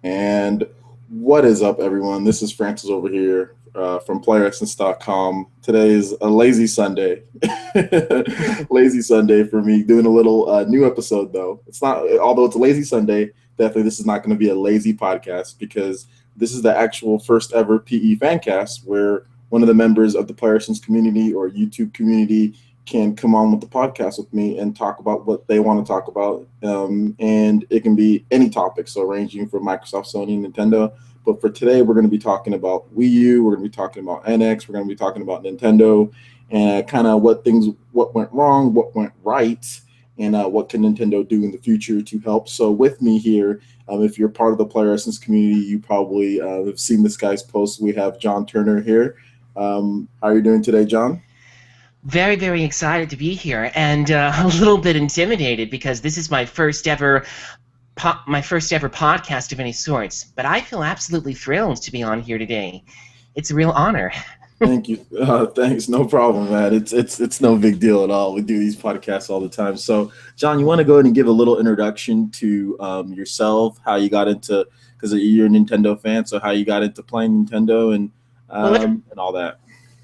And what is up, everyone? This is Francis over here from PlayerEssence.com. Today is a lazy Sunday. Lazy Sunday for me, doing a little new episode, though. It's not, although it's a lazy Sunday, definitely this is not going to be a lazy podcast because this is the actual first ever PE fancast where one of the members of the Player Essence community or YouTube community can come on with the podcast with me and talk about what they want to talk about. And it can be any topic, so ranging from Microsoft, Sony, Nintendo. But for today, we're going to be talking about Wii U, we're going to be talking about NX, we're going to be talking about Nintendo, and kind of what went wrong, what went right, and what can Nintendo do in the future to help. So with me here, if you're part of the Player Essence community, you probably have seen this guy's post. We have John Turner here. How are you doing today, John? Very, very excited to be here, and a little bit intimidated because this is my first ever podcast of any sorts. But I feel absolutely thrilled to be on here today. It's a real honor. Thank you. Thanks. No problem, man. It's no big deal at all. We do these podcasts all the time. So, John, you want to go ahead and give a little introduction to yourself, how you got into, because you're a Nintendo fan, so how you got into playing Nintendo and all that.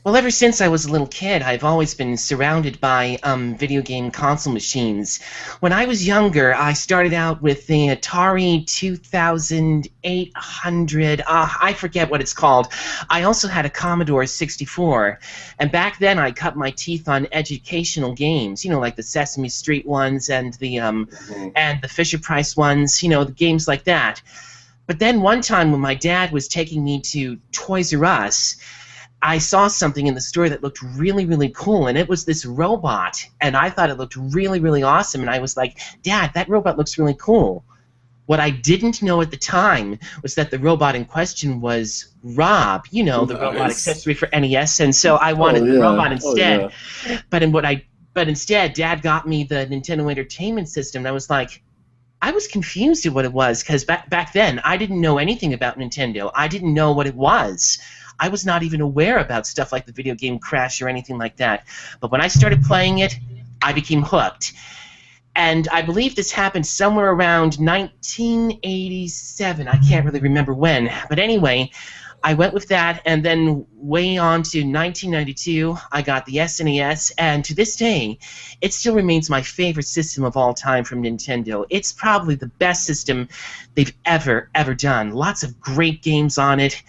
Well, ever since I was a little kid, I've always been surrounded by video game console machines. When I was younger, I started out with the Atari 2800, I forget what it's called. I also had a Commodore 64, and back then I cut my teeth on educational games, like the Sesame Street ones and the Fisher-Price ones, the games like that. But then one time when my dad was taking me to Toys R Us, I saw something in the store that looked really, really cool, and it was this robot, and I thought it looked really, really awesome, and I was like, Dad, that robot looks really cool. What I didn't know at the time was that the robot in question was Rob, the robot accessory for NES, and so I wanted the robot instead. But instead, Dad got me the Nintendo Entertainment System, and I was like, I was confused at what it was, because back then, I didn't know anything about Nintendo. I didn't know what it was. I was not even aware about stuff like the video game Crash or anything like that. But when I started playing it, I became hooked. And I believe this happened somewhere around 1987. I can't really remember when. But anyway, I went with that, and then way on to 1992, I got the SNES, and to this day, it still remains my favorite system of all time from Nintendo. It's probably the best system they've ever done. Lots of great games on it.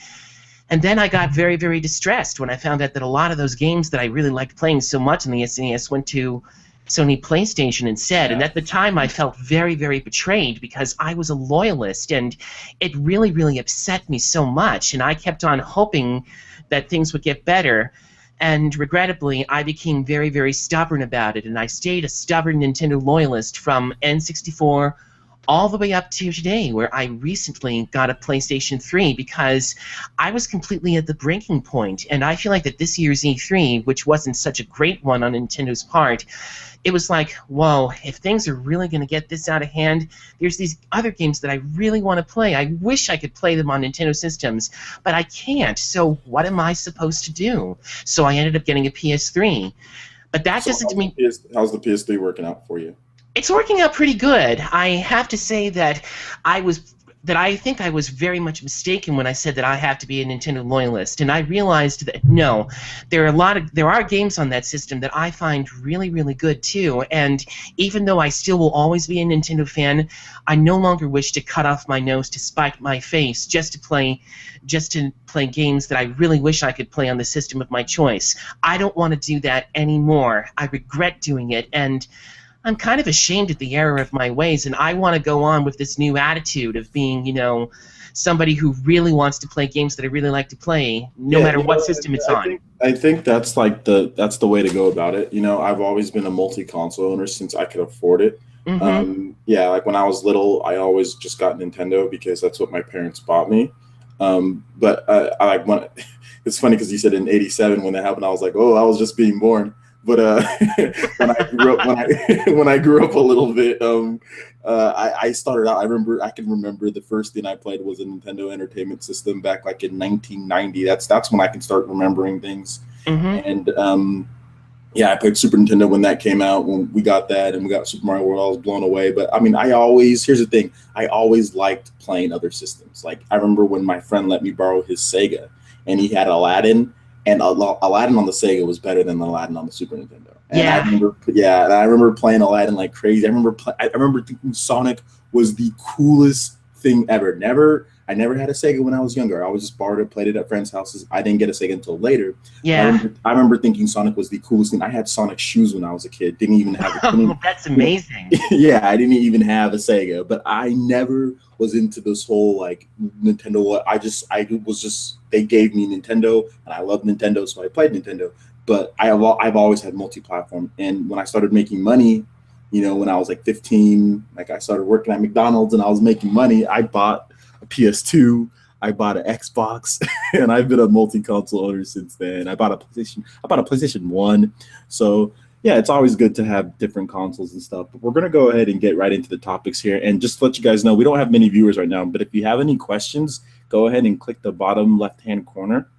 And then I got very, very distressed when I found out that a lot of those games that I really liked playing so much in the SNES went to Sony PlayStation instead. Yeah. And at the time, I felt very, very betrayed because I was a loyalist, and it really, really upset me so much. And I kept on hoping that things would get better. And regrettably, I became very, very stubborn about it, and I stayed a stubborn Nintendo loyalist from N64 all the way up to today, where I recently got a PlayStation 3 because I was completely at the breaking point. And I feel like that this year's E3, which wasn't such a great one on Nintendo's part, it was like, whoa, if things are really going to get this out of hand, there's these other games that I really want to play. I wish I could play them on Nintendo systems, but I can't. So what am I supposed to do? So I ended up getting a PS3. But that doesn't mean... How's the PS3 working out for you? It's working out pretty good. I have to say that I think I was very much mistaken when I said that I have to be a Nintendo loyalist, and I realized that no, there are games on that system that I find really, really good too. And even though I still will always be a Nintendo fan, I no longer wish to cut off my nose to spite my face just to play games that I really wish I could play on the system of my choice. I don't want to do that anymore. I regret doing it, and I'm kind of ashamed at the error of my ways, and I want to go on with this new attitude of being, somebody who really wants to play games that I really like to play, no matter what system it's on. I think that's that's the way to go about it. I've always been a multi-console owner since I could afford it. Mm-hmm. Like when I was little, I always just got Nintendo because that's what my parents bought me. But it's funny because you said in '87 when that happened, I was like, oh, I was just being born. But when I grew up a little bit, I started out. I can remember the first thing I played was a Nintendo Entertainment System back like in 1990. That's when I can start remembering things. Mm-hmm. And Yeah, I played Super Nintendo when that came out. When we got that, and we got Super Mario World, I was blown away. But I mean, here's the thing: I always liked playing other systems. Like I remember when my friend let me borrow his Sega, and he had Aladdin, and Aladdin on the Sega was better than Aladdin on the Super Nintendo. And I Yeah. remember, yeah, and I remember playing Aladdin like crazy. I remember thinking Sonic was the coolest thing ever. I never had a Sega when I was younger. I was just borrowed it, played it at friends' houses. I didn't get a Sega until later. Yeah. I remember thinking Sonic was the coolest thing. I had Sonic shoes when I was a kid. Didn't even have Oh, that's amazing. yeah, I didn't even have a Sega, but I never was into this whole like Nintendo. I was just they gave me Nintendo, and I love Nintendo, so I played Nintendo. But I've always had multi-platform, and when I started making money, when I was like 15, like I started working at McDonald's and I was making money, I bought a PS2. I bought an Xbox, and I've been a multi-console owner since then. I bought a PlayStation 1. So yeah, it's always good to have different consoles and stuff. But we're gonna go ahead and get right into the topics here. And just to let you guys know, we don't have many viewers right now, but if you have any questions, go ahead and click the bottom left-hand corner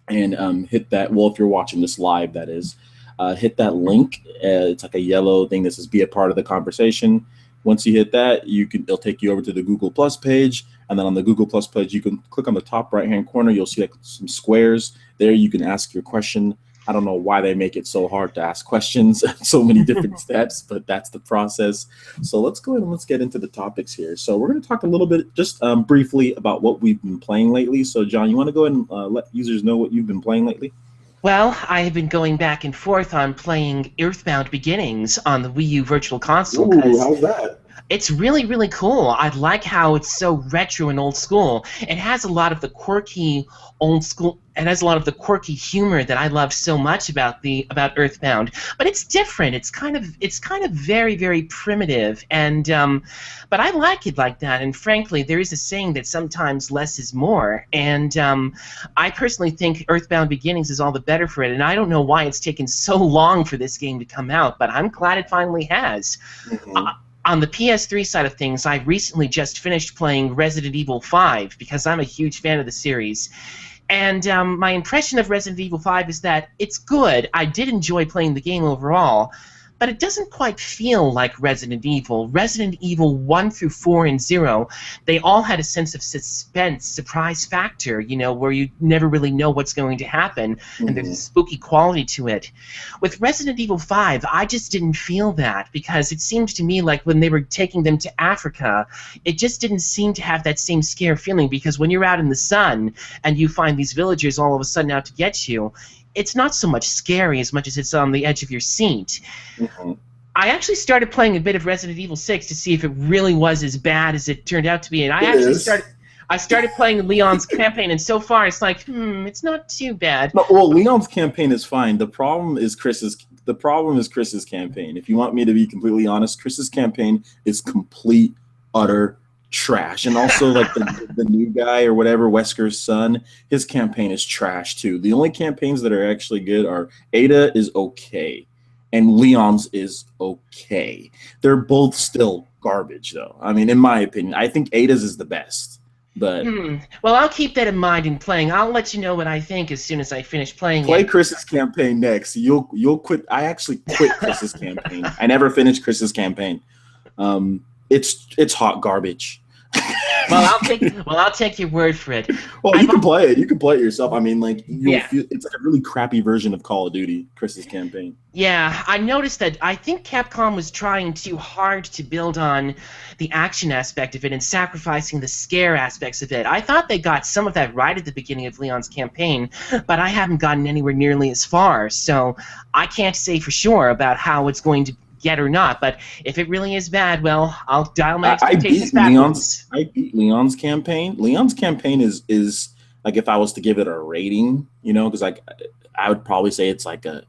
and hit that. Well, if you're watching this live, that is, hit that link. It's like a yellow thing that says "Be a part of the conversation." Once you hit that, it'll take you over to the Google Plus page, and then on the Google Plus page, you can click on the top right-hand corner. You'll see like some squares there. You can ask your question. I don't know why they make it so hard to ask questions, so many different steps, but that's the process. So let's go ahead and let's get into the topics here. So we're going to talk a little bit, just briefly, about what we've been playing lately. So John, you want to go ahead and let users know what you've been playing lately? Well, I have been going back and forth on playing Earthbound Beginnings on the Wii U Virtual Console Ooh, because how's that? it's really, really cool. I like how it's so retro and old school. It has a lot of the quirky old school. It has a lot of the quirky humor that I love so much about Earthbound. But it's different. It's kind of very, very primitive. And but I like it like that. And frankly, there is a saying that sometimes less is more. And I personally think Earthbound Beginnings is all the better for it. And I don't know why it's taken so long for this game to come out, but I'm glad it finally has. Mm-hmm. On the PS3 side of things, I recently just finished playing Resident Evil 5 because I'm a huge fan of the series. And my impression of Resident Evil 5 is that it's good. I did enjoy playing the game overall, but it doesn't quite feel like Resident Evil. Resident Evil 1 through 4 and 0, they all had a sense of suspense, surprise factor, where you never really know what's going to happen, and there's a spooky quality to it. With Resident Evil 5, I just didn't feel that, because it seemed to me like when they were taking them to Africa, it just didn't seem to have that same scare feeling, because when you're out in the sun and you find these villagers all of a sudden out to get you, it's not so much scary as much as it's on the edge of your seat. Mm-hmm. I actually started playing a bit of Resident Evil 6 to see if it really was as bad as it turned out to be, and I started playing Leon's campaign, and so far it's like, it's not too bad. No, well, Leon's campaign is fine. The problem is Chris's campaign. If you want me to be completely honest, Chris's campaign is complete, utter trash. And also, like the new guy or whatever, Wesker's son, his campaign is trash too. The only campaigns that are actually good are Ada is okay, and Leon's is okay. They're both still garbage, though. I mean, in my opinion, I think Ada's is the best. But well, I'll keep that in mind in playing. I'll let you know what I think as soon as I finish playing play it. Chris's campaign next. You'll quit. I actually quit Chris's campaign. I never finished Chris's campaign. It's hot garbage. Well, I'll take your word for it. Well, you can play it. You can play it yourself. I mean, like Yeah. it's like a really crappy version of Call of Duty. Chris's campaign. Yeah, I noticed that. I think Capcom was trying too hard to build on the action aspect of it and sacrificing the scare aspects of it. I thought they got some of that right at the beginning of Leon's campaign, but I haven't gotten anywhere nearly as far, so I can't say for sure about how it's going to get or not. But if it really is bad, well, I'll dial my expectations backwards. I beat Leon's campaign. Leon's campaign is like, if I was to give it a rating, because like I would probably say it's like a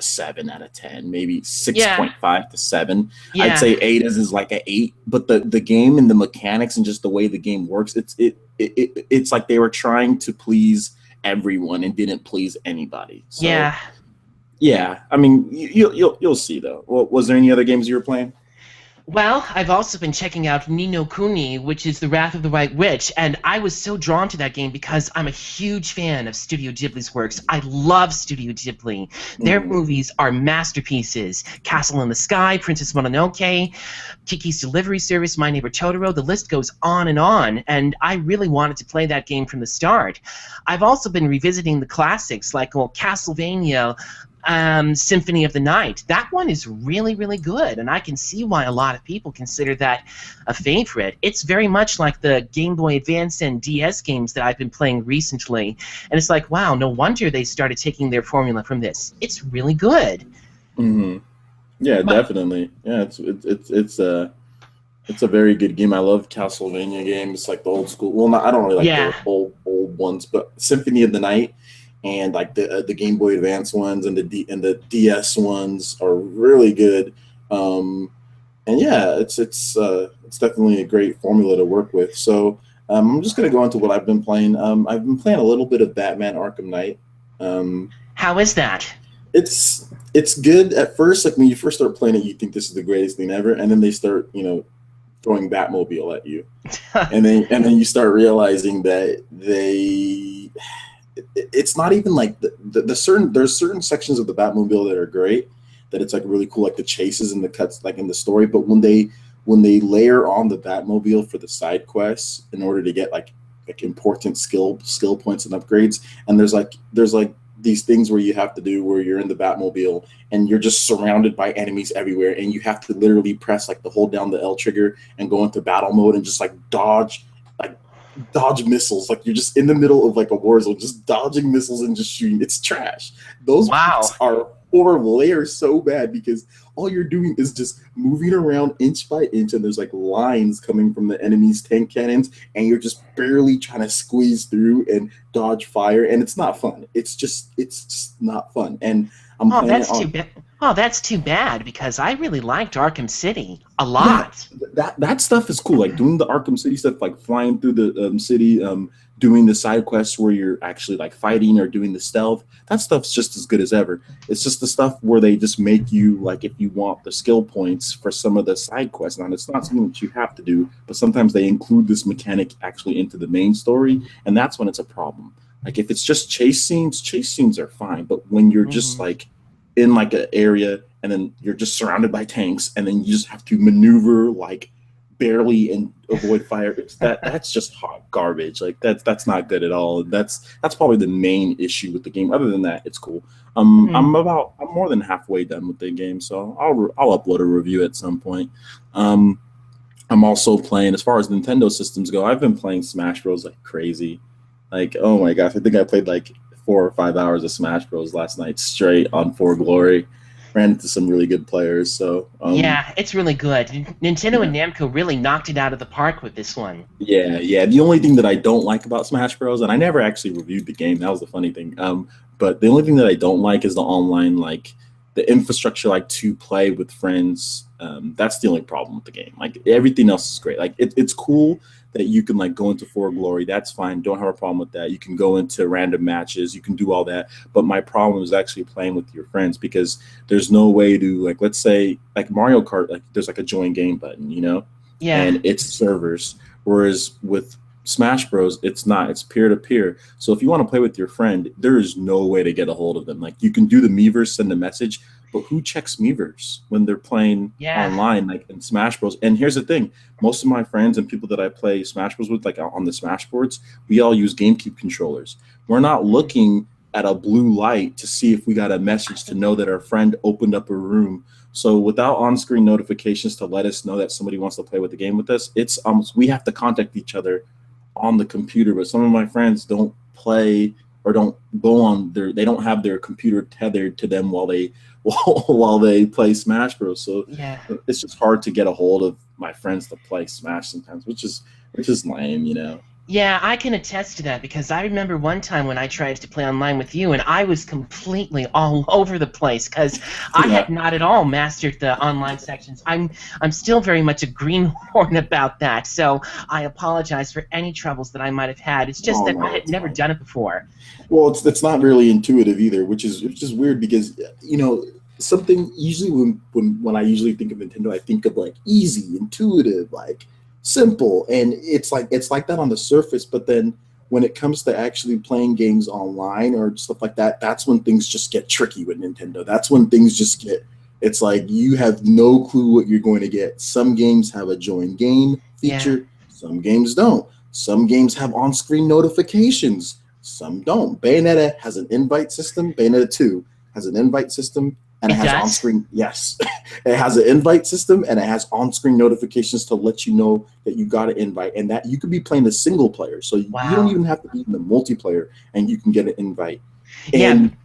7 out of 10, maybe 6.5 to 7. Yeah. I'd say Ada's is like an 8, but the game and the mechanics and just the way the game works, it's like they were trying to please everyone and didn't please anybody. So, yeah. I mean, you'll see though. Well, was there any other games you were playing? Well, I've also been checking out Ni no Kuni, which is The Wrath of the White Witch, and I was so drawn to that game because I'm a huge fan of Studio Ghibli's works. I love Studio Ghibli. Their Hmm. movies are masterpieces. Castle in the Sky, Princess Mononoke, Kiki's Delivery Service, My Neighbor Totoro, the list goes on, and I really wanted to play that game from the start. I've also been revisiting the classics like Castlevania, Symphony of the Night. That one is really, really good, and I can see why a lot of people consider that a favorite. It's very much like the Game Boy Advance and DS games that I've been playing recently, and it's like, wow, no wonder they started taking their formula from this. It's really good. Hmm. Yeah, But definitely. Yeah, it's a very good game. I love Castlevania games, like the old school. Well, not, I don't really like yeah, the old ones, but Symphony of the Night and like the Game Boy Advance ones and the DS ones are really good. Um, and yeah, it's definitely a great formula to work with. So I'm just gonna go into what I've been playing. I've been playing a little bit of Batman Arkham Knight. Um, how is that? it's good at first. Like when you first start playing it, you think this is the greatest thing ever, and then they start throwing Batmobile at you, and then you start realizing that it's not even like there's certain sections of the Batmobile that are great, that it's like really cool, like the chases and the cuts like in the story. But when they layer on the Batmobile for the side quests in order to get like important skill points and upgrades, and there's like these things where you have to do where you're in the Batmobile and you're just surrounded by enemies everywhere, and you have to literally press like the hold down the L trigger and go into battle mode and just like like dodge missiles. Like you're just in the middle of like a war zone, just dodging missiles and just shooting. It's trash. Those Wow. parts are horrible. They are so bad because all you're doing is just moving around inch by inch, and there's like lines coming from the enemy's tank cannons, and you're just barely trying to squeeze through and dodge fire, and it's not fun. It's just not fun. And I'm Oh, playing it that's too on. bad. Oh, that's too bad because I really liked Arkham City a Yeah, lot. that stuff is cool. Like doing the Arkham City stuff, like flying through the city, doing the side quests where you're actually like fighting or doing the stealth. That stuff's just as good as ever. It's just the stuff where they just make you like if you want the skill points for some of the side quests. Now it's not something that you have to do, but sometimes they include this mechanic actually into the main story, and that's when it's a problem. Like if it's just chase scenes are fine, but when you're just Hmm. like in like an area and then you're just surrounded by tanks and then you just have to maneuver like barely and avoid fire, that's just hot garbage. Like that's not good at all. That's probably the main issue with the game. Other than that, it's cool. Hmm. I'm more than halfway done with the game, so I'll upload a review at some point. um I'm also playing, as far as Nintendo systems go, I've been playing Smash Bros like crazy. Like, oh my gosh, I think I played like 4 or 5 hours of Smash Bros last night straight on For Glory. Ran into some really good players. So, Yeah, it's really good. Nintendo yeah, and Namco really knocked it out of the park with this one. yeah. The only thing that I don't like about Smash Bros, and I never actually reviewed the game. That was the funny thing. But the only thing that I don't like is the online, like the infrastructure, like to play with friends. That's the only problem with the game. Like everything else is great. Like it's cool that you can like go into For Glory. That's fine. Don't have a problem with that. You can go into random matches. You can do all that. But my problem is actually playing with your friends because there's no way to like, let's say like Mario Kart, like there's like a join game button, Yeah. and it's servers. Whereas with Smash Bros, it's not. It's peer to peer. So if you want to play with your friend, there is no way to get a hold of them. Like you can do the Miiverse, send a message, but who checks Miiverse when they're playing Yeah. online, like in Smash Bros? And here's the thing: most of my friends and people that I play Smash Bros with, like on the Smash boards, we all use GameCube controllers. We're not Mhm. looking at a blue light to see if we got a message to know that our friend opened up a room. So without on-screen notifications to let us know that somebody wants to play with the game with us, it's almost we have to contact each other on the computer. But some of my friends don't play or don't go on they don't have their computer tethered to them while they while they play Smash Bros. So Yeah. it's just hard to get a hold of my friends to play Smash sometimes, which is lame. Yeah, I can attest to that because I remember one time when I tried to play online with you and I was completely all over the place because I had Yeah. not at all mastered the online sections. I'm still very much a greenhorn about that, so I apologize for any troubles that I might have had. It's just Oh that I no, had it's never fine. done it before. Well, it's not really intuitive either, which is weird because you know something usually when I usually think of Nintendo, I think of like easy, intuitive, like simple, and it's like that on the surface. But then when it comes to actually playing games online or stuff like that, that's when things just get tricky with Nintendo. That's when things just get. It's like you have no clue what you're going to get. Some games have a join game Yeah. feature, some games don't. Some games have on-screen notifications, some don't. Bayonetta has an invite system. Bayonetta 2 has an invite system and it It has does? on-screen. Yes, it has an invite system and it has on-screen notifications to let you know that you got an invite, and that you could be playing a single player, so you don't Wow. even have to be in the multiplayer, and you can get an invite. Yeah, And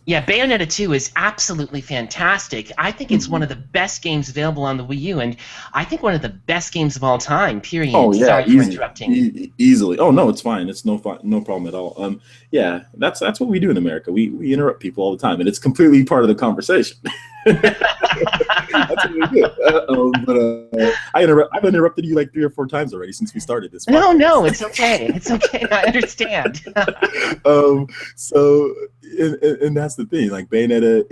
yeah, Bayonetta 2 is absolutely fantastic. I think it's one mhm. of the best games available on the Wii U, and I think one of the best games of all time, Oh period. yeah, Sorry for easy, interrupting. easily. Oh no, it's fine. It's no problem at all. Yeah, that's what we do in America. We interrupt people all the time, and it's completely part of the conversation. That's what we do. I've interrupted you like 3 or 4 times already since we started this No, podcast. no, it's okay. It's okay. I understand. um, so and that's the thing. Like Bayonetta,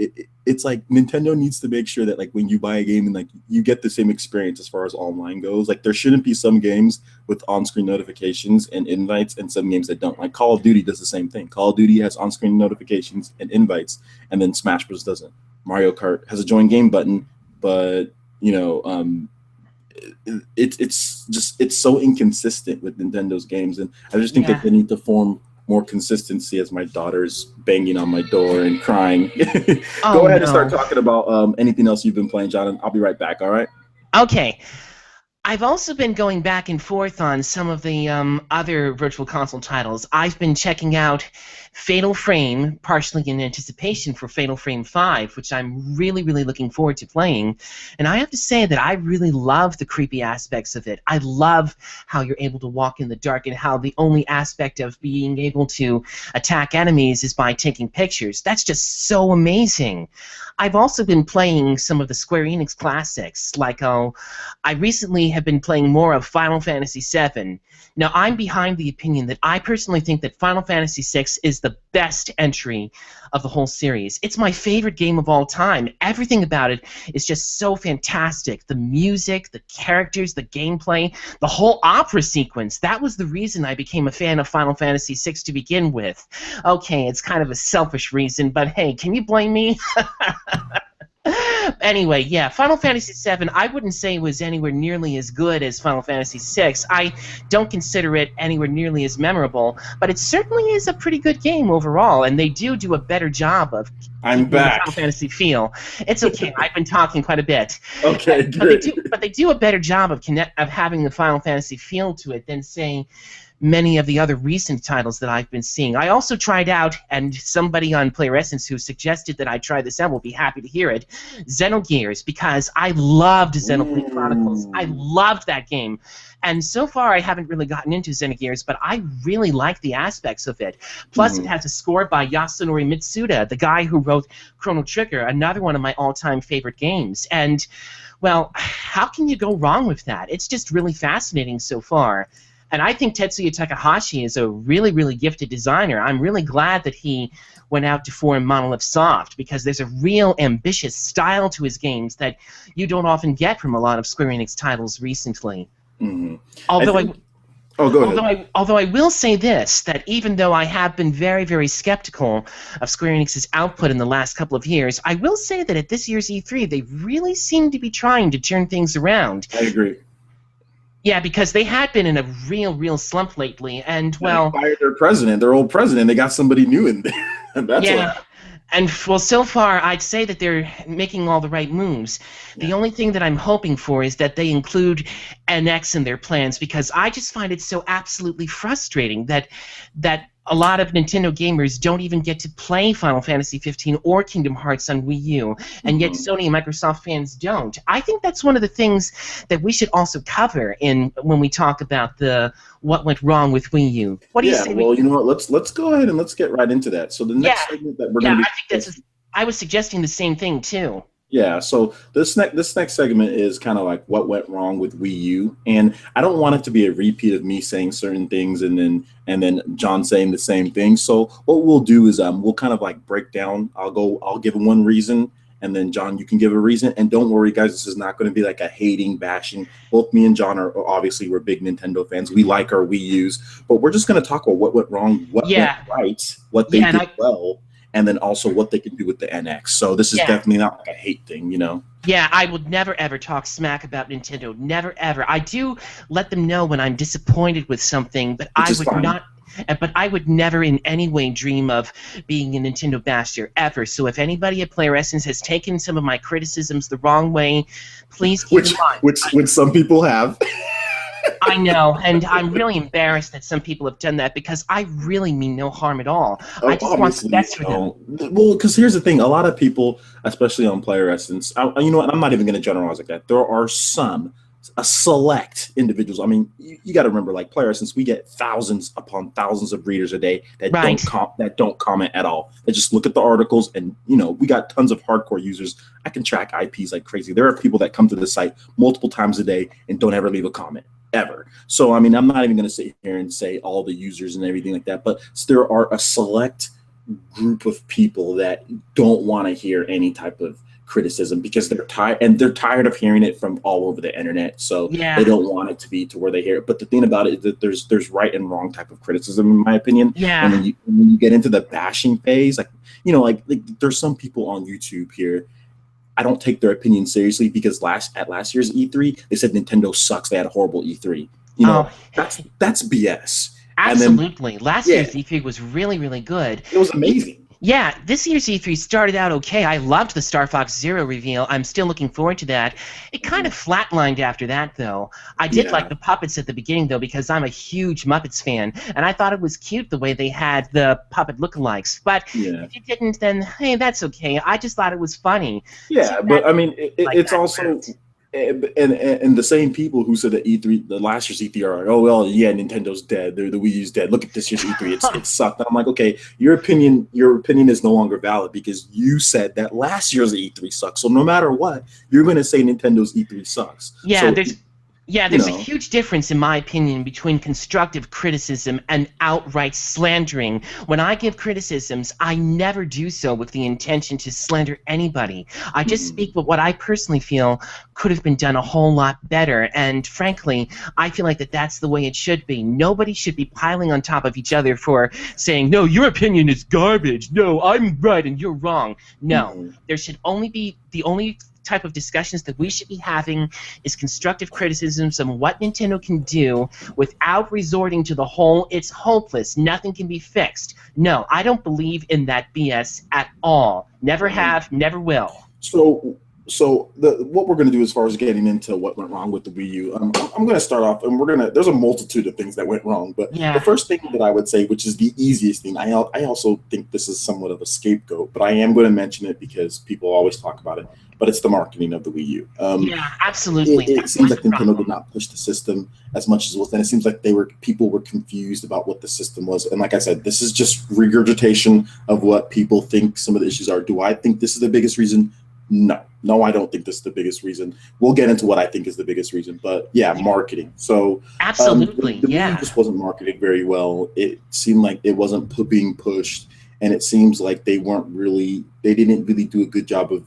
it's like Nintendo needs to make sure that like when you buy a game and like you get the same experience as far as online goes. Like there shouldn't be some games with on-screen notifications and invites, and some games that don't. Like Call of Duty does the same thing. Call of Duty has on-screen notifications and invites, and then Smash Bros doesn't. Mario Kart has a join game button, but you know, it's so inconsistent with Nintendo's games, and I just think that Yeah. they need to form more consistency. As my daughter's banging on my door and crying, Oh, go ahead and start no. talking about anything else you've been playing, John, and I'll be right back. All right. Okay. I've also been going back and forth on some of the other Virtual Console titles. I've been checking out Fatal Frame, partially in anticipation for Fatal Frame 5, which I'm really, really looking forward to playing. And I have to say that I really love the creepy aspects of it. I love how you're able to walk in the dark and how the only aspect of being able to attack enemies is by taking pictures. That's just so amazing. I've also been playing some of the Square Enix classics, like I recently have been playing more of Final Fantasy VII. Now, I'm behind the opinion that I personally think that Final Fantasy VI is the best entry of the whole series. It's my favorite game of all time. Everything about it is just so fantastic. The music, the characters, the gameplay, the whole opera sequence. That was the reason I became a fan of Final Fantasy VI to begin with. Okay, it's kind of a selfish reason, but hey, can you blame me? Anyway, yeah, Final Fantasy VII, I wouldn't say was anywhere nearly as good as Final Fantasy VI. I don't consider it anywhere nearly as memorable, but it certainly is a pretty good game overall, and they do a better job of I'm keeping the back. Final Fantasy feel. It's okay, I've been talking quite a bit. Okay, great. But they do a better job of having the Final Fantasy feel to it than, say, many of the other recent titles that I've been seeing. I also tried out, and somebody on Player Essence who suggested that I try this out will be happy to hear it, Xenogears, because I loved Xenoblade Chronicles. I Ooh. loved that game. And so far, I haven't really gotten into Xenogears, but I really like the aspects of it. Plus, it Mhm. has a score by Yasunori Mitsuda, the guy who wrote Chrono Trigger, another one of my all-time favorite games. And, well, how can you go wrong with that? It's just really fascinating so far. And I think Tetsuya Takahashi is a really, really gifted designer. I'm really glad that he went out to form Monolith Soft, because there's a real ambitious style to his games that you don't often get from a lot of Square Enix titles recently. Mhm. I Although I think. Oh, go ahead. although I will say this, that even though I have been very, very skeptical of Square Enix's output in the last couple of years, I will say that at this year's E3, they really seem to be trying to turn things around. I agree. Yeah, because they had been in a real, real slump lately, and, They well, fired their president, their old president. They got somebody new in there. And that's what. yeah, and, well, so far I'd say that they're making all the right moves. The Yeah. only thing that I'm hoping for is that they include NX in their plans, because I just find it so absolutely frustrating that a lot of Nintendo gamers don't even get to play Final Fantasy 15 or Kingdom Hearts on Wii U, and yet Mhm. Sony and Microsoft fans don't. I think that's one of the things that we should also cover in when we talk about the what went wrong with Wii U. What do you Yeah, say well, you know what? Let's go ahead and let's get right into that. So the Yeah, next segment that we're yeah, going to I be think discussing. I was suggesting the same thing too. Yeah, so this next segment is kind of like what went wrong with Wii U, and I don't want it to be a repeat of me saying certain things and then John saying the same thing. So what we'll do is we'll kind of like break down. I'll give one reason, and then John, you can give a reason. And don't worry, guys, this is not going to be like a hating, bashing. Both me and John are obviously, we're big Nintendo fans. We like our Wii U's, but we're just going to talk about what went wrong, what went right, what they did well, and then also what they can do with the NX. So this is definitely not like a hate thing, you know? Yeah, I would never ever talk smack about Nintendo. Never ever. I do let them know when I'm disappointed with something, but I would not. But I would never in any way dream of being a Nintendo basher ever. So if anybody at Player Essence has taken some of my criticisms the wrong way, please keep in mind. Which some people have. I know, and I'm really embarrassed that some people have done that because I really mean no harm at all. I just want the best for them. Well, because here's the thing. A lot of people, especially on Player Essence, you know what, I'm not even going to generalize like that. There are a select individuals. I mean, you got to remember, like Player Essence, we get thousands upon thousands of readers a day that don't comment at all. They just look at the articles, and you know, we got tons of hardcore users. I can track IPs like crazy. There are people that come to the site multiple times a day and don't ever leave a comment. Ever. So, I mean, I'm not even going to sit here and say all the users and everything like that, but there are a select group of people that don't want to hear any type of criticism because they're tired, and they're tired of hearing it from all over the internet. So they don't want it to be to where they hear it. But the thing about it is that there's right and wrong type of criticism, in my opinion. Yeah. And when you get into the bashing phase, like, you know, like there's some people on YouTube here, I don't take their opinion seriously because at last year's E3, they said Nintendo sucks. They had a horrible E3. You know, that's BS. Absolutely. Last year's E3 was really, really good. It was amazing. Yeah, this year's E3 started out okay. I loved the Star Fox Zero reveal. I'm still looking forward to that. It kind of flatlined after that, though. I did like the puppets at the beginning, though, because I'm a huge Muppets fan, and I thought it was cute the way they had the puppet lookalikes. But if you didn't, then, hey, that's okay. I just thought it was funny. Yeah, but, I mean, it's also... And the same people who said that E3, the last year's E3 are like, oh, well, yeah, Nintendo's dead. The Wii U's dead. Look at this year's E3. It sucked. And I'm like, okay, your opinion is no longer valid because you said that last year's E3 sucks. So no matter what, you're going to say Nintendo's E3 sucks. Yeah, so, there's a huge difference, in my opinion, between constructive criticism and outright slandering. When I give criticisms, I never do so with the intention to slander anybody. I just speak with what I personally feel could have been done a whole lot better, and frankly, I feel like that's the way it should be. Nobody should be piling on top of each other for saying, no, your opinion is garbage. No, I'm right and you're wrong. No, there should only be the only type of discussions that we should be having is constructive criticisms of what Nintendo can do without resorting to the whole it's hopeless, nothing can be fixed. No, I don't believe in that BS at all. Never have, never will. So what we're going to do as far as getting into what went wrong with the Wii U, I'm going to start off, and there's a multitude of things that went wrong, but the first thing that I would say, which is the easiest thing, I also think this is somewhat of a scapegoat, but I am going to mention it because people always talk about it, but it's the marketing of the Wii U. Absolutely. It seems like Nintendo did not push the system as much as it was, and it seems like people were confused about what the system was, and like I said, this is just regurgitation of what people think some of the issues are. Do I think this is the biggest reason? No, I don't think this is the biggest reason. We'll get into what I think is the biggest reason, but marketing. So absolutely, the Wii U just wasn't marketed very well. It seemed like it wasn't being pushed, and it seems like they didn't really do a good job of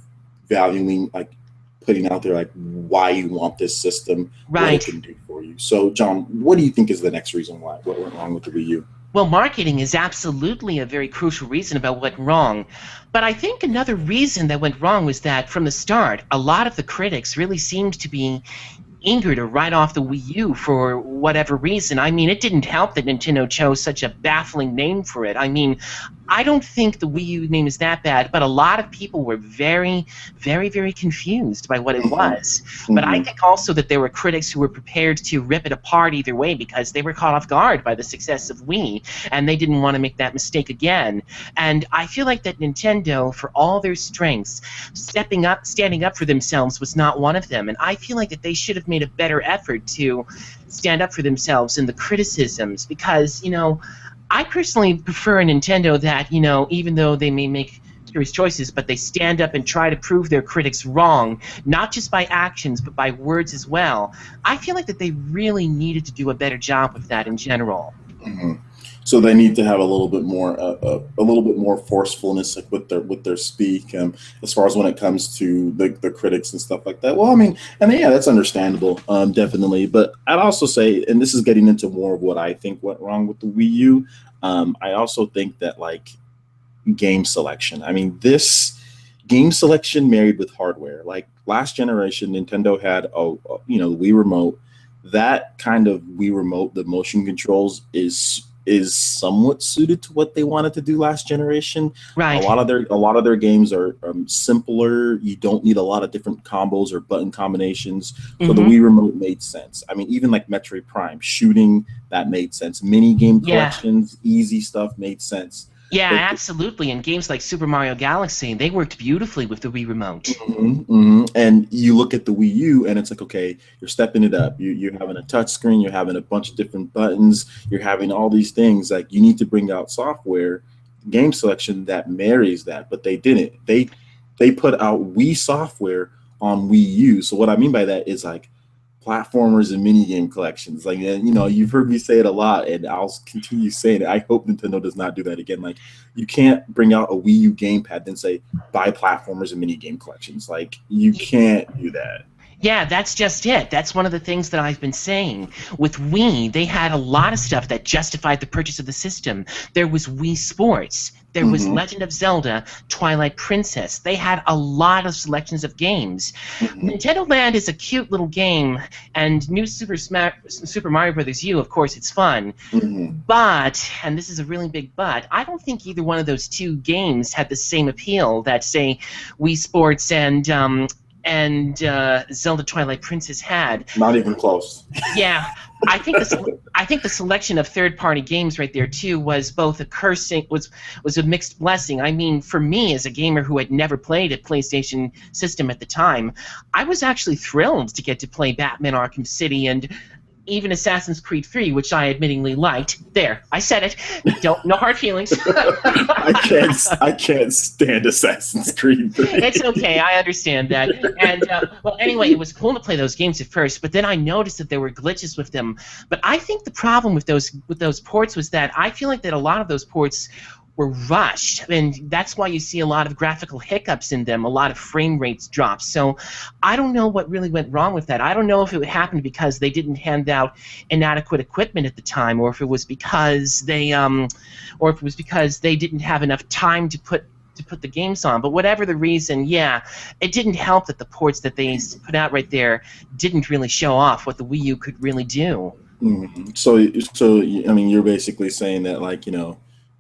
valuing, like putting out there like why you want this system, what it can do for you. So, John, what do you think is the next reason what went wrong with the Wii U? Well, marketing is absolutely a very crucial reason about what went wrong. But I think another reason that went wrong was that from the start, a lot of the critics really seemed to be eager to write off the Wii U for whatever reason. I mean, it didn't help that Nintendo chose such a baffling name for it. I mean, I don't think the Wii U name is that bad, but a lot of people were very, very, very confused by what it was. But I think also that there were critics who were prepared to rip it apart either way because they were caught off guard by the success of Wii, and they didn't want to make that mistake again. And I feel like that Nintendo, for all their strengths, standing up for themselves was not one of them. And I feel like that they should have made a better effort to stand up for themselves in the criticisms because, you know, I personally prefer a Nintendo that, you know, even though they may make serious choices, but they stand up and try to prove their critics wrong, not just by actions, but by words as well. I feel like that they really needed to do a better job with that in general. Mhm. So they need to have a little bit more forcefulness, like with their speak, as far as when it comes to the critics and stuff like that. Well, I mean, and yeah, that's understandable, definitely. But I'd also say, and this is getting into more of what I think went wrong with the Wii U. I also think that like game selection. I mean, this game selection married with hardware. Like last generation, Nintendo had Wii Remote. That kind of Wii Remote, the motion controls is somewhat suited to what they wanted to do last generation. Right. A lot of their games are simpler. You don't need a lot of different combos or button combinations. So the Hmm. Wii Remote made sense. I mean, even like Metroid Prime shooting, that made sense. Mini game Yeah. collections, easy stuff made sense. Yeah, But absolutely. And games like Super Mario Galaxy, they worked beautifully with the Wii Remote. And you look at the Wii U, and it's like, okay, you're stepping it up. You're having a touch screen. You're having a bunch of different buttons. You're having all these things. Like you need to bring out software, game selection that marries that, but they didn't. They put out Wii software on Wii U. So what I mean by that is like platformers and mini game collections. Like you've heard me say it a lot, and I'll continue saying it. I hope Nintendo does not do that again. Like you can't bring out a Wii U gamepad then say buy platformers and mini game collections. Like you can't do that. Yeah, that's just it. That's one of the things that I've been saying. With Wii, they had a lot of stuff that justified the purchase of the system. There was Wii Sports. There was Hmm. Legend of Zelda, Twilight Princess. They had a lot of selections of games. Hmm. Nintendo Land is a cute little game, and New Super Mario Bros. U, of course, it's fun. Hmm. But, and this is a really big but, I don't think either one of those two games had the same appeal that, say, Wii Sports and Zelda Twilight Princess had. Not even close. Yeah, I think the selection of third-party games right there too was both a cursing was a mixed blessing. I mean, for me as a gamer who had never played a PlayStation system at the time, I was actually thrilled to get to play Batman Arkham City and even Assassin's Creed 3, which I admittingly liked. There, I said it. Don't no hard feelings. I can't stand Assassin's Creed 3. It's okay. I understand that. And well, anyway, it was cool to play those games at first, but then I noticed that there were glitches with them. But I think the problem with those ports was that I feel like that a lot of those ports were rushed, and that's why you see a lot of graphical hiccups in them, a lot of frame rates drops. So I don't know what really went wrong with that. I don't know if it happened because they didn't hand out inadequate equipment at the time, or if it was because they didn't have enough time to put the games on. But whatever the reason, yeah, it didn't help that the ports that they put out right there didn't really show off what the Wii U could really do. So I mean, you're basically saying that like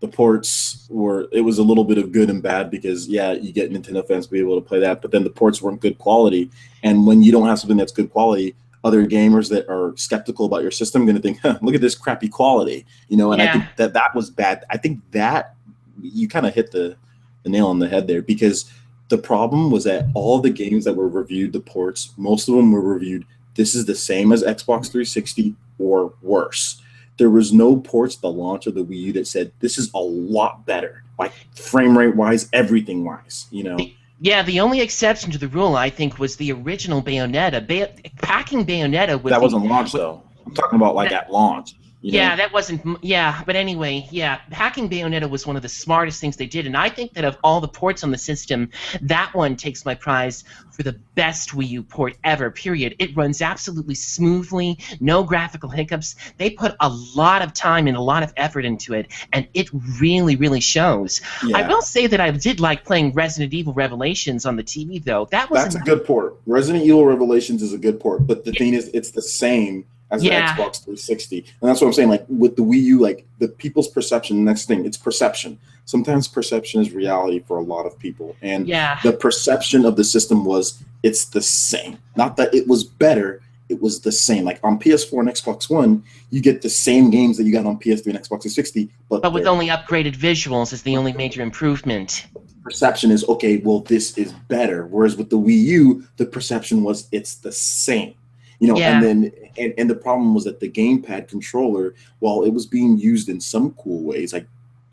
the ports were it was a little bit of good and bad because yeah, you get Nintendo fans to be able to play that, but then the ports weren't good quality. And when you don't have something that's good quality, other gamers that are skeptical about your system are going to think, huh, look at this crappy quality, And I think Yeah, that was bad. I think that you kind of hit the nail on the head there because the problem was that all the games that were reviewed, the ports, most of them were reviewed. This is the same as Xbox 360 or worse. There was no ports at the launch of the Wii U that said this is a lot better, like frame rate wise, everything wise. the only exception to the rule, I think, was the original Bayonetta. Packing Bayonetta with That the wasn't launch with, though. I'm talking about like that, at launch. You yeah, know. that wasn't. Yeah, but anyway, yeah, hacking Bayonetta was one of the smartest things they did, and I think that of all the ports on the system, that one takes my prize for the best Wii U port ever. Period. It runs absolutely smoothly, no graphical hiccups. They put a lot of time and a lot of effort into it, and it really, really shows. I Yeah, will say that I did like playing Resident Evil Revelations on the TV, though. That was that's a good port. Resident Evil Revelations is a good port, but the thing is, it's the same as the yeah, Xbox 360, and that's what I'm saying. Like with the Wii U, like the people's perception. Next thing, it's perception. Sometimes perception is reality for a lot of people, and yeah. the perception of the system was it's the same. Not that it was better. It was the same. Like on PS4 and Xbox One, you get the same games that you got on PS3 and Xbox 360, but But with they're only upgraded visuals is the only major improvement. perception is okay, well, this is better. Whereas with the Wii U, the perception was it's the same. And Yeah, then and the problem was that the gamepad controller, while it was being used in some cool ways, like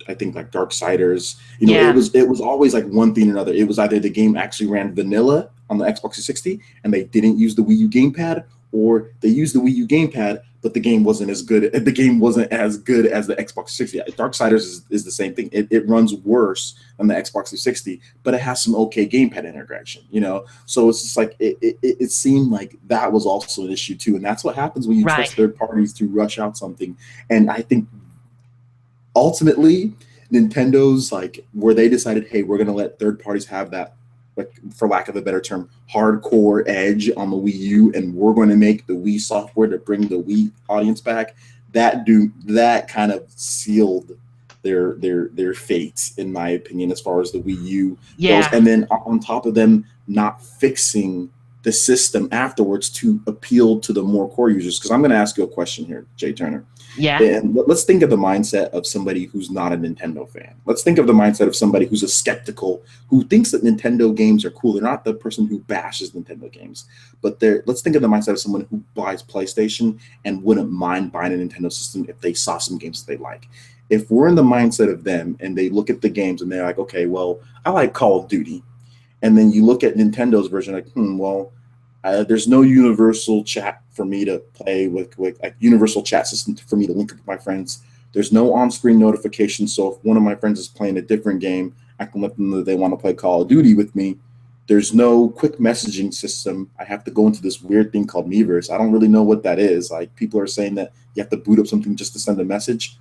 I think like Darksiders, yeah. it was always like one thing or another. It was either the game actually ran vanilla on the Xbox 360 and they didn't use the Wii U gamepad, or they used the Wii U gamepad, but the game wasn't as good. The game wasn't as good as the Xbox 360. Darksiders is the same thing. It runs worse than the Xbox 360, but it has some okay gamepad integration, you know. So it's just like it seemed like that was also an issue too, and that's what happens when you trust Right. third parties to rush out something. And I think ultimately Nintendo's like where they decided, hey, we're gonna let third parties have that, like for lack of a better term, hardcore edge on the Wii U, and we're going to make the Wii software to bring the Wii audience back. That kind of sealed their fate, in my opinion, as far as the Wii U goes. Yeah. And then on top of them not fixing the system afterwards to appeal to the more core users. Because I'm going to ask you a question here, Jay Turner. Yeah. And let's think of the mindset of somebody who's not a Nintendo fan. Let's think of the mindset of somebody who's a skeptical, who thinks that Nintendo games are cool. They're not the person who bashes Nintendo games, but let's think of the mindset of someone who buys PlayStation and wouldn't mind buying a Nintendo system if they saw some games that they like. If we're in the mindset of them and they look at the games and they're like, okay, well, I like Call of Duty. And then you look at Nintendo's version, like, well, there's no universal chat for me to play with like universal chat system for me to link with my friends. There's no on-screen notification, so if one of my friends is playing a different game, I can let them know that they want to play Call of Duty with me. There's no quick messaging system. I have to go into this weird thing called Miiverse. I don't really know what that is. Like people are saying that you have to boot up something just to send a message.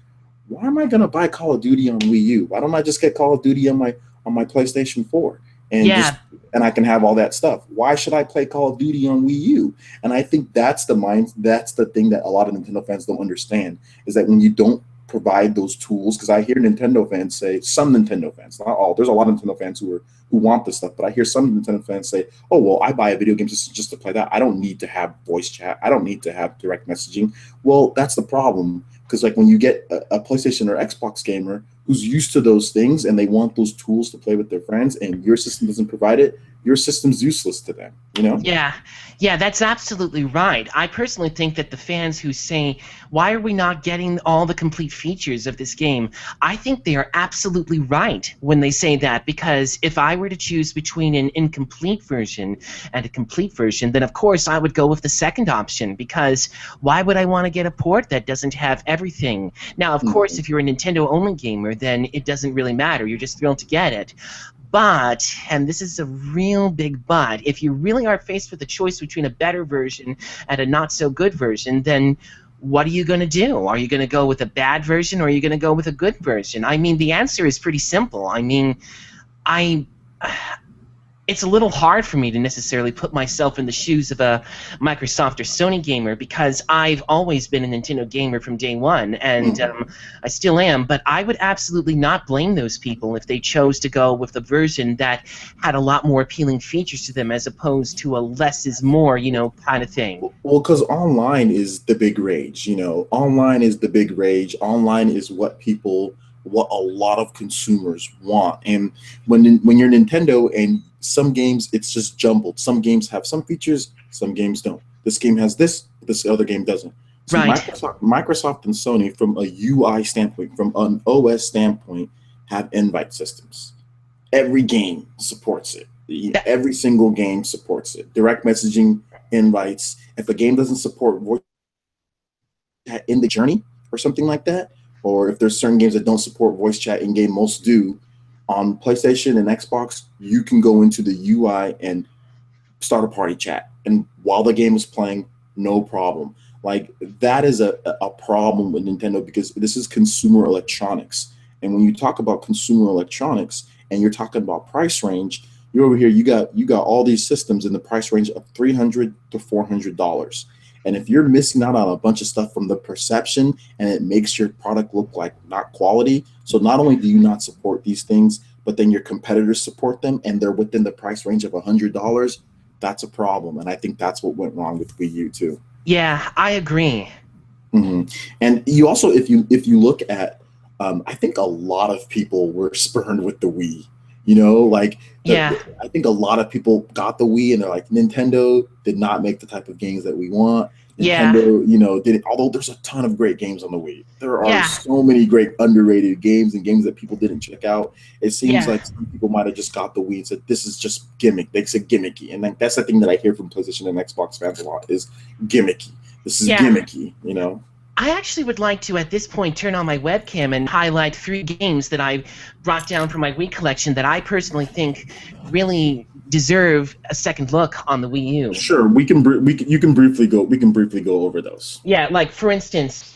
Why am I gonna buy Call of Duty on Wii U? Why don't I just get Call of Duty on my PlayStation 4? Yeah. And I can have all that stuff. Why should I play Call of Duty on Wii U? And I think that's the thing that a lot of Nintendo fans don't understand, is that when you don't provide those tools, because I hear Nintendo fans say, some Nintendo fans, not all, there's a lot of Nintendo fans who want this stuff, but I hear some Nintendo fans say, oh, well, I buy a video game just to play that. I don't need to have voice chat. I don't need to have direct messaging. Well, that's the problem, because like when you get a PlayStation or Xbox gamer who's used to those things and they want those tools to play with their friends and your system doesn't provide it, your system's useless to them, you know? Yeah, that's absolutely right. I personally think that the fans who say, why are we not getting all the complete features of this game? I think they are absolutely right when they say that, because if I were to choose between an incomplete version and a complete version, then of course I would go with the second option, because why would I want to get a port that doesn't have everything? Now, of course, if you're a Nintendo-only gamer, then it doesn't really matter. You're just thrilled to get it. But, and this is a real big but, if you really are faced with a choice between a better version and a not-so-good version, then what are you going to do? Are you going to go with a bad version, or are you going to go with a good version? I mean, the answer is pretty simple. I mean, it's a little hard for me to necessarily put myself in the shoes of a Microsoft or Sony gamer, because I've always been a Nintendo gamer from day one, and I still am, but I would absolutely not blame those people if they chose to go with a version that had a lot more appealing features to them as opposed to a less is more, kind of thing. Well, because online is the big rage, you know. Online is the big rage. Online is what a lot of consumers want. And when you're Nintendo and some games, it's just jumbled. Some games have some features, some games don't. This game has this other game doesn't. So Right. Microsoft and Sony, from a UI standpoint, from an OS standpoint, have invite systems. Every game supports it. Every single game supports it. Direct messaging, invites. If a game doesn't support voice chat in the journey or something like that, or if there's certain games that don't support voice chat in game, most do, on PlayStation and Xbox, you can go into the UI and start a party chat. And while the game is playing, no problem. Like that is a problem with Nintendo, because this is consumer electronics. And when you talk about consumer electronics and you're talking about price range, you're over here, you got all these systems in the price range of $300 to $400. And if you're missing out on a bunch of stuff from the perception and it makes your product look like not quality, so not only do you not support these things, but then your competitors support them and they're within the price range of $100, that's a problem. And I think that's what went wrong with Wii U too. Yeah, I agree. And you also, if you look at, I think a lot of people were spurned with the Wii. You know, like I think a lot of people got the Wii and they're like, Nintendo did not make the type of games that we want. Nintendo, did it. Although there's a ton of great games on the Wii. There are so many great underrated games and games that people didn't check out. It seems like some people might have just got the Wii and said, this is just gimmick. They said gimmicky. And that's the thing that I hear from PlayStation and Xbox fans a lot, is gimmicky. This is Yeah, gimmicky, you know. I actually would like to, at this point, turn on my webcam and highlight 3 games that I brought down from my Wii collection that I personally think really deserve a second look on the Wii U. Sure, we can. You can briefly go. We can briefly go over those. Yeah, like for instance,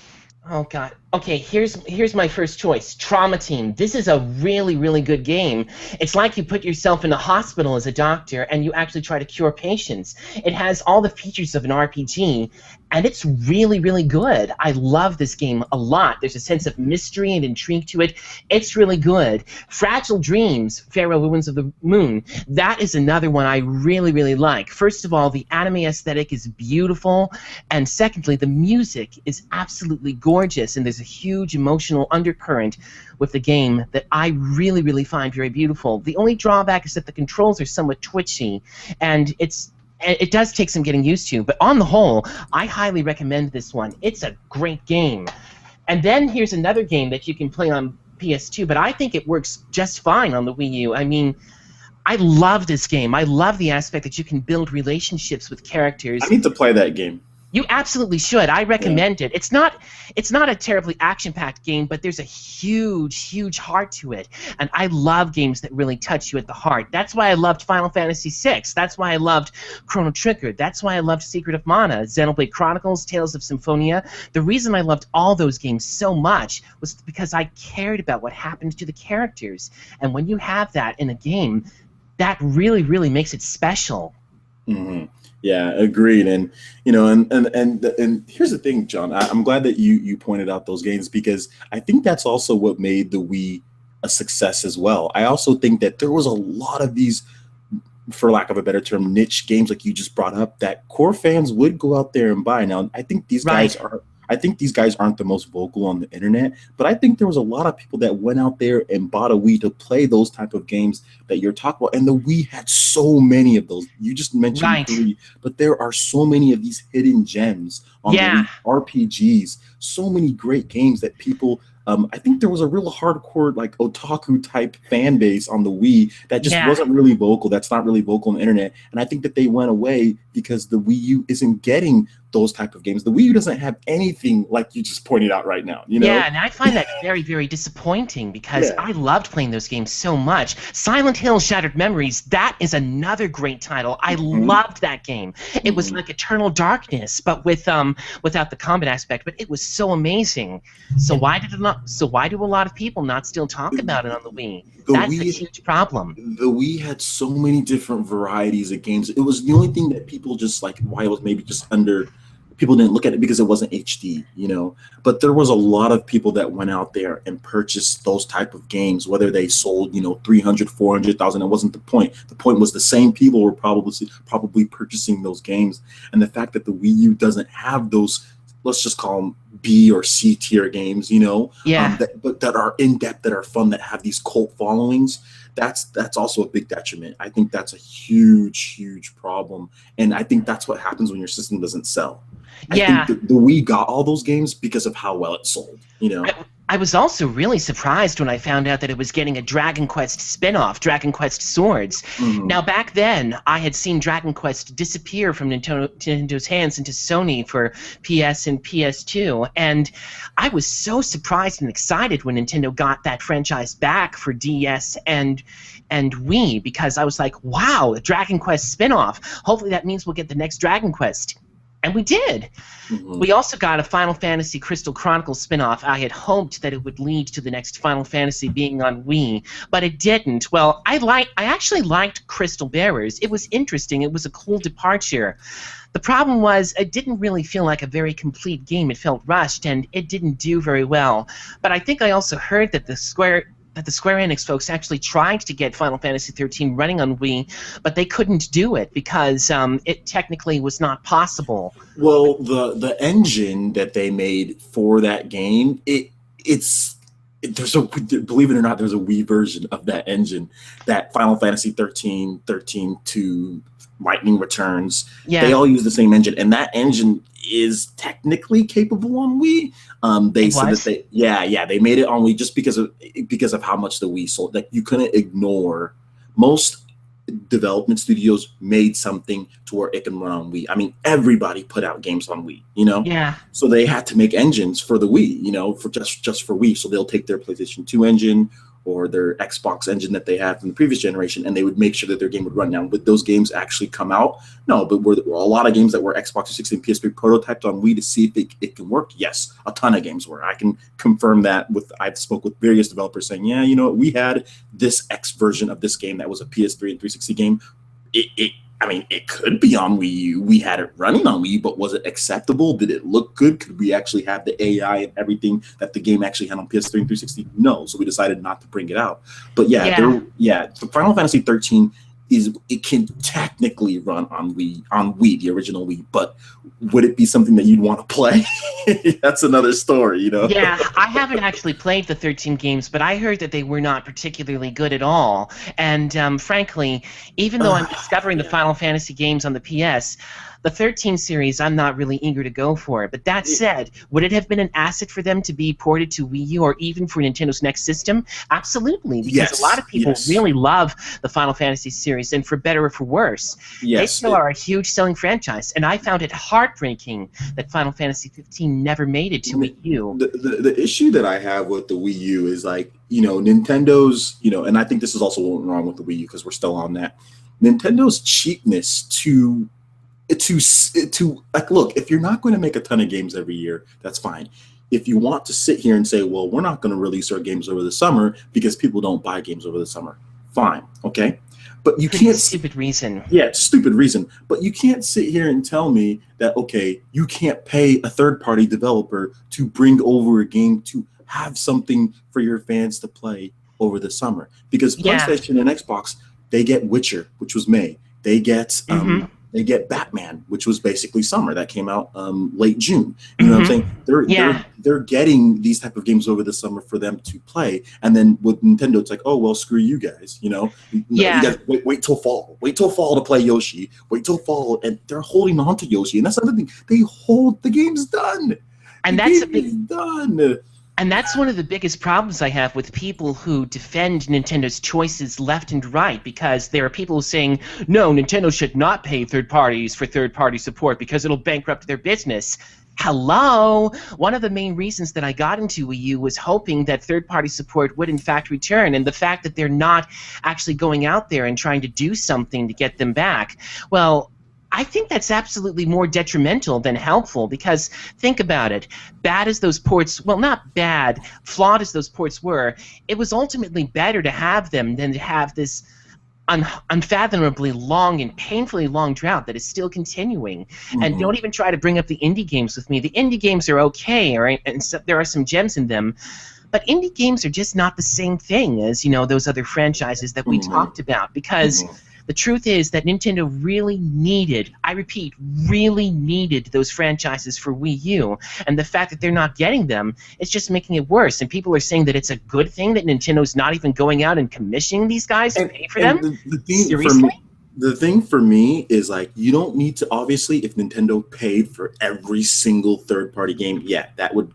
oh god. Okay, here's my first choice. Trauma Team. This is a really, really good game. It's like you put yourself in a hospital as a doctor and you actually try to cure patients. It has all the features of an RPG, and it's really, really good. I love this game a lot. There's a sense of mystery and intrigue to it. It's really good. Fragile Dreams, Pharaoh Ruins of the Moon. That is another one I really, really like. First of all, the anime aesthetic is beautiful, and secondly, the music is absolutely gorgeous, and there's a huge emotional undercurrent with the game that I really, really find very beautiful. The only drawback is that the controls are somewhat twitchy, and it does take some getting used to, but on the whole, I highly recommend this one. It's a great game. And then here's another game that you can play on PS2, but I think it works just fine on the Wii U. I mean, I love this game. I love the aspect that you can build relationships with characters. I need to play that game. You absolutely should. I recommend it. It's not a terribly action-packed game, but there's a huge, huge heart to it. And I love games that really touch you at the heart. That's why I loved Final Fantasy VI. That's why I loved Chrono Trigger. That's why I loved Secret of Mana, Xenoblade Chronicles, Tales of Symphonia. The reason I loved all those games so much was because I cared about what happened to the characters. And when you have that in a game, that really, really makes it special. Mm-hmm. Yeah, agreed. And you know, and here's the thing, John. I'm glad that you pointed out those games, because I think that's also what made the Wii a success as well. I also think that there was a lot of these, for lack of a better term, niche games like you just brought up that core fans would go out there and buy. Now, I think these guys are. I think these guys aren't the most vocal on the internet, but I think there was a lot of people that went out there and bought a Wii to play those type of games that you're talking about. And the Wii had so many of those. You just mentioned 3, but there are so many of these hidden gems on the Wii, RPGs, so many great games that people. I think there was a real hardcore, like, otaku type fan base on the Wii that just wasn't really vocal. That's not really vocal on the internet. And I think that they went away because the Wii U isn't getting those type of games. The Wii U doesn't have anything like you just pointed out right now. You know? Yeah, and I find that very, very disappointing, because I loved playing those games so much. Silent Hill Shattered Memories, that is another great title. I loved that game. It was like Eternal Darkness, but without the combat aspect. But it was so amazing. So why do a lot of people not still talk about it on the Wii? That's a huge problem. The Wii had so many different varieties of games. It was the only thing that people just like, why it was maybe just under. People didn't look at it because it wasn't HD, you know. But there was a lot of people that went out there and purchased those type of games, whether they sold, 300, 400,000. It wasn't the point. The point was the same people were probably purchasing those games. And the fact that the Wii U doesn't have those, let's just call them B or C tier games, but that are in depth, that are fun, that have these cult followings. That's also a big detriment. I think that's a huge, huge problem, and I think that's what happens when your system doesn't sell. I think the Wii got all those games because of how well it sold. I was also really surprised when I found out that it was getting a Dragon Quest spin-off, Dragon Quest Swords. Now, back then, I had seen Dragon Quest disappear from Nintendo's hands into Sony for PS and PS2, and I was so surprised and excited when Nintendo got that franchise back for DS and Wii, because I was like, wow, a Dragon Quest spin-off. Hopefully that means we'll get the next Dragon Quest. And we did. We also got a Final Fantasy Crystal Chronicles spin-off. I had hoped that it would lead to the next Final Fantasy being on Wii, but it didn't. Well, I actually liked Crystal Bearers. It was interesting. It was a cool departure. The problem was it didn't really feel like a very complete game. It felt rushed, and it didn't do very well. But I think I also heard that the Square Enix folks actually tried to get Final Fantasy XIII running on Wii, but they couldn't do it because it technically was not possible. Well, the engine that they made for that game, believe it or not, there's a Wii version of that engine, that Final Fantasy 13, 13-2, Lightning Returns. They all use the same engine, and that engine is technically capable on Wii. They said that they made it on Wii just because of how much the Wii sold. Like, you couldn't ignore most development studios made something to where it can run on Wii. I mean, everybody put out games on Wii, you know? Yeah. So they had to make engines for the Wii, you know, for just for Wii. So they'll take their PlayStation 2 engine or their Xbox engine that they had from the previous generation, and they would make sure that their game would run. Now, would those games actually come out? No, but were a lot of games that were Xbox 360 and PSP prototyped on Wii to see if it can work? Yes, a ton of games were. I can confirm that. I've spoke with various developers saying, yeah, you know, we had this X version of this game that was a PS3 and 360 game. I mean, it could be on Wii U. We had it running on Wii U, but was it acceptable? Did it look good? Could we actually have the AI and everything that the game actually had on PS3 and 360? No, so we decided not to bring it out. But so Final Fantasy 13 it can technically run on Wii, the original Wii, but would it be something that you'd want to play? That's another story, you know? Yeah, I haven't actually played the 13 games, but I heard that they were not particularly good at all. And frankly, even though I'm discovering the Final Fantasy games on the PS, the 13 series, I'm not really eager to go for. But that said, would it have been an asset for them to be ported to Wii U or even for Nintendo's next system? Absolutely, because a lot of people really love the Final Fantasy series, and for better or for worse, they still are a huge selling franchise. And I found it heartbreaking that Final Fantasy 15 never made it to Wii U. The issue that I have with the Wii U is, like, you know, Nintendo's, you know, and I think this is also wrong with the Wii U because we're still on that. Nintendo's cheapness to like, look, if you're not going to make a ton of games every year, that's fine. If you want to sit here and say, well, we're not going to release our games over the summer because people don't buy games over the summer, fine, okay? But you can't. Stupid reason. Yeah, stupid reason. But you can't sit here and tell me that, okay, you can't pay a third-party developer to bring over a game to have something for your fans to play over the summer. Because PlayStation and Xbox, they get Witcher, which was May. They get they get Batman, which was basically summer. That came out late June. You know what I'm saying? They're getting these type of games over the summer for them to play. And then with Nintendo, it's like, oh, well, screw you guys. You know, you guys wait till fall. Wait till fall to play Yoshi. Wait till fall, and they're holding on to Yoshi. And that's another thing. They hold the game's done. And that's a big done. And that's one of the biggest problems I have with people who defend Nintendo's choices left and right, because there are people saying, no, Nintendo should not pay third parties for third-party support because it'll bankrupt their business. Hello! One of the main reasons that I got into Wii U was hoping that third-party support would in fact return, and the fact that they're not actually going out there and trying to do something to get them back, well, I think that's absolutely more detrimental than helpful, because think about it. Bad as those ports, well, not bad, flawed as those ports were, it was ultimately better to have them than to have this unfathomably long and painfully long drought that is still continuing. And don't even try to bring up the indie games with me. The indie games are okay, right? And so, there are some gems in them. But indie games are just not the same thing as, you know, those other franchises that we talked about, because the truth is that Nintendo really needed, I repeat, really needed those franchises for Wii U, and the fact that they're not getting them is just making it worse. And people are saying that it's a good thing that Nintendo's not even going out and commissioning these guys to pay for them? Seriously? The thing for me is, like, you don't need to, obviously, if Nintendo paid for every single third-party game, yeah, that would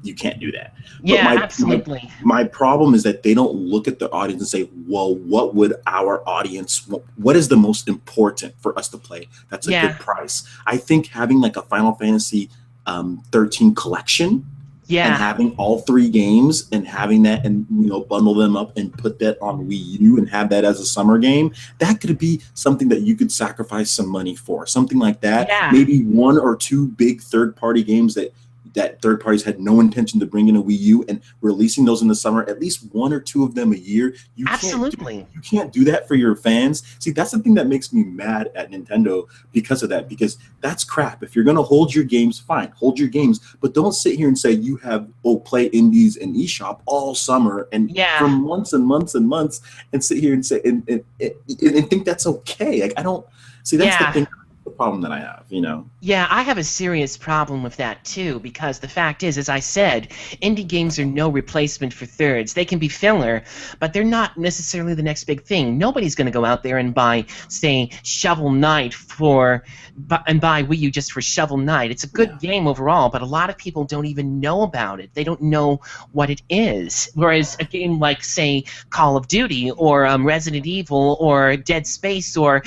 you can't do that. Yeah, absolutely. My problem is that they don't look at the audience and say, well, what would our audience, what is the most important for us to play? That's a good price. I think having like a Final Fantasy 13 collection and having all 3 games and having that, and, you know, bundle them up and put that on Wii U and have that as a summer game, that could be something that you could sacrifice some money for. Something like that. Yeah. Maybe 1 or 2 big third-party games that third parties had no intention to bring in a Wii U, and releasing those in the summer, at least 1 or 2 of them a year. You can't do that for your fans. See, that's the thing that makes me mad at Nintendo because of that, because that's crap. If you're going to hold your games, fine, hold your games, but don't sit here and say you have, play indies and eShop all summer and for months and months and months, and sit here and say and think that's okay. Like, I don't see, that's the thing. the problem that I have, you know. Yeah, I have a serious problem with that too, because the fact is, as I said, indie games are no replacement for thirds. They can be filler, but they're not necessarily the next big thing. Nobody's going to go out there and buy, say, Shovel Knight and buy Wii U just for Shovel Knight. It's a good game overall, but a lot of people don't even know about it. They don't know what it is. Whereas a game like, say, Call of Duty or Resident Evil or Dead Space or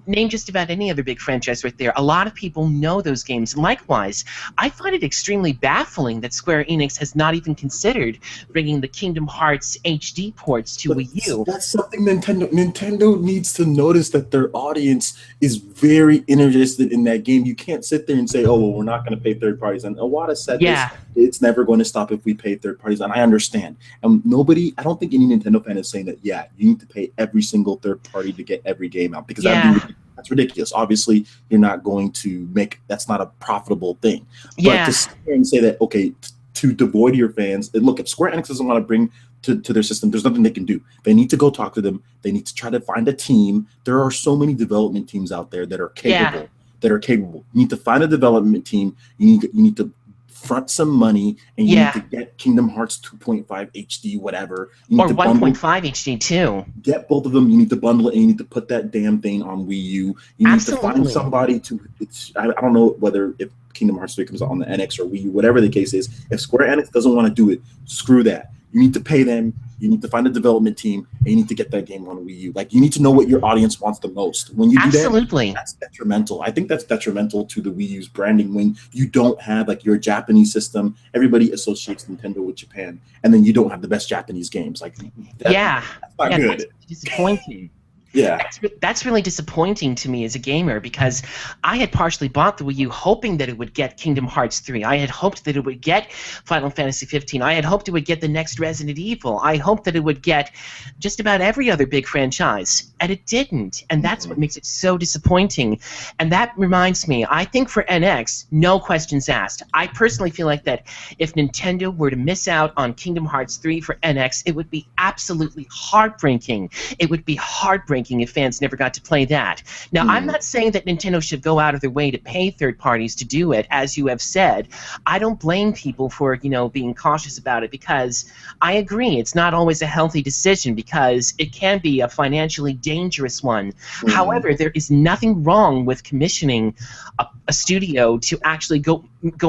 name just about any other big franchise right there. A lot of people know those games. Likewise, I find it extremely baffling that Square Enix has not even considered bringing the Kingdom Hearts HD ports to Wii U. That's something Nintendo needs to notice, that their audience is very interested in that game. You can't sit there and say, oh, well, we're not going to pay third parties. And Iwata said this, it's never going to stop if we pay third parties. And I understand. And I don't think any Nintendo fan is saying that, yeah, you need to pay every single third party to get every game out, because that's ridiculous. Obviously, you're not going to that's not a profitable thing. But to sit here and say that, okay, to devoid your fans, and look, if Square Enix doesn't want to bring to their system, there's nothing they can do. They need to go talk to them. They need to try to find a team. There are so many development teams out there that are capable. You need to find a development team. You need to front some money, and you need to get Kingdom Hearts 2.5 HD, whatever. You need or 1.5 HD too. Get both of them. You need to bundle it, and you need to put that damn thing on Wii U. You need to find somebody to. I don't know whether if Kingdom Hearts 3 comes out on the NX or Wii U, whatever the case is. If Square Enix doesn't want to do it, screw that. You need to pay them. You need to find a development team, and you need to get that game on Wii U. Like, you need to know what your audience wants the most. When you do that, that's detrimental. I think that's detrimental to the Wii U's branding when you don't have, like, your Japanese system. Everybody associates Nintendo with Japan, and then you don't have the best Japanese games. Like, that's not good. That's disappointing. Yeah, that's really disappointing to me as a gamer, because I had partially bought the Wii U hoping that it would get Kingdom Hearts 3. I had hoped that it would get Final Fantasy 15. I had hoped it would get the next Resident Evil. I hoped that it would get just about every other big franchise, and it didn't. And that's what makes it so disappointing. And that reminds me, I think for NX, no questions asked. I personally feel like that if Nintendo were to miss out on Kingdom Hearts 3 for NX, it would be absolutely heartbreaking. It would be heartbreaking if fans never got to play that. Now, I'm not saying that Nintendo should go out of their way to pay third parties to do it, as you have said. I don't blame people for, being cautious about it, because I agree it's not always a healthy decision, because it can be a financially dangerous one. However, there is nothing wrong with commissioning a studio to actually go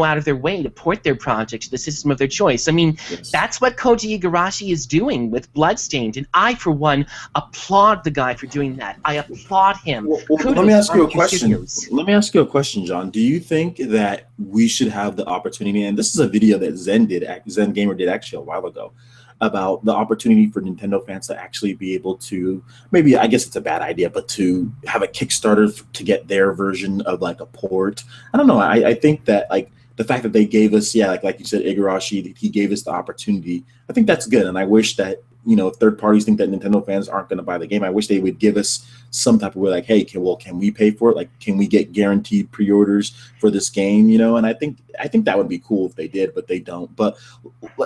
out of their way to port their project to the system of their choice. I mean, that's what Koji Igarashi is doing with Bloodstained, and I, for one, applaud the guy for doing that. I applaud him. Well, let me ask you a question. John. Do you think that we should have the opportunity, and this is a video that Zen Gamer did actually a while ago, about the opportunity for Nintendo fans to actually be able to, maybe, I guess it's a bad idea, but to have a Kickstarter to get their version of, like, a port. I don't know. I think that, like, the fact that they gave us, like you said, Igarashi, he gave us the opportunity. I think that's good, and I wish that, if third parties think that Nintendo fans aren't going to buy the game, I wish they would give us some type of way, like, hey, can we pay for it? Like, can we get guaranteed pre-orders for this game? And I think that would be cool if they did, but they don't. But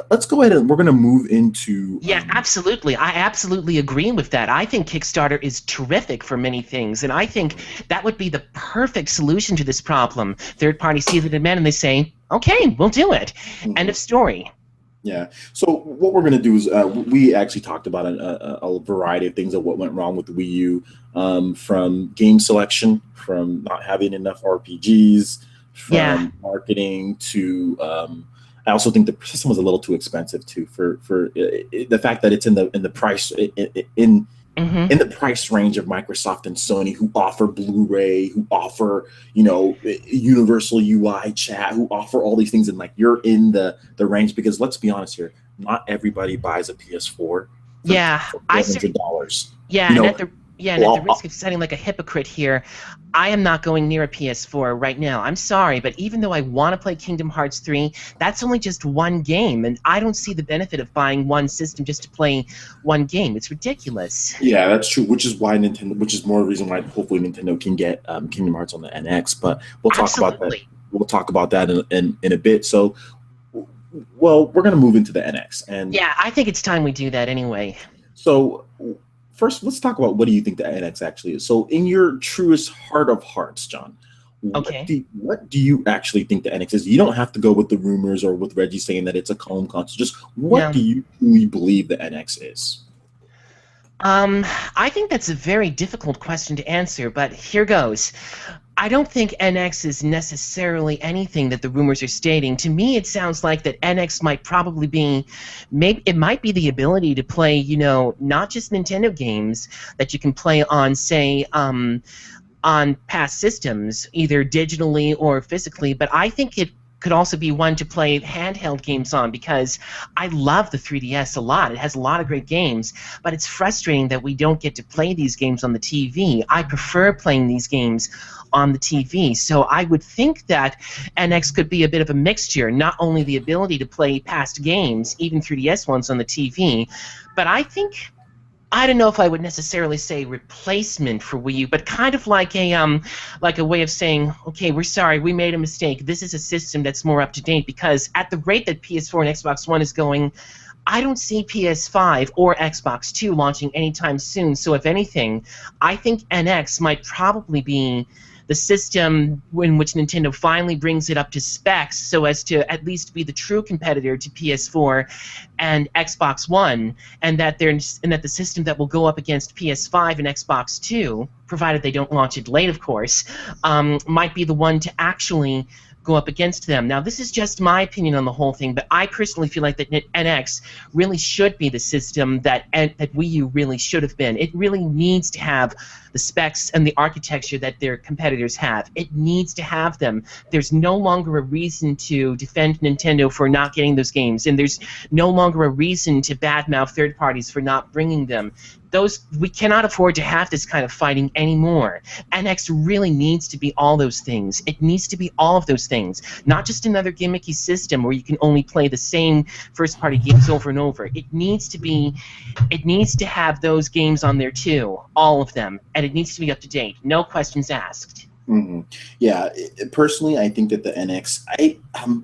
let's go ahead and we're going to move into. Yeah, absolutely. I absolutely agree with that. I think Kickstarter is terrific for many things, and I think that would be the perfect solution to this problem. Third parties see the demand and they say, okay, we'll do it. End of story. Yeah. So what we're going to do is we actually talked about a variety of things of what went wrong with the Wii U, from game selection, from not having enough RPGs, from marketing to I also think the system was a little too expensive too for the fact that it's in the price in the price range of Microsoft and Sony, who offer Blu-ray, who offer, universal UI chat, who offer all these things, and, like, you're in the range, because let's be honest here, not everybody buys a PS4 for $400. And at the risk of sounding like a hypocrite here, I am not going near a PS4 right now. I'm sorry, but even though I want to play Kingdom Hearts 3, that's only just one game, and I don't see the benefit of buying one system just to play one game. It's ridiculous. Yeah, that's true, which is more reason why hopefully Nintendo can get Kingdom Hearts on the NX, but we'll talk about that. We'll talk about that in a bit. So, well, we're going to move into the NX. And yeah, I think it's time we do that anyway. So, first, let's talk about what do you think the NX actually is. So, in your truest heart of hearts, John, Okay. What do you actually think the NX is? You don't have to go with the rumors or with Reggie saying that it's a home console. Just what Yeah. do you truly believe the NX is? Um, I think that's a very difficult question to answer, but here goes. I don't think NX is necessarily anything that the rumors are stating. To me, it sounds like that NX might probably be, maybe it might be the ability to play, not just Nintendo games that you can play on, say, on past systems, either digitally or physically, but I think it could also be one to play handheld games on because I love the 3DS a lot. It has a lot of great games, but it's frustrating that we don't get to play these games on the TV. I prefer playing these games on the TV. So I would think that NX could be a bit of a mixture, not only the ability to play past games, even 3DS ones on the TV, but I don't know if I would necessarily say replacement for Wii U, but kind of like a way of saying, okay, we're sorry, we made a mistake. This is a system that's more up to date because at the rate that PS4 and Xbox One is going, I don't see PS5 or Xbox Two launching anytime soon. So if anything, I think NX might probably be the system in which Nintendo finally brings it up to specs so as to at least be the true competitor to PS4 and Xbox One, and that the system that will go up against PS5 and Xbox Two, provided they don't launch it late, of course, might be the one to actually go up against them. Now, this is just my opinion on the whole thing, but I personally feel like that NX really should be the system that Wii U really should have been. It really needs to have the specs and the architecture that their competitors have. It needs to have them. There's no longer a reason to defend Nintendo for not getting those games, and there's no longer a reason to badmouth third parties for not bringing them. We cannot afford to have this kind of fighting anymore. NX really needs to be all those things. It needs to be all of those things, not just another gimmicky system where you can only play the same first-party games over and over. It needs to have those games on there too, all of them, and it needs to be up to date. No questions asked. Mm-hmm. Yeah, personally, I think that the NX,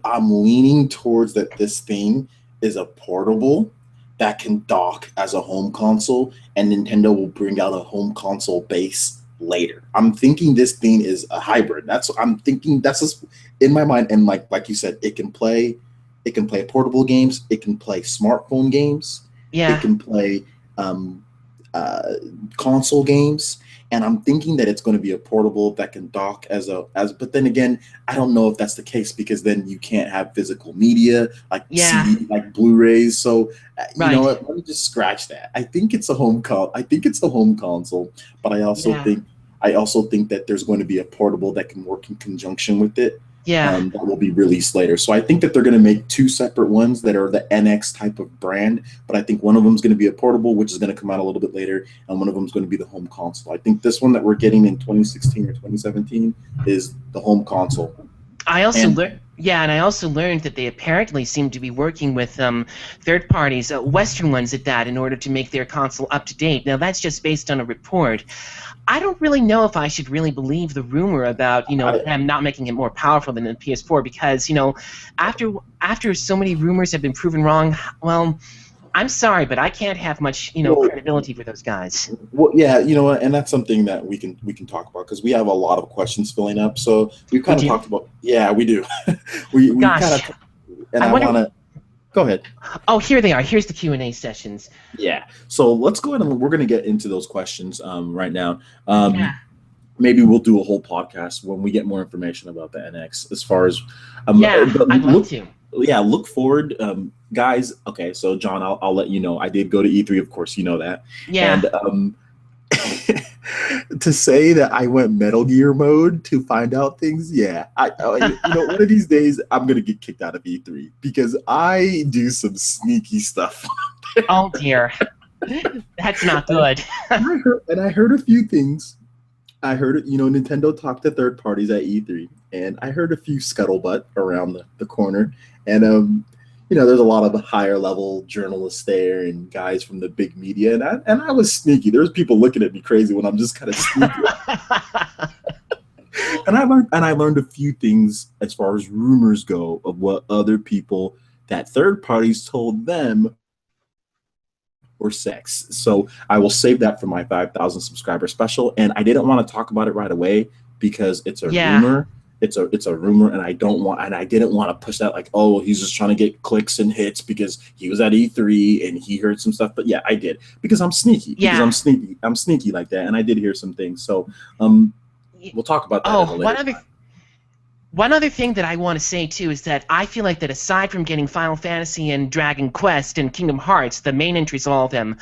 I'm leaning towards that this thing is a portable that can dock as a home console, and Nintendo will bring out a home console base later. I'm thinking this thing is a hybrid. That's what I'm thinking. That's just in my mind. And like you said, it can play portable games, it can play smartphone games, it Yeah. can play um, uh, console games, and I'm thinking that it's going to be a portable that can dock as. But then again, I don't know if that's the case because then you can't have physical media like Yeah. CD, like Blu-rays. So you know Right. what? Let me just scratch that. I think it's a I think it's a home console, but Yeah. I also think that there's going to be a portable that can work in conjunction with it. Yeah. That will be released later. So I think that they're going to make two separate ones that are the NX type of brand, but I think one of them is going to be a portable, which is going to come out a little bit later, and one of them is going to be the home console. I think this one that we're getting in 2016 or 2017 is the home console. I also And learned, yeah, and I also learned that they apparently seem to be working with third parties, Western ones at that, in order to make their console up to date. Now that's just based on a report. I don't really know if I should really believe the rumor about I, them not making it more powerful than the PS4 because after so many rumors have been proven wrong, well, I'm sorry, but I can't have much well, credibility for those guys. well, yeah, you know what, and that's something that we can talk about because we have a lot of questions filling up. So we've We kind of do. talked about, yeah, we do. We kind Gosh, of, and I I want wonder. to go ahead. Oh, here they are. Here's the Q&A sessions. Yeah. So let's go ahead and we're going to get into those questions right now. Yeah. Maybe we'll do a whole podcast when we get more information about the NX as far as, Yeah, but I'd love to. look forward, guys. Okay. So John, I'll let you know, I did go to E3, of course, you know that. Yeah. And, to say that I went Metal Gear mode to find out things, yeah, one of these days I'm gonna get kicked out of E3 because I do some sneaky stuff. Oh dear. That's not good. I heard a few things. I heard, Nintendo talked to third parties at E3, and I heard a few scuttlebutt around the corner. And, there's a lot of higher level journalists there and guys from the big media. And I was sneaky. There was people looking at me crazy when I'm just kind of sneaky. And I learned a few things as far as rumors go of what other people that third parties told them or sex. So I will save that for my 5,000 subscriber special. And I didn't want to talk about it right away because it's a Yeah. rumor. It's a rumor, and I didn't want to push that like, oh, he's just trying to get clicks and hits because he was at E3 and he heard some stuff. But yeah, I did, because I'm sneaky. Because Yeah. I'm sneaky like that, and I did hear some things. So we'll talk about that at a Oh, later time. one other thing that I want to say too is that I feel like that aside from getting Final Fantasy and Dragon Quest and Kingdom Hearts, the main entries of all of them,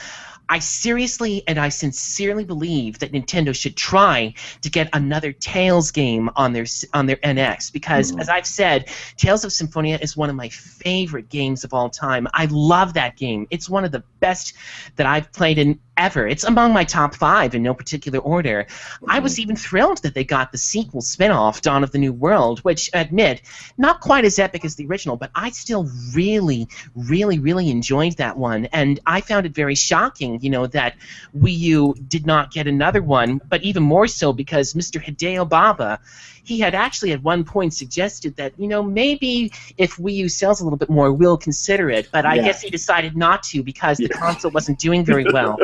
I seriously and I sincerely believe that Nintendo should try to get another Tales game on their NX, because, as I've said, Tales of Symphonia is one of my favorite games of all time. I love that game. It's one of the best that I've played in ever. It's among my top 5 in no particular order. I was even thrilled that they got the sequel spin-off, Dawn of the New World, which, admit, not quite as epic as the original, but I still really, really, really enjoyed that one, and I found it very shocking, that Wii U did not get another one, but even more so because Mr. Hideo Baba, he had actually at one point suggested that, maybe if Wii U sells a little bit more, we'll consider it, but I guess he decided not to because the console wasn't doing very well.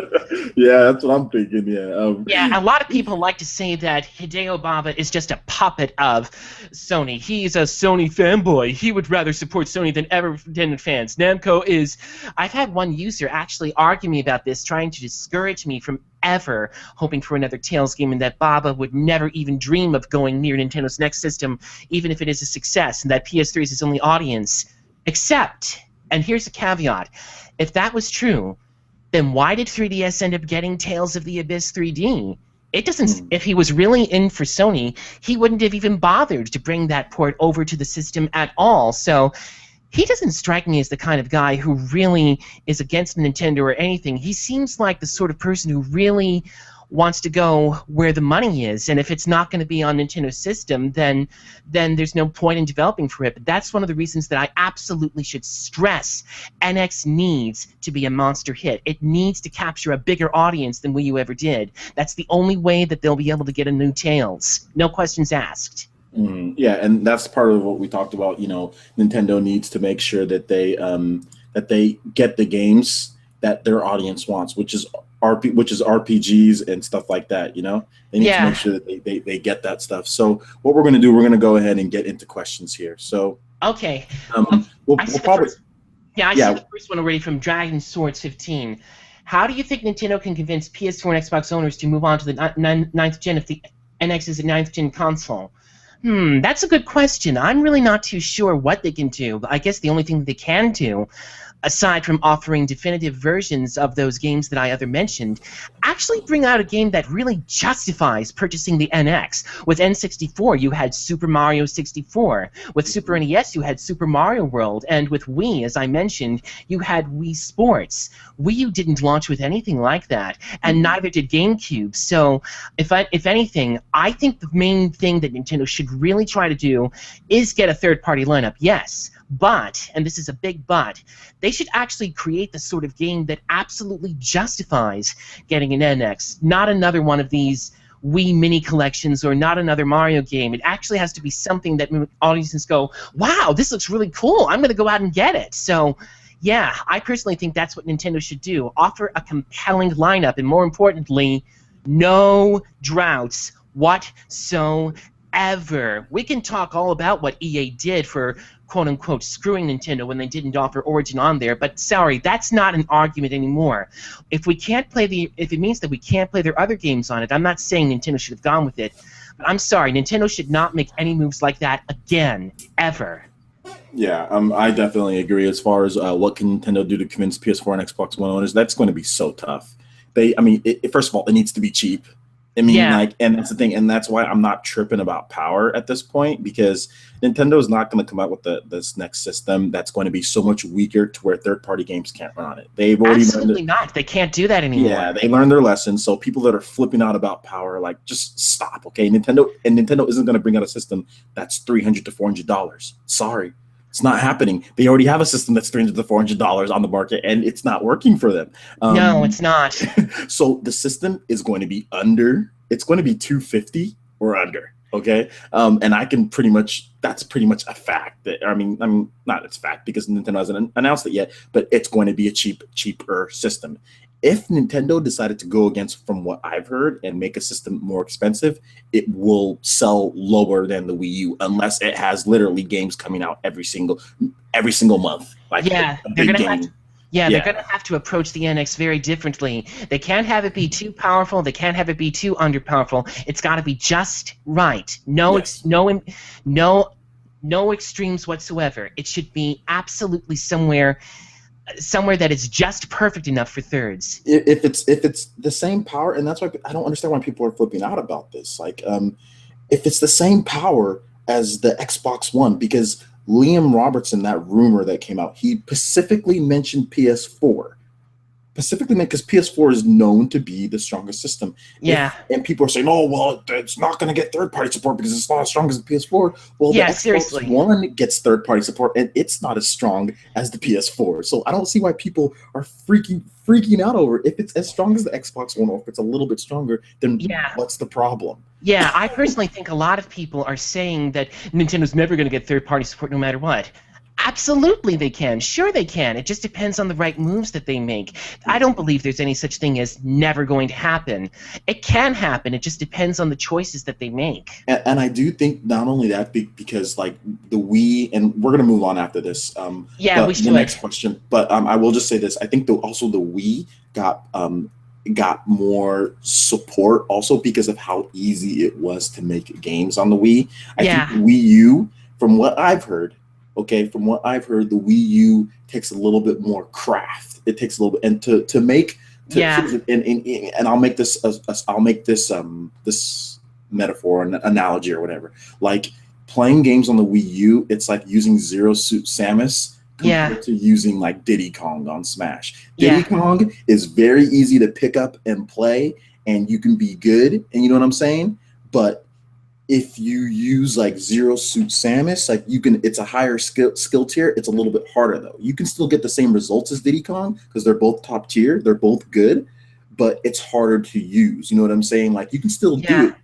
Yeah, that's what I'm thinking. Yeah. Yeah, a lot of people like to say that Hideo Baba is just a puppet of Sony. He's a Sony fanboy. He would rather support Sony than ever than fans. Namco is... I've had one user actually argue me about this, trying to discourage me from ever hoping for another Tales game, and that Baba would never even dream of going near Nintendo's next system, even if it is a success, and that PS3 is his only audience. Except, and here's a caveat, if that was true, then why did 3DS end up getting Tales of the Abyss 3D? It doesn't. If he was really in for Sony, he wouldn't have even bothered to bring that port over to the system at all. So he doesn't strike me as the kind of guy who really is against Nintendo or anything. He seems like the sort of person who really wants to go where the money is, and if it's not going to be on Nintendo's system, then there's no point in developing for it. But that's one of the reasons that I absolutely should stress NX needs to be a monster hit. It needs to capture a bigger audience than Wii U ever did. That's the only way that they'll be able to get a new Tales. No questions asked. Yeah, and that's part of what we talked about. Nintendo needs to make sure that they get the games that their audience wants, which is RPGs and stuff like that. They need to make sure that they get that stuff. So what we're going to do, we're going to go ahead and get into questions here. So okay, we'll probably I see the first one already from Dragon Swords 15. How do you think Nintendo can convince PS4 and Xbox owners to move on to the ninth gen if the NX is a ninth gen console? That's a good question. I'm really not too sure what they can do, but I guess the only thing that they can do, aside from offering definitive versions of those games that I other mentioned, actually bring out a game that really justifies purchasing the NX. With N64, you had Super Mario 64. With Super NES, you had Super Mario World. And with Wii, as I mentioned, you had Wii Sports. Wii U didn't launch with anything like that, and neither did GameCube. So, if anything, I think the main thing that Nintendo should really try to do is get a third-party lineup, yes. But, and this is a big but, they should actually create the sort of game that absolutely justifies getting an NX, not another one of these Wii mini collections or not another Mario game. It actually has to be something that audiences go, wow, this looks really cool, I'm going to go out and get it. So, yeah, I personally think that's what Nintendo should do. Offer a compelling lineup, and more importantly, no droughts whatsoever. We can talk all about what EA did for quote-unquote screwing Nintendo when they didn't offer Origin on there, but sorry, that's not an argument anymore. If it means that we can't play their other games on it, I'm not saying Nintendo should have gone with it, but I'm sorry, Nintendo should not make any moves like that again, ever. Yeah, I definitely agree. As far as what can Nintendo do to convince PS4 and Xbox One owners, that's going to be so tough. First of all, it needs to be cheap. And that's the thing, and that's why I'm not tripping about power at this point, because Nintendo is not going to come out with this next system that's going to be so much weaker to where third-party games can't run on it. They've already absolutely not. They can't do that anymore. Yeah, they learned their lesson. So people that are flipping out about power, like, just stop, okay? Nintendo isn't going to bring out a system that's $300 to $400. Sorry. It's not happening. They already have a system that's $300 to $400 on the market, and it's not working for them. No, it's not. So the system is going to be under. It's going to be $250 or under. Okay, and I can that's pretty much a fact. Not it's fact because Nintendo hasn't announced it yet, but it's going to be a cheaper system. if Nintendo decided to go against, from what I've heard, and make a system more expensive, it will sell lower than the Wii U unless it has literally games coming out every single month, like Yeah, a they're big gonna have to. game. Yeah, they're Yeah. gonna have to approach the NX very differently. They can't have it be too powerful. They can't have it be too underpowerful. It's got to be just right. Yes. No, no extremes whatsoever. It should be absolutely somewhere that is just perfect enough for thirds. If it's the same power, and that's why I don't understand why people are flipping out about this. Like, if it's the same power as the Xbox One, because Liam Robertson, that rumor that came out, he specifically mentioned PS4. Specifically meant because PS4 is known to be the strongest system. Yeah, And people are saying, "Oh, well, it's not going to get third-party support because it's not as strong as the PS4." Well, the yeah, Xbox seriously. One gets third-party support, and it's not as strong as the PS4. So I don't see why people are freaking out over it. If it's as strong as the Xbox One, or if it's a little bit stronger, then Yeah. what's the problem? Yeah, I personally think a lot of people are saying that Nintendo's never going to get third-party support no matter what. Absolutely they can. Sure they can. It just depends on the right moves that they make. I don't believe there's any such thing as never going to happen. It can happen. It just depends on the choices that they make. And I do think not only that, because like the Wii, and we're gonna move on after this. Yeah, we But the should. next question. But I will just say this: I think also the Wii got more support also because of how easy it was to make games on the Wii. I think Yeah. the Wii U, from what I've heard, from what I've heard, the Wii U takes a little bit more craft. It takes a little bit, and to make Yeah. and I'll make this this metaphor, an analogy, or whatever. Like playing games on the Wii U, it's like using Zero Suit Samus compared Yeah. to using like Diddy Kong on Smash. Yeah. Diddy Kong is very easy to pick up and play, and you can be good, and you know what I'm saying? But if you use like Zero Suit Samus, like it's a higher skill tier. It's a little bit harder though. You can still get the same results as Diddy Kong because they're both top tier. They're both good, but it's harder to use. You know what I'm saying? Like you can still do Yeah. it,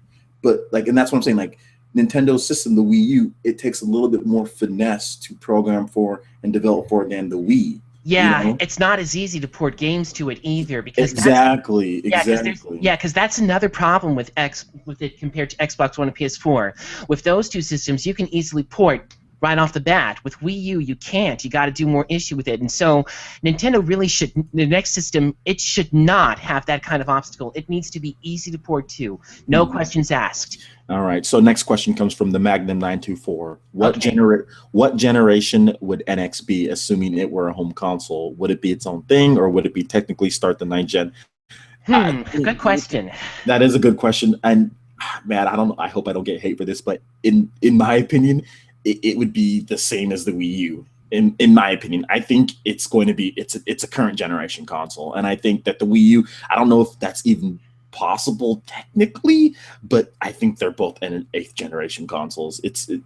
but like, and that's what I'm saying. Like Nintendo's system, the Wii U, it takes a little bit more finesse to program for and develop for than the Wii. Yeah, You know? it's not as easy to port games to it either because Exactly. because that's another problem with it compared to Xbox One and PS4. With those two systems, you can easily port right off the bat. With Wii U, you can't. You got to do more issue with it, and so Nintendo really should. The next system, it should not have that kind of obstacle. It needs to be easy to port to, no questions asked. All right. So next question comes from the Magnum 924. Okay. What generation would NX be, assuming it were a home console? Would it be its own thing, or would it be technically start the 9th gen? Good question. That is a good question. And man, I don't know. I hope I don't get hate for this, but in my opinion, it would be the same as the Wii U. In my opinion, I think it's going to be it's a current generation console, and I think that the Wii U, I don't know if that's even possible technically, but I think they're both an 8th generation consoles.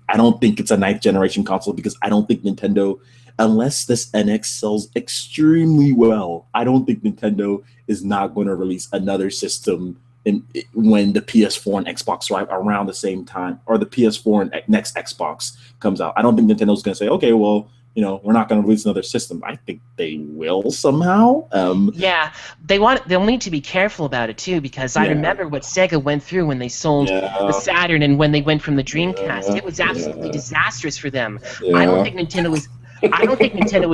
I don't think it's a 9th generation console because I don't think Nintendo, unless this NX sells extremely well, I don't think Nintendo is not going to release another system when the PS4 and Xbox are around the same time, or the PS4 and next Xbox comes out. I don't think Nintendo's going to say, okay, well, we're not going to release another system. I think they will somehow. Yeah, they'll need to be careful about it too, because I remember what Sega went through when they sold the Saturn and when they went from the Dreamcast. It was absolutely disastrous for them. I don't think Nintendo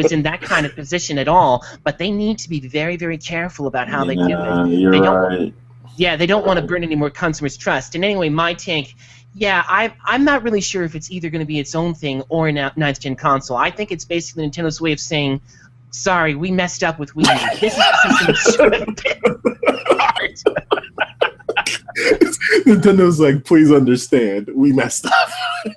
is in that kind of position at all, but they need to be very, very careful about how they do it. You're right. They don't want to burn any more customers' trust. And anyway, my take, I'm not really sure if it's either going to be its own thing or a 9th gen console. I think it's basically Nintendo's way of saying, sorry, we messed up with Wii U. This is the system that should have been. Nintendo's like, please understand, we messed up.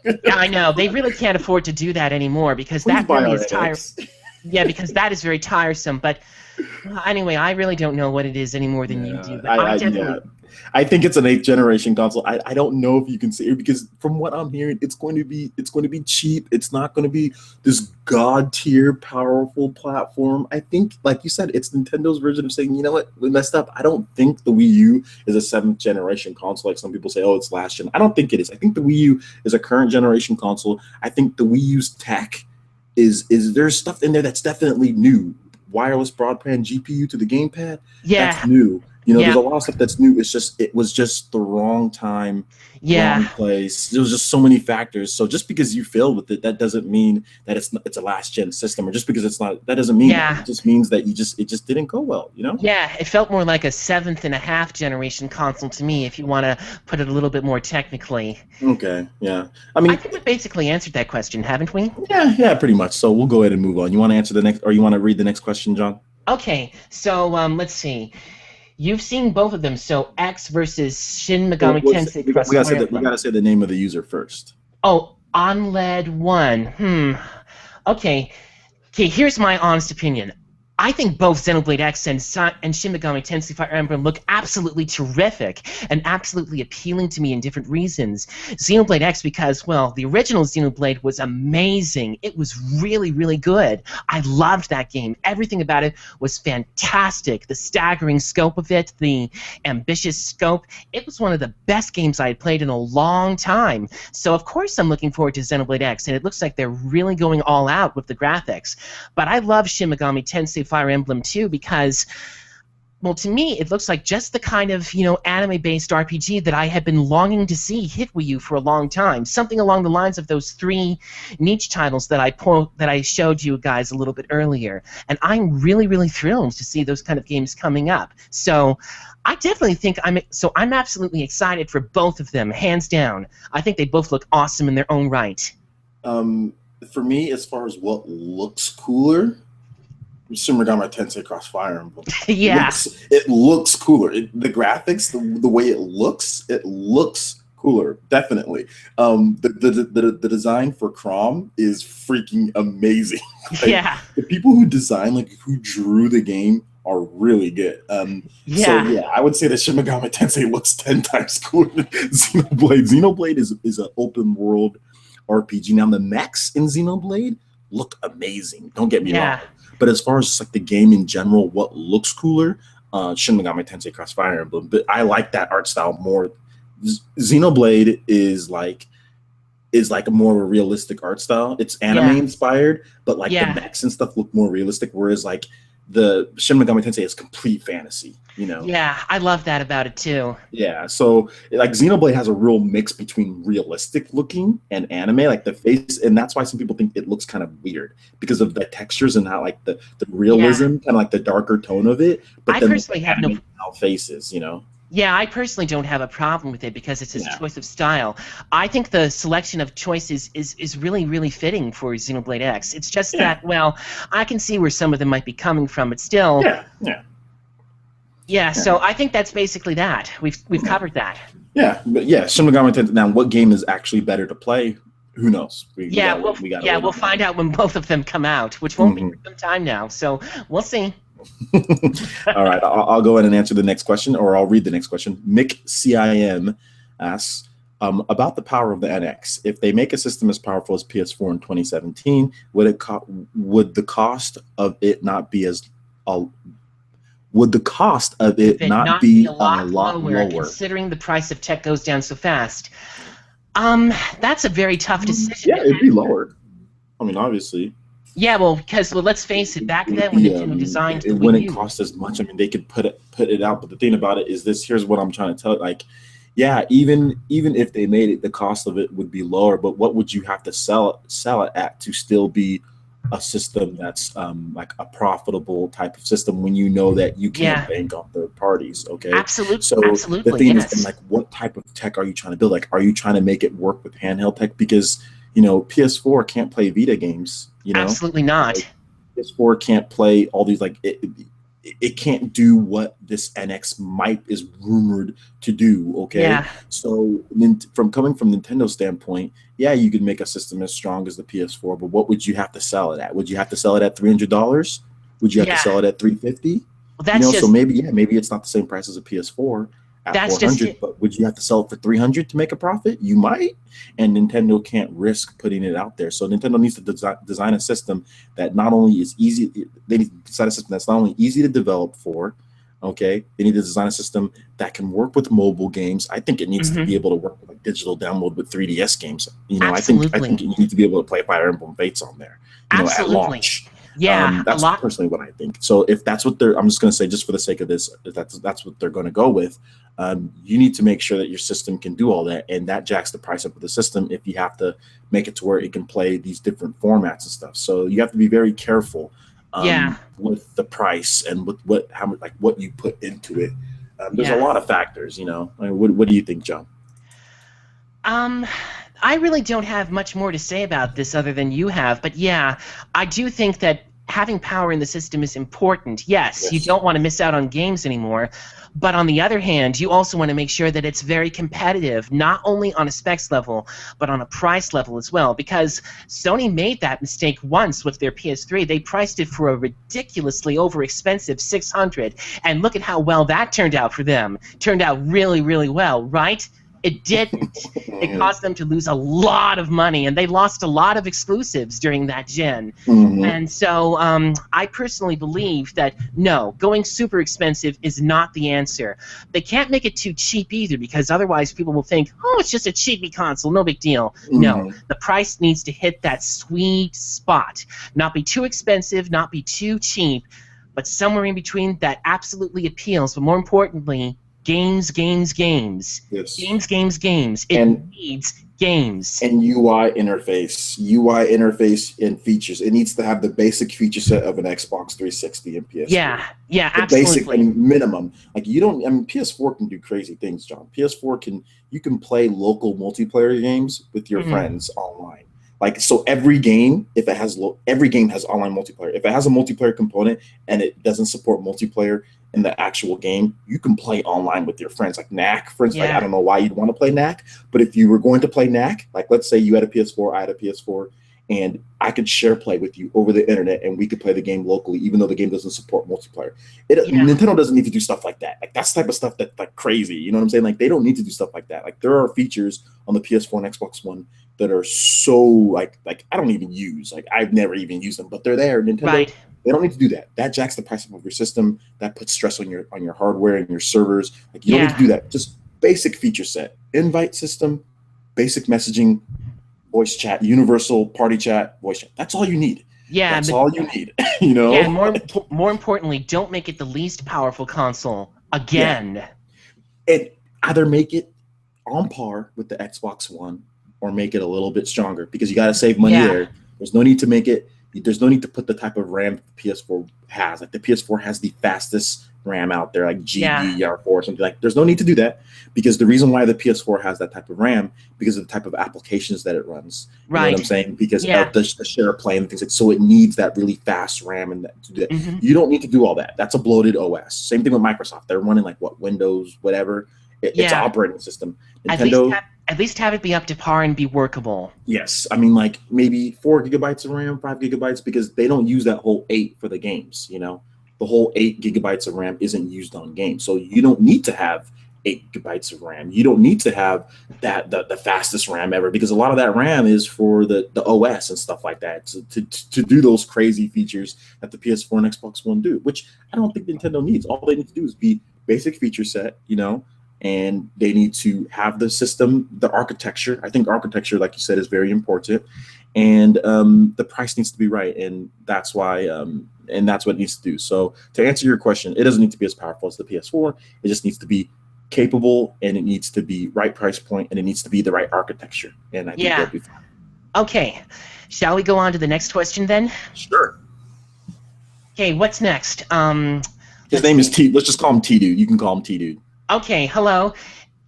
Yeah, I know. They really can't afford to do that anymore because that really is tiresome. Yeah, because that is very tiresome. But anyway, I really don't know what it is any more than you do. But I think it's an 8th generation console. I don't know if you can say it because from what I'm hearing, it's going to be cheap. It's not going to be this god tier powerful platform. I think, like you said, it's Nintendo's version of saying, you know what, we messed up. I don't think the Wii U is a 7th generation console like some people say. Oh, it's last gen. I don't think it is. I think the Wii U is a current generation console. I think the Wii U's tech is there's stuff in there that's definitely new. wireless broadband GPU to the gamepad. That's Yeah, new. You know, there's yeah, a lot of stuff that's new. It was just the wrong time, yeah, wrong place. There was just so many factors. So just because you failed with it, that doesn't mean that it's a last gen system, or just because it's not, that doesn't mean that. yeah. It just means that it just didn't go well, you know? Yeah, it felt more like a seventh and a half generation console to me, if you want to put it a little bit more technically. Okay, yeah. I I mean, think we basically answered that question, haven't we? yeah, pretty much. So we'll go ahead and move on. You want to answer the next, or you want to read the next question, John? Okay, so let's see. You've seen both of them, so X versus Shin Well, Megami Tensei we Cross gotta say Fire that, we Emblem. gotta say the name of the user first. Oh, OnLED 1. Okay, Okay, here's my honest opinion. I think both Xenoblade X and Shin Megami Tensei Fire Emblem look absolutely terrific and absolutely appealing to me in different reasons. Xenoblade X because, well, the original Xenoblade was amazing. It was really, really good. I loved that game. Everything about it was fantastic. The staggering scope of it, the ambitious scope. It was one of the best games I had played in a long time. So, of course, I'm looking forward to Xenoblade X, and it looks like they're really going all out with the graphics. But I love Shin Megami Tensei Fire Emblem too because, well, to me, it looks like just the kind of, anime-based RPG that I have been longing to see hit Wii U for a long time. Something along the lines of those 3 niche titles that I showed you guys a little bit earlier. And I'm really, really thrilled to see those kind of games coming up. So I definitely think I'm absolutely excited for both of them, hands down. I think they both look awesome in their own right. For me, as far as what looks cooler, Shin Megami Tensei Cross Fire Emblem. Yeah. It looks cooler. The graphics, the way it looks cooler. Definitely. The design for Crom is freaking amazing. Yeah. The people who who drew the game are really good. So Yeah. yeah, I would say that Shin Megami Tensei looks 10 times cooler than Xenoblade. Xenoblade is an open world RPG. Now the mechs in Xenoblade look amazing. Don't get me wrong. But as far as just like the game in general, what looks cooler, Shin Megami Tensei Cross Fire Emblem. But I like that art style more. Xenoblade is like a more of a realistic art style. It's anime inspired, but like the mechs and stuff look more realistic. Whereas like the Shin Megami Tensei is complete fantasy, you know? Yeah, I love that about it too. Yeah, so like Xenoblade has a real mix between realistic looking and anime, like the face, and that's why some people think it looks kind of weird because of the textures and how like the realism, kind of like the darker tone of it. But I then personally have no faces, you know? Yeah, I personally don't have a problem with it because it's his choice of style. I think the selection of choices is really, really fitting for Xenoblade X. It's just that, well, I can see where some of them might be coming from, but still. Yeah, so I think that's basically that. We've covered that. Yeah, but yeah, Shin Megami Tensei. Now, what game is actually better to play? Who knows? We'll find out when both of them come out, which won't be for some time now. So we'll see. All right, I'll go ahead and answer the next question, or I'll read the next question. Mick CIM asks about the power of the NX. If they make a system as powerful as PS4 in 2017, would the cost of it not be as would the cost of it not be a lot lower? Considering the price of tech goes down so fast? That's a very tough decision. Yeah, it'd be lower. I mean, obviously. Yeah, well, because let's face it, back then when Nintendo designed the Wii U, it wouldn't cost as much. I mean, they could put it out, but the thing about it is this. Here's what I'm trying to tell. Like, yeah, even if they made it, the cost of it would be lower. But what would you have to sell it at to still be a system that's like a profitable type of system when you know that you can't bank on third parties? Okay, absolutely. So the thing is, like, what type of tech are you trying to build? Like, are you trying to make it work with handheld tech? Because PS4 can't play Vita games. Absolutely not. Like, PS4 can't play all these, like it can't do what this NX is rumored to do. Okay, so coming from Nintendo's standpoint, yeah, you could make a system as strong as the PS4, but what would you have to sell it at? Would you have to sell it at $300? Would you have to sell it at $350? Well, so maybe it's not the same price as a PS4 at $400, but would you have to sell it for $300 to make a profit? You might, and Nintendo can't risk putting it out there. So Nintendo needs to design a system that not only is easy. They need to design a system that's not only easy to develop for. Okay, they need to design a system that can work with mobile games. I think it needs to be able to work with like digital download with 3DS games. I think you need to be able to play Fire Emblem Fates on there. At launch. Yeah, a That's lot. personally what I think. So if that's what I'm just going to say, just for the sake of this, if that's what they're going to go with, you need to make sure that your system can do all that, and that jacks the price up of the system if you have to make it to where it can play these different formats and stuff. So you have to be very careful Yeah, with the price and with what you put into it. There's a yeah. lot of factors, you know. I mean, what do you think, John? Um, I really don't have much more to say about this other than you have, but yeah, I do think that having power in the system is important. Yes, you Yes. don't want to miss out on games anymore, but on the other hand, you also want to make sure that it's very competitive, not only on a specs level, but on a price level as well, because Sony made that mistake once with their PS3. They priced it for a ridiculously overexpensive 600, and look at how well that turned out for them. Turned out really, really well, right? It didn't. It caused them to lose a lot of money, and they lost a lot of exclusives during that gen. Mm-hmm. And so I personally believe that, no, going super expensive is not the answer. They can't make it too cheap either, because otherwise people will think, oh, it's just a cheapy console, no big deal. No, Mm-hmm. the price needs to hit that sweet spot. Not be too expensive, not be too cheap, but somewhere in between that absolutely appeals. But more importantly, games, games, games. Yes. Games, games, games. It And needs games. and UI interface and features. It needs to have the basic feature set of an Xbox 360 and PS4. Yeah, yeah, The basic, I absolutely. mean, minimum. Like you don't. I mean, PS4 can do crazy things, John. PS4 you can play local multiplayer games with your Mhm. friends online. Like so, every game, if it has every game has online multiplayer. If it has a multiplayer component and it doesn't support multiplayer in the actual game, you can play online with your friends. Like Knack, for instance. Like I Yeah, don't know why you'd want to play Knack, but if you were going to play Knack, like let's say you had a PS4, I had a PS4, and I could share play with you over the internet, and we could play the game locally, even though the game doesn't support multiplayer. yeah, Nintendo doesn't need to do stuff like that. Like that's the type of stuff that's like crazy. You know what I'm saying? Like they don't need to do stuff like that. Like there are features on the PS4 and Xbox One that are so like I don't even use. Like I've never even used them, but they're there. Nintendo, right. they don't need to do that. That jacks the price up of your system. That puts stress on your hardware and your servers. Like you don't need to Yeah, do that. Just basic feature set, invite system, basic messaging, voice chat, universal party chat, voice chat. That's all you need. yeah, That's but all you need. You yeah, know? more importantly, don't make it the least powerful console Yeah. again. And either make it on par with the Xbox One or make it a little bit stronger because you got to save money Yeah, there. There's no need to make it. There's no need to put the type of RAM the PS4 has. Like the PS4 has the fastest RAM out there, like yeah, GDDR4 or something. Like there's no need to do that because the reason why the PS4 has that type of RAM because of the type of applications that it runs. You know what I'm right. saying? Because Yeah, of the share play and things like so it needs that really fast RAM and that to do that. hmm You don't need to do all that. That's a bloated OS. Same thing with Microsoft. They're running like what Windows, whatever. It's an yeah. operating system. At least Nintendo, have at least have it be up to par and be workable. yes. I mean, like maybe 4 gigabytes of RAM, 5 gigabytes, because they don't use that whole 8 for the games. You know, the whole 8 gigabytes of RAM isn't used on games, so you don't need to have 8 gigabytes of RAM. You don't need to have the fastest RAM ever because a lot of that RAM is for the OS and stuff like that to do those crazy features that the PS4 and Xbox One do, which I don't think Nintendo needs. All they need to do is be basic feature set, you know, and they need to have the system, the architecture. I think architecture, like you said, is very important, and the price needs to be right, and that's why, and that's what it needs to do. So to answer your question, it doesn't need to be as powerful as the PS4. It just needs to be capable, and it needs to be right price point, and it needs to be the right architecture, and I think they'll Yeah. be fine. Okay. Shall we go on to the next question then? Sure. Okay, what's next? His Let's name is see. T. Let's just call him T Dude. You can call him T Dude. Okay, hello.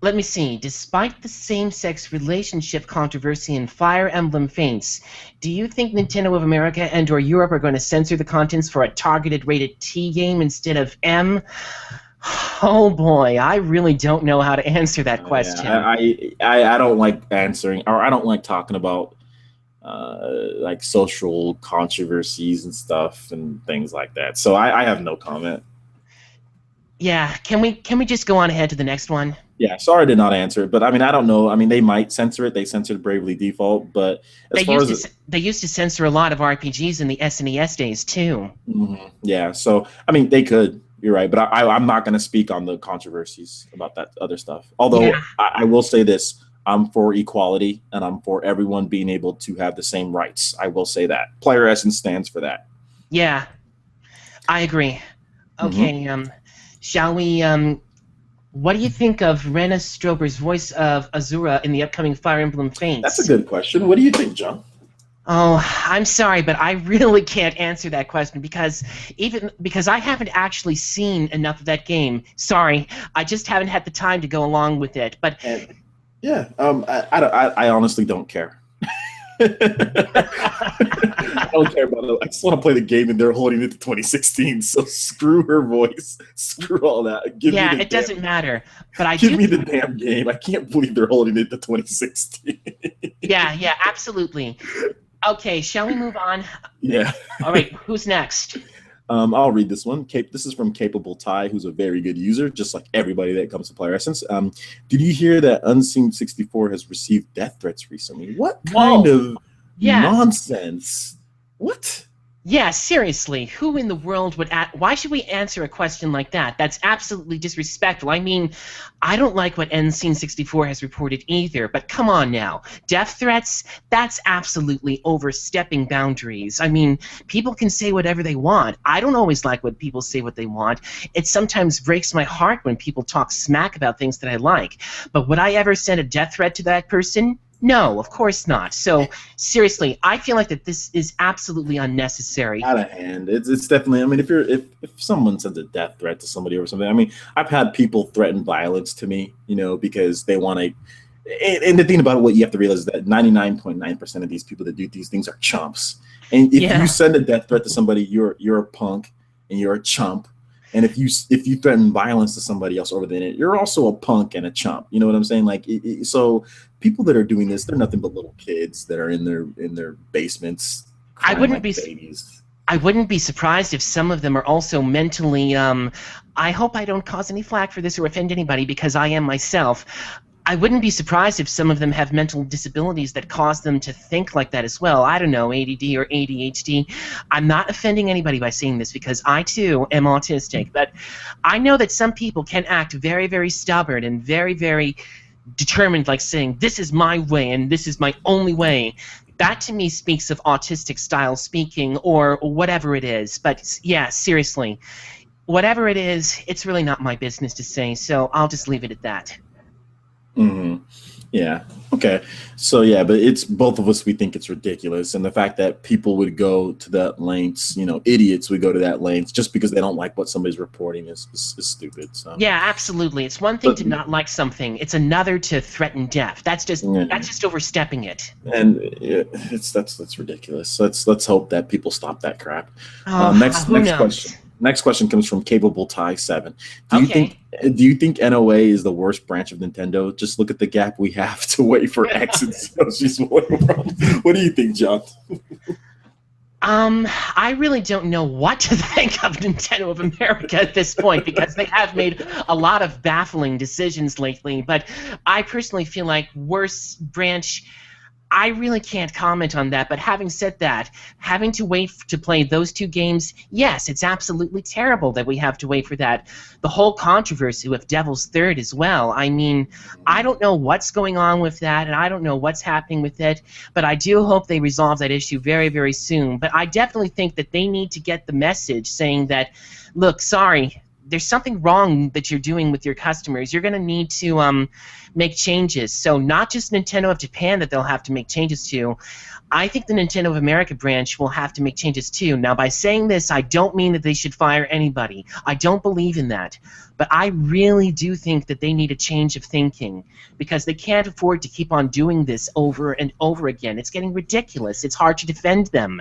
Let me see. Despite the same-sex relationship controversy in Fire Emblem Fates, do you think Nintendo of America and/or Europe are going to censor the contents for a targeted rated T game instead of M? Oh boy, I really don't know how to answer that Yeah, question. I don't like answering, or I don't like talking about like social controversies and stuff and things like that. So I have no comment. Yeah, can we just go on ahead to the next one? Yeah, sorry I did not answer it, but I mean I don't know. I mean they might censor it. They censored Bravely Default, but They as far used as to they used to censor a lot of RPGs in the SNES days too. yeah, so I mean they could. You're right, but I'm not going to speak on the controversies about that other stuff. Yeah, Although I will say this: I'm for equality, and I'm for everyone being able to have the same rights. I will say that Player Essence stands for that. Yeah, I agree. Hmm. Okay, shall we, what do you think of Rena Strober's voice of Azura in the upcoming Fire Emblem That's a Fates? good question. What do you think, John? Oh, I'm sorry, but I really can't answer that question because I haven't actually seen enough of that game. Sorry, I just haven't had the time to go along with it. But And yeah, I honestly don't care. I don't care about it. I just want to play the game, and they're holding it to 2016. So screw her voice, screw all that. yeah, it doesn't matter. But I Give do. me the damn game. I can't believe they're holding it to 2016. Yeah, yeah, absolutely. Okay, shall we move on? Yeah. All right, who's next? I'll read this one. This is from Capable Ty, who's a very good user, just like everybody that comes to Player Essence. Did you hear that Unseen 64 has received death threats recently? What kind Whoa. of Yeah. nonsense? What? Yeah, seriously, who in the world would why should we answer a question like that? That's absolutely disrespectful. I mean, I don't like what N-Scene64 has reported either, but come on now. Death threats? That's absolutely overstepping boundaries. I mean, people can say whatever they want. I don't always like when people say what they want. It sometimes breaks my heart when people talk smack about things that I like. But would I ever send a death threat to that person? No, of course not. So seriously, I feel like that this is absolutely unnecessary. Out of hand. It's definitely. I mean, if someone sends a death threat to somebody or something, I mean, I've had people threaten violence to me, because they want to. And the thing about what you have to realize is that 99.9% of these people that do these things are chumps. And if you Yeah. send a death threat to somebody, you're a punk and you're a chump. And if you threaten violence to somebody else over the internet, you're also a punk and a chump. You know what I'm saying? Like, so people that are doing this, they're nothing but little kids that are in their basements I crying wouldn't like be babies. I wouldn't be surprised if some of them are also mentally I hope I don't cause any flack for this or offend anybody because I am myself. I wouldn't be surprised if some of them have mental disabilities that cause them to think like that as well. I don't know, ADD or ADHD. I'm not offending anybody by saying this because I too am autistic, but I know that some people can act very, very stubborn and very, very determined, like saying, this is my way and this is my only way. That to me speaks of autistic style speaking or whatever it is. But yeah, seriously, whatever it is, it's really not my business to say, so I'll just leave it at that. Hmm. Yeah. Okay. So yeah, but it's both of us. We think it's ridiculous, and the fact that people would go to that lengths, idiots would go to that lengths just because they don't like what somebody's reporting is stupid. So, Yeah, absolutely. It's one thing but to not like something. It's another to threaten death. yeah, That's just overstepping it. and that's ridiculous. Let's hope that people stop that crap. Oh, who Next question. knows? Next question comes from Capable Tie 7. Okay. Do you think NOA is the worst branch of Nintendo? Just look at the gap we have to wait for X and Yoshi's Woolly World. What do you think, John? I really don't know what to think of Nintendo of America at this point because they have made a lot of baffling decisions lately. But I personally feel like worst branch. I really can't comment on that, but having said that, having to wait to play those two games, yes, it's absolutely terrible that we have to wait for that. The whole controversy with Devil's Third as well. I mean, I don't know what's going on with that, and I don't know what's happening with it, but I do hope they resolve that issue very, very soon. But I definitely think that they need to get the message saying that, look, sorry, there's something wrong that you're doing with your customers. You're going to need to make changes. So not just Nintendo of Japan that they'll have to make changes to. I think the Nintendo of America branch will have to make changes too. Now, by saying this, I don't mean that they should fire anybody. I don't believe in that. But I really do think that they need a change of thinking because they can't afford to keep on doing this over and over again. It's getting ridiculous. It's hard to defend them.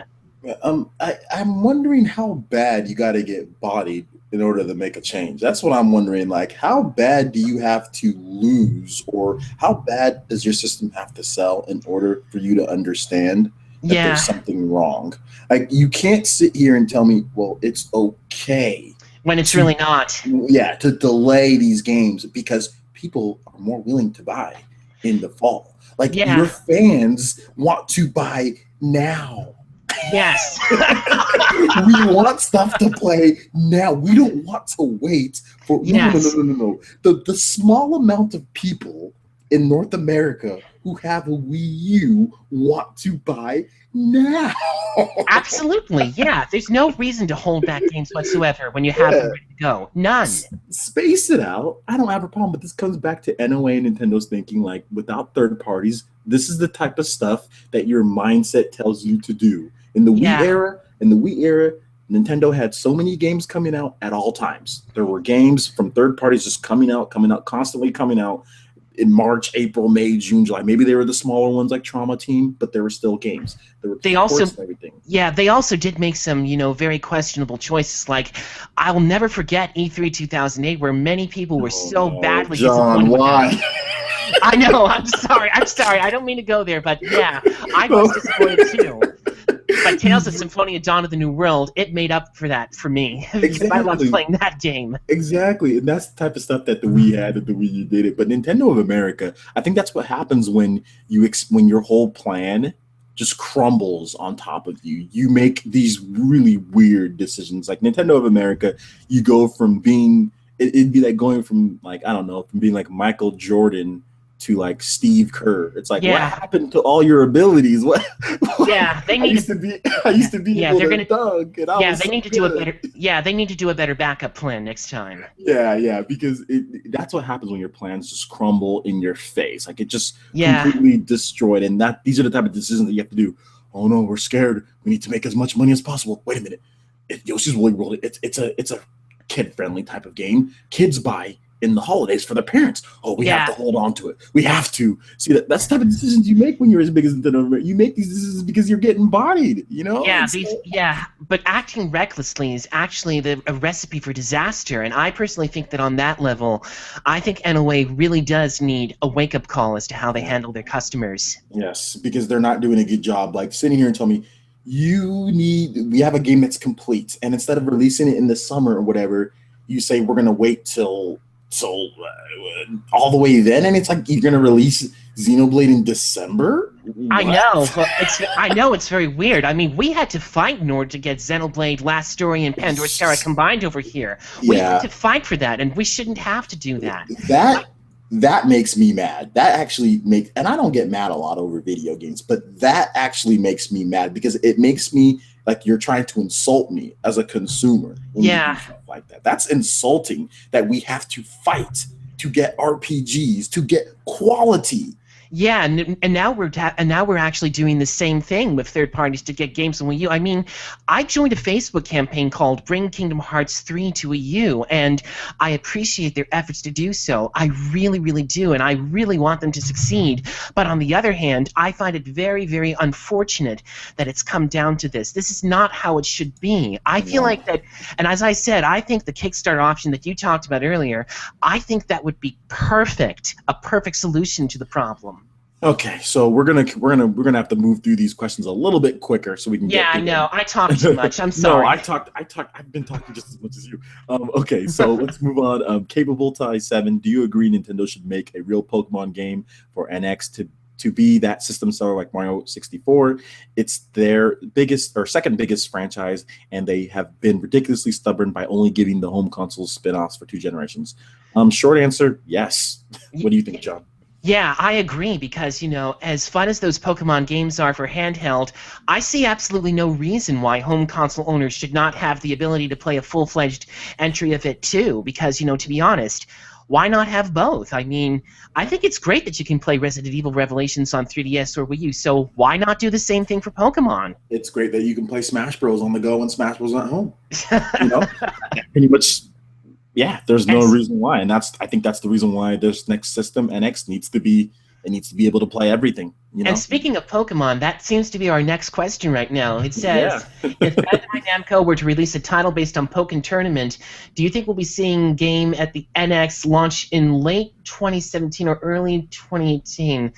I'm wondering how bad you got to get bodied in order to make a change. That's what I'm wondering. Like, how bad do you have to lose, or how bad does your system have to sell in order for you to understand that Yeah. there's something wrong? Like, you can't sit here and tell me, well, it's okay When it's to, really not. yeah, to delay these games because people are more willing to buy in the fall. Like, Yeah. your fans want to buy now. Yes. We want stuff to play now. We don't want to wait for Yes. no. The small amount of people in North America who have a Wii U want to buy now. Absolutely, yeah. There's no reason to hold back games whatsoever when you have them Yeah. ready to go. None. Space it out. I don't have a problem, but this comes back to NOA and Nintendo's thinking like without third parties, this is the type of stuff that your mindset tells you to do. In the Yeah. Wii era, Nintendo had so many games coming out at all times. There were games from third parties just coming out, constantly coming out in March, April, May, June, July. Maybe they were the smaller ones like Trauma Team, but there were still games. There were They also, and everything. yeah, they also did make some, very questionable choices. Like, I'll never forget E3 2008, where many people were badly John, disappointed. why? I know. I'm sorry. I don't mean to go there, but yeah, I was disappointed too. But Tales of Symphonia: Dawn of the New World, it made up for that for me. Because I loved playing that game. Exactly, and that's the type of stuff that the Wii had, that the Wii U did it. But Nintendo of America, I think that's what happens when when your whole plan just crumbles on top of you. You make these really weird decisions. Like Nintendo of America, you go from being it'd be like going from like I don't know, from being like Michael Jordan to like Steve Kerr. It's like, what happened to all your abilities? What? Yeah, they need. I used to be. Yeah, able they're to gonna. dunk, and Yeah, they need to do a better. Yeah, they need to do a better backup plan next time. Yeah, because that's what happens when your plans just crumble in your face. Like it just completely destroyed. And these are the type of decisions that you have to do. Oh no, we're scared. We need to make as much money as possible. Wait a minute, Yoshi's Woolly World. It's a kid friendly type of game. Kids buy in the holidays for their parents. Oh, we have to hold on to it. We have to see that's the type of decisions you make when you're as big as Nintendo. You make these decisions because you're getting bodied, Yeah, but acting recklessly is actually a recipe for disaster. And I personally think that on that level, I think NOA really does need a wake-up call as to how they handle their customers. Yes, because they're not doing a good job. Like sitting here and telling me, we have a game that's complete, and instead of releasing it in the summer or whatever, you say we're gonna wait till all the way then, and it's like you're gonna release Xenoblade in December. What? I know, but I know it's very weird. I mean, we had to fight in order to get Xenoblade Last Story and Pandora's Terra combined over here. We had to fight for that, and we shouldn't have to do that. That makes me mad. That actually makes, and I don't get mad a lot over video games, but that actually makes me mad because it makes me like you're trying to insult me as a consumer. When you do stuff like that. That's insulting that we have to fight to get RPGs, to get quality. Yeah, and now we're actually doing the same thing with third parties to get games on Wii U. I mean, I joined a Facebook campaign called Bring Kingdom Hearts 3 to Wii U, and I appreciate their efforts to do so. I really, really do, and I really want them to succeed. But on the other hand, I find it very, very unfortunate that it's come down to this. This is not how it should be. I feel like that, and as I said, I think the Kickstarter option that you talked about earlier, I think that would be perfect, a perfect solution to the problem. Okay, so we're gonna have to move through these questions a little bit quicker so we can. Yeah, I know. I talked too much. I'm sorry. No, I talked. I've been talking just as much as you. Okay, so let's move on. Capable Tie 7. Do you agree Nintendo should make a real Pokemon game for NX to be that system seller like Mario 64? It's their biggest or second biggest franchise, and they have been ridiculously stubborn by only giving the home console spin-offs for 2 generations. Short answer: yes. What do you think, John? Yeah, I agree because, as fun as those Pokemon games are for handheld, I see absolutely no reason why home console owners should not have the ability to play a full-fledged entry of it too because, to be honest, why not have both? I mean, I think it's great that you can play Resident Evil Revelations on 3DS or Wii U, so why not do the same thing for Pokemon? It's great that you can play Smash Bros. On the go and Smash Bros. At home. Pretty much. Yeah, there's no reason why, and I think that's the reason why this next system NX needs to be able to play everything. And speaking of Pokemon, that seems to be our next question right now. It says, if Bandai Namco were to release a title based on Pokken Tournament, do you think we'll be seeing game at the NX launch in late 2017 or early 2018?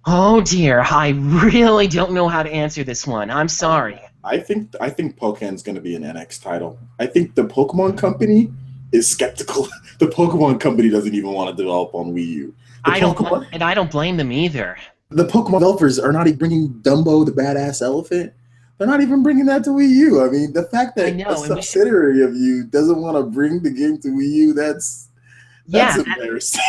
Oh dear, I really don't know how to answer this one. I'm sorry. I think Pokken's going to be an NX title. I think the Pokemon Company is skeptical. The Pokemon Company doesn't even want to develop on Wii U. I don't blame them either. The Pokemon developers are not even bringing Dumbo the Badass Elephant. They're not even bringing that to Wii U. I mean, the fact that a subsidiary of you doesn't want to bring the game to Wii U, that's That's Yeah, embarrassing.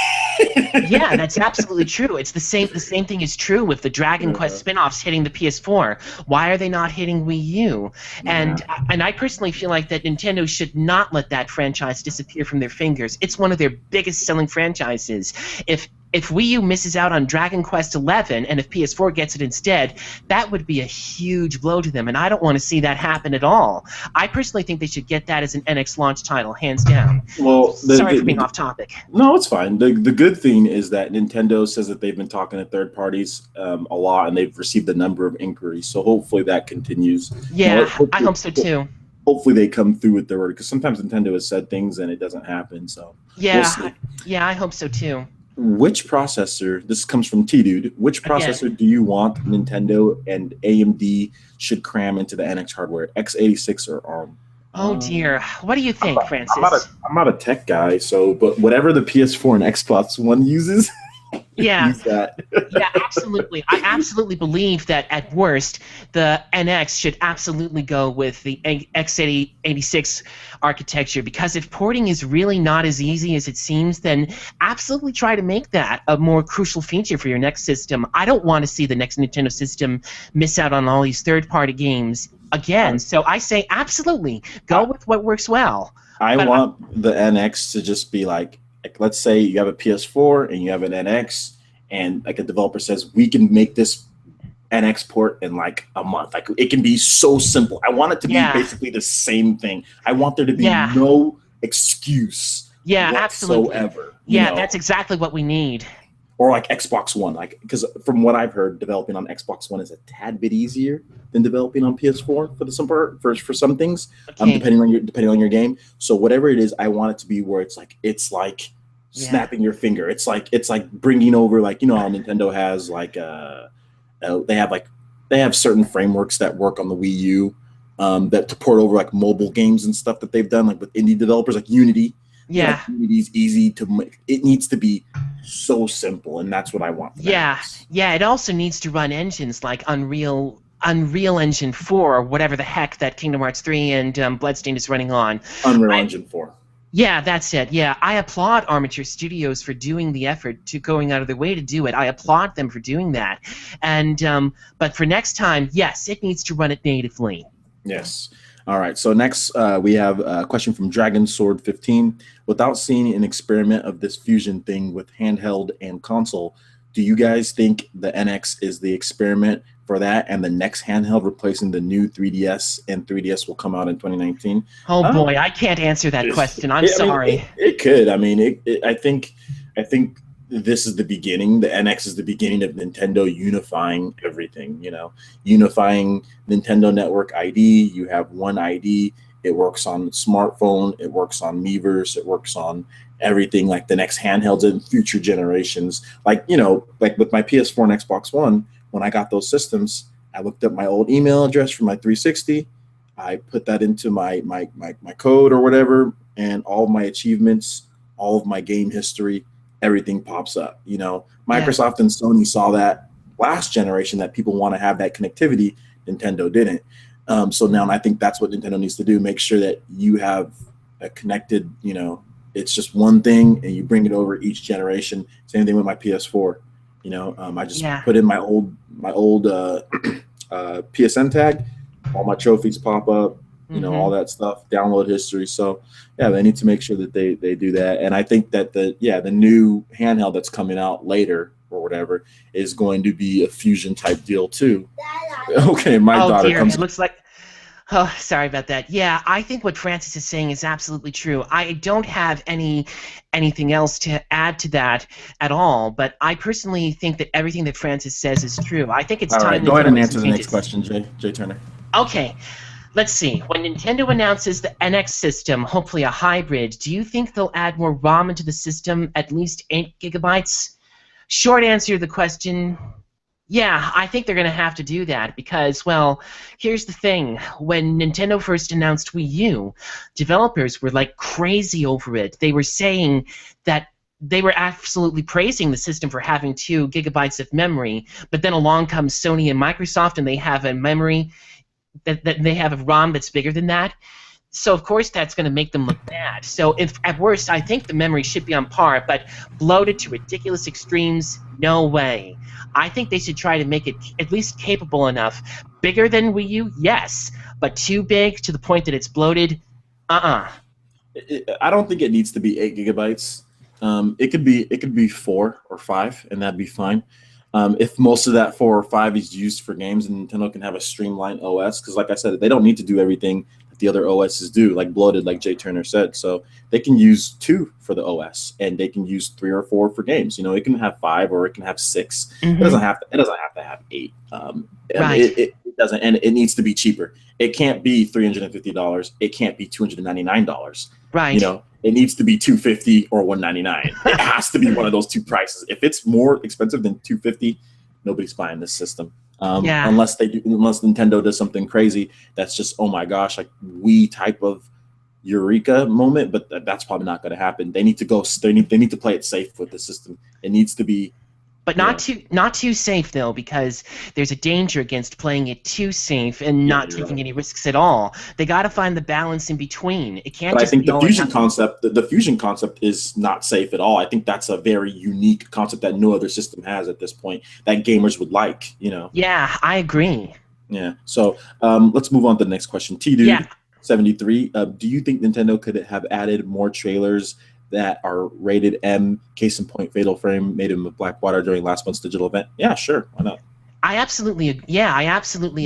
yeah, that's absolutely true. It's the same. The same thing is true with the Dragon Quest Yeah. spin-offs hitting the PS4. Why are they not hitting Wii U? Yeah. And I personally feel like that Nintendo should not let that franchise disappear from their fingers. It's one of their biggest selling franchises. If Wii U misses out on Dragon Quest 11 and if PS4 gets it instead, that would be a huge blow to them, and I don't want to see that happen at all. I personally think they should get that as an NX launch title, hands down. Well, Sorry for being off topic. no, it's fine. The good thing is that Nintendo says that they've been talking to third parties a lot, and they've received a number of inquiries. So hopefully that continues. Yeah, I hope so too. Hopefully they come through with their word, because sometimes Nintendo has said things and it doesn't happen. So we'll Yeah, see. yeah, I hope so too. Which processor? This comes from T Dude. Which processor do you want Nintendo and AMD should cram into the NX hardware? x86 or ARM? Oh dear, what do you think, Francis? I'm not a tech guy, so but whatever the PS4 and Xbox One uses, Yeah, use that. yeah, absolutely. I absolutely believe that at worst, the NX should absolutely go with the x86 architecture, because if porting is really not as easy as it seems, then absolutely try to make that a more crucial feature for your next system. I don't want to see the next Nintendo system miss out on all these third-party games again. So I say absolutely go with what works well. I want the NX to just be like let's say you have a PS4 and you have an NX, and like a developer says, we can make this NX port in like a month. Like it can be so simple. I want it to be basically the same thing. I want there to be no excuse whatsoever. Absolutely. Yeah, that's exactly what we need. Or like Xbox One, like because from what I've heard, developing on Xbox One is a tad bit easier than developing on PS4 for some part, for some things, depending on your game. So whatever it is, I want it to be where it's like snapping your finger. It's like bringing over, like, you know how Nintendo has like they have certain frameworks that work on the Wii U that to port over like mobile games and stuff that they've done, like with indie developers, like Unity. Yeah, like Unity's easy to make. It needs to be so simple, and that's what I want. Yeah, it also needs to run engines like Unreal Engine 4 or whatever the heck that Kingdom Hearts 3 and Bloodstained is running on. Unreal Engine 4. Yeah, that's it. Yeah, I applaud Armature Studios for doing the effort to going out of their way to do it. I applaud them for doing that. And but for next time, yes, it needs to run it natively. Yes. All right. So next, we have a question from Dragon Sword 15. Without seeing an experiment of this fusion thing with handheld and console, do you guys think the NX is the experiment for that, and the next handheld replacing the new 3DS and 3DS will come out in 2019? Oh boy, I can't answer that question. I'm sorry. It could. I mean, I think this is the beginning. The NX is the beginning of Nintendo unifying everything. You know, unifying Nintendo Network ID. You have one ID. It works on smartphone. It works on Miiverse. It works on everything, like the next handhelds in future generations. Like, you know, like with my PS4 and Xbox One, when I got those systems, I looked up my old email address for my 360. I put that into my code or whatever, and all of my achievements, all of my game history, everything pops up. You know, Microsoft and Sony saw that last generation, that people want to have that connectivity. Nintendo didn't. So now I think that's what Nintendo needs to do. Make sure that you have a connected, you know, it's just one thing and you bring it over each generation. Same thing with my PS4. You know, I just put in my old PSN tag, all my trophies pop up, you know, all that stuff, download history. So yeah, they need to make sure that they do that. And I think that the new handheld that's coming out later or whatever is going to be a fusion type deal too. Okay, my daughter comes. It looks like. Oh, sorry about that. Yeah, I think what Francis is saying is absolutely true. I don't have anything else to add to that at all, but I personally think that everything that Francis says is true. I think it's time. All right, go ahead and answer the next question, Jay Turner. Okay. Let's see. When Nintendo announces the NX system, hopefully a hybrid, do you think they'll add more ROM into the system, at least 8 gigabytes? Short answer to the question, yeah, I think they're going to have to do that because, well, here's the thing. When Nintendo first announced Wii U, developers were like crazy over it. They were saying that they were absolutely praising the system for having 2 gigabytes of memory, but then along comes Sony and Microsoft and they have a memory that they have a ROM that's bigger than that. So of course that's going to make them look bad. So if at worst, I think the memory should be on par, but bloated to ridiculous extremes, no way. I think they should try to make it at least capable enough. Bigger than Wii U, yes, but too big to the point that it's bloated. I don't think it needs to be 8 GB. It could be 4 or 5, and that'd be fine. If most of that 4 or 5 is used for games, and Nintendo can have a streamlined OS, because like I said, they don't need to do everything that the other OSs do, like bloated, like Jay Turner said. So they can use 2 for the OS, and they can use 3 or 4 for games. You know, it can have 5 or it can have 6. Mm-hmm. It doesn't have to have 8. Right. It doesn't, and it needs to be cheaper. It can't be $350. It can't be $299. Right. You know, it needs to be $250 or $199. It has to be one of those two prices. If it's more expensive than $250, nobody's buying this system. Unless Nintendo does something crazy that's just, oh my gosh, like Wii type of eureka moment. But that's probably not going to happen. They need to go. They need to play it safe with the system. It needs to be. But not too safe though, because there's a danger against playing it too safe and not taking any risks at all. They got to find the balance in between. It can't. But just I think the fusion concept is not safe at all. I think that's a very unique concept that no other system has at this point that gamers would like. You know. Yeah, I agree. Yeah. So let's move on to the next question. T-Dude 73. Do you think Nintendo could have added more trailers that are rated M? Case in point, Fatal Frame made him with Blackwater during last month's digital event. Yeah, sure, why not? I absolutely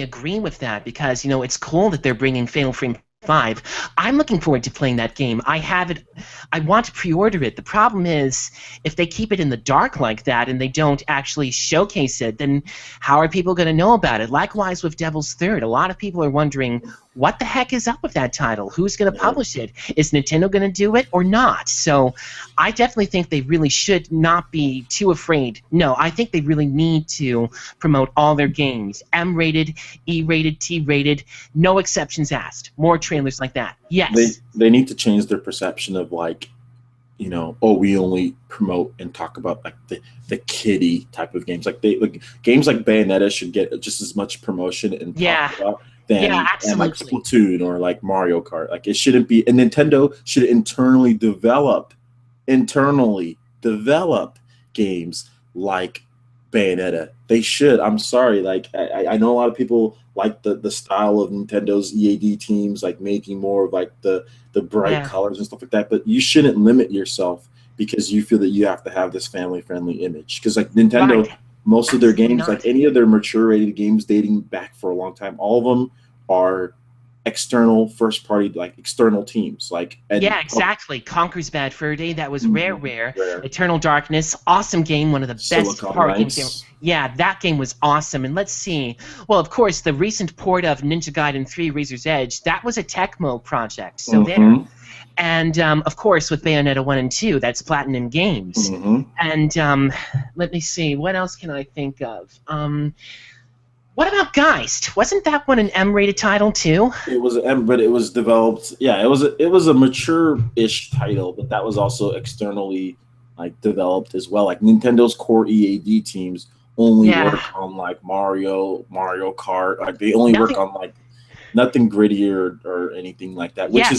agree with that, because it's cool that they're bringing Fatal Frame 5. I'm looking forward to playing that game. I have it. I want to pre-order it. The problem is, if they keep it in the dark like that and they don't actually showcase it, then how are people going to know about it? Likewise with Devil's Third. A lot of people are wondering, what the heck is up with that title? Who's going to publish it? Is Nintendo going to do it or not? So I definitely think they really should not be too afraid. No, I think they really need to promote all their games. M-rated, E-rated, T-rated, no exceptions asked. More trailers like that. Yes. They need to change their perception of like, we only promote and talk about like the kiddie type of games. Like games like Bayonetta should get just as much promotion and talked about than like Splatoon or like Mario Kart. Like it shouldn't be. And Nintendo should internally develop games like Bayonetta. They should. I'm sorry. Like I know a lot of people like the style of Nintendo's EAD teams, like making more of like the bright colors and stuff like that. But you shouldn't limit yourself because you feel that you have to have this family friendly image. Because like Nintendo, most of their games, like any of their mature rated games dating back for a long time, all of them are external first party, like external teams. Like exactly. Conker's Bad Fur Day, that was rare. Eternal Darkness, awesome game, one of the best horror games. Yeah, that game was awesome. And let's see. Well, of course, the recent port of Ninja Gaiden 3 Razor's Edge, that was a Tecmo project. So there. And, of course, with Bayonetta 1 and 2, that's Platinum Games. And let me see. What else can I think of? What about Geist? Wasn't that one an M-rated title, too? It was M, but it was developed. Yeah, it was a mature-ish title, but that was also externally like developed as well. Like Nintendo's core EAD teams only work on like Mario Kart. Like they only work on like nothing grittier or anything like that, which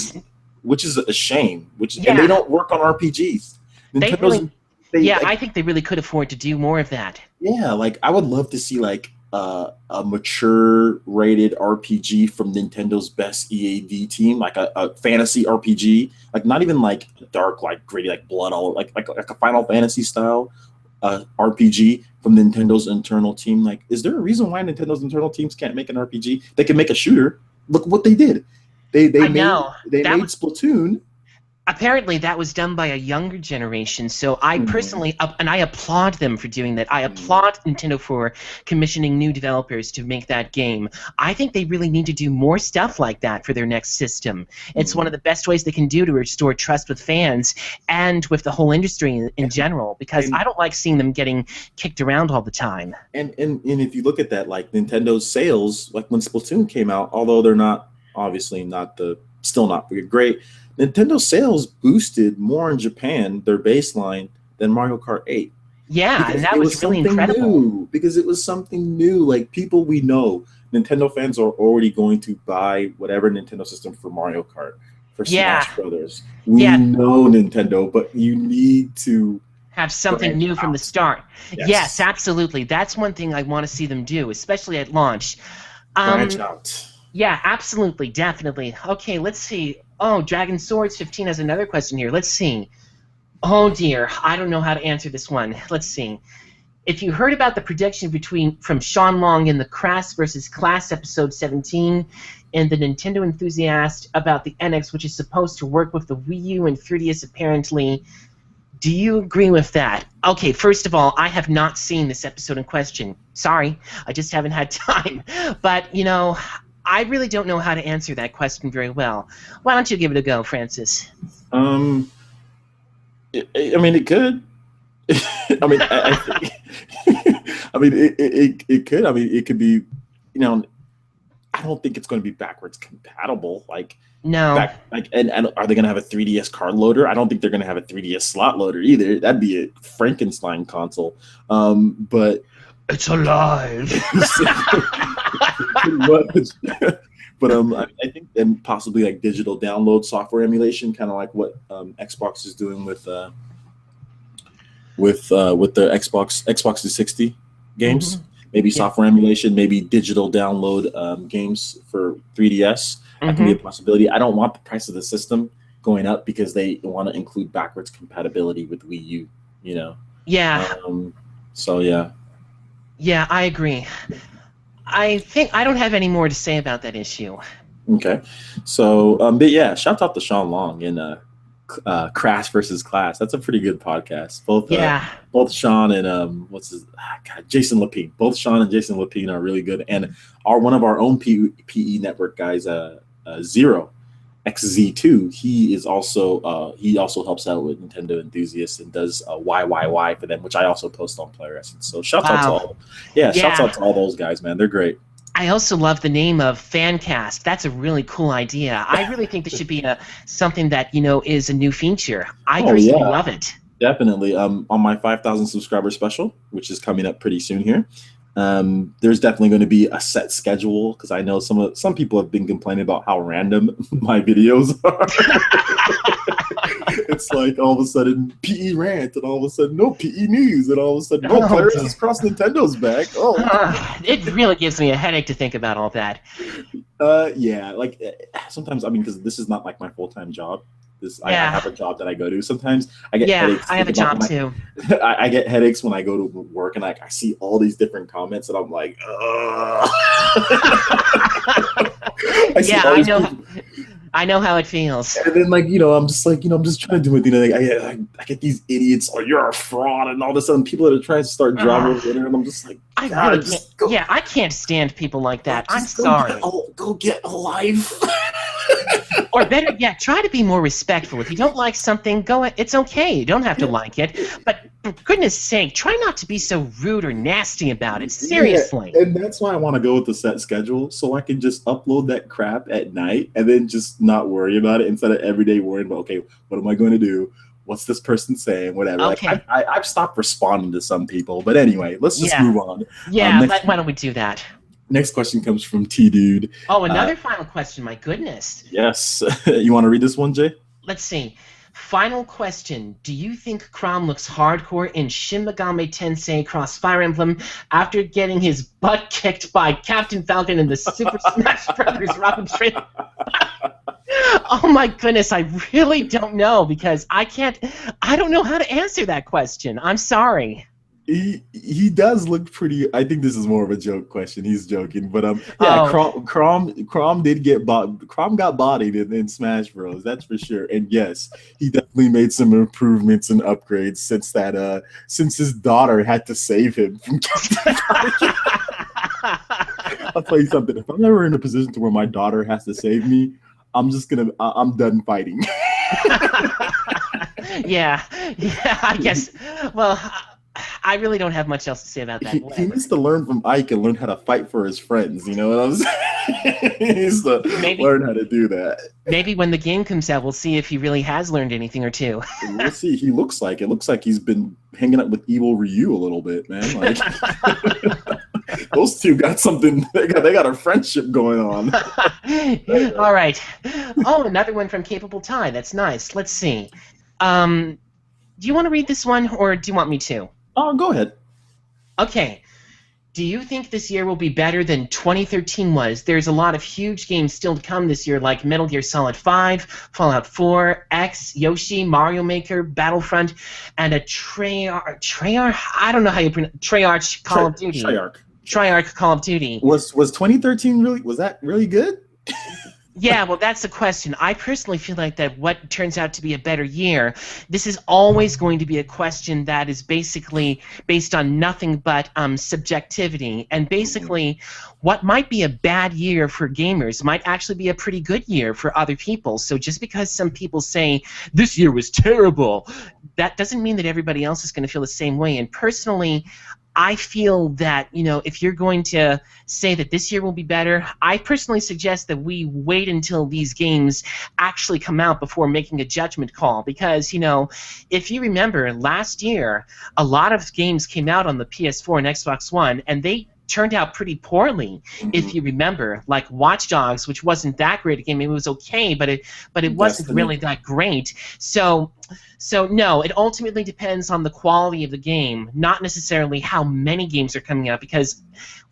is a shame. And they don't work on RPGs. I think they really could afford to do more of that. Yeah, like I would love to see like a mature rated RPG from Nintendo's best EAD team, like a fantasy RPG, like not even like dark, like gritty, like blood all like a Final Fantasy style RPG from Nintendo's internal team. Like, is there a reason why Nintendo's internal teams can't make an RPG? They can make a shooter. Look what they did. They made Splatoon. Apparently, that was done by a younger generation, so I personally, and I applaud them for doing that. I applaud Nintendo for commissioning new developers to make that game. I think they really need to do more stuff like that for their next system. It's one of the best ways they can do to restore trust with fans and with the whole industry in general, because I don't like seeing them getting kicked around all the time. And if you look at that, like Nintendo's sales, like when Splatoon came out, although they're not, obviously still not great, Nintendo sales boosted more in Japan, their baseline, than Mario Kart 8. Yeah, and that was really incredible. Because it was something new. Like, people we know, Nintendo fans are already going to buy whatever Nintendo system for Mario Kart, for Yeah. Smash Brothers. We Yeah. know Nintendo, but you need to have something branch new from the out. start. Yes. Yes, absolutely. That's one thing I want to see them do, especially at launch. Branch out. Yeah, absolutely, definitely. Okay, let's see. Oh, Dragon Swords 15 has another question here. Let's see. Oh dear, I don't know how to answer this one. Let's see. If you heard about the prediction from Sean Long in the Crass versus Class episode 17 and the Nintendo Enthusiast about the NX, which is supposed to work with the Wii U and 3DS apparently, do you agree with that? Okay, first of all, I have not seen this episode in question. Sorry, I just haven't had time. But, you know, I really don't know how to answer that question very well. Why don't you give it a go, Francis? I mean, it could. I mean, I think. I mean, it could. I mean, it could be. You know, I don't think it's going to be backwards compatible. Like, no. And are they going to have a 3DS card loader? I don't think they're going to have a 3DS slot loader either. That'd be a Frankenstein console. But it's alive. But I think then possibly like digital download software emulation, kind of like what Xbox is doing with the Xbox 360 games. Mm-hmm. Maybe software emulation, maybe digital download games for 3DS. That can be a possibility. I don't want the price of the system going up because they want to include backwards compatibility with Wii U. You know. Yeah. So yeah. Yeah, I agree. I think I don't have any more to say about that issue. Okay. So, but yeah, shout out to Sean Long in Crash versus Class. That's a pretty good podcast. Both Sean and Jason Lapine. Both Sean and Jason Lapine are really good, and one of our own PE network guys, Zero XZ2. He also helps out with Nintendo enthusiasts and does YYY for them, which I also post on Player Essence. So shouts out to all. Shouts out to all those guys, man. They're great. I also love the name of fancast. That's a really cool idea. I really think this should be something that is a new feature. I personally love it. Definitely. On my 5,000 subscriber special, which is coming up pretty soon here, there's definitely going to be a set schedule because I know some people have been complaining about how random my videos are. It's like all of a sudden PE rant, and all of a sudden no PE news, and all of a sudden players is cross Nintendo's back. It really gives me a headache to think about all that. Yeah, like sometimes because this is not like my full-time job. I have a job that I go to. Sometimes I get headaches. I have a job too. I get headaches when I go to work and I see all these different comments and I'm like, I know how it feels. And then I'm just trying to do it. I get these idiots, you're a fraud, and all of a sudden people that are trying to start drama over there, and I'm just like, I can't stand people like that. I'm sorry. Go get a life. Or better yet, try to be more respectful. If you don't like something, it's okay. You don't have to like it. But for goodness sake, try not to be so rude or nasty about it. Seriously. Yeah, and that's why I want to go with the set schedule, so I can just upload that crap at night and then just not worry about it instead of every day worrying about, okay, what am I going to do? What's this person saying? Whatever. Okay. I've stopped responding to some people. But anyway, let's just move on. Yeah, why don't we do that? Next question comes from T-Dude. Oh, another final question. My goodness. Yes. You want to read this one, Jay? Let's see. Final question. Do you think Chrom looks hardcore in Shin Megami Tensei Cross Fire Emblem after getting his butt kicked by Captain Falcon in the Super Smash Bros. Rock and Train? Oh my goodness, I really don't know because I don't know how to answer that question. I'm sorry. He does look pretty. I think this is more of a joke question. He's joking, but Chrom did get Chrom got bodied in Smash Bros. That's for sure. And yes, he definitely made some improvements and upgrades since his daughter had to save him from I'll tell you something. If I'm ever in a position to where my daughter has to save me, I'm done fighting. Yeah, I guess. Well, I really don't have much else to say about that. He needs to learn from Ike and learn how to fight for his friends. You know what I'm saying? He needs to learn how to do that. Maybe when the game comes out, we'll see if he really has learned anything or two. We'll see. It looks like he's been hanging out with evil Ryu a little bit, man. Like, Those two got something. They got a friendship going on. All right. Oh, another one from Capable Ty. That's nice. Let's see. Do you want to read this one, or do you want me to? Oh, go ahead. Okay. Do you think this year will be better than 2013 was? There's a lot of huge games still to come this year, like Metal Gear Solid 5, Fallout 4, X, Yoshi, Mario Maker, Battlefront, and a Treyarch. I don't know how you pronounce Treyarch Call of Duty. Treyarch Call of Duty. Was 2013 really? Was that really good? Yeah, well, that's the question. I personally feel like that what turns out to be a better year, this is always going to be a question that is basically based on nothing but subjectivity. And basically, what might be a bad year for gamers might actually be a pretty good year for other people. So just because some people say, this year was terrible, that doesn't mean that everybody else is going to feel the same way. And personally, I feel that, if you're going to say that this year will be better, I personally suggest that we wait until these games actually come out before making a judgment call. Because, if you remember, last year, a lot of games came out on the PS4 and Xbox One, and they turned out pretty poorly, if you remember, like Watch Dogs, which wasn't that great a game. It was okay, but it wasn't really that great. So no, it ultimately depends on the quality of the game, not necessarily how many games are coming out, because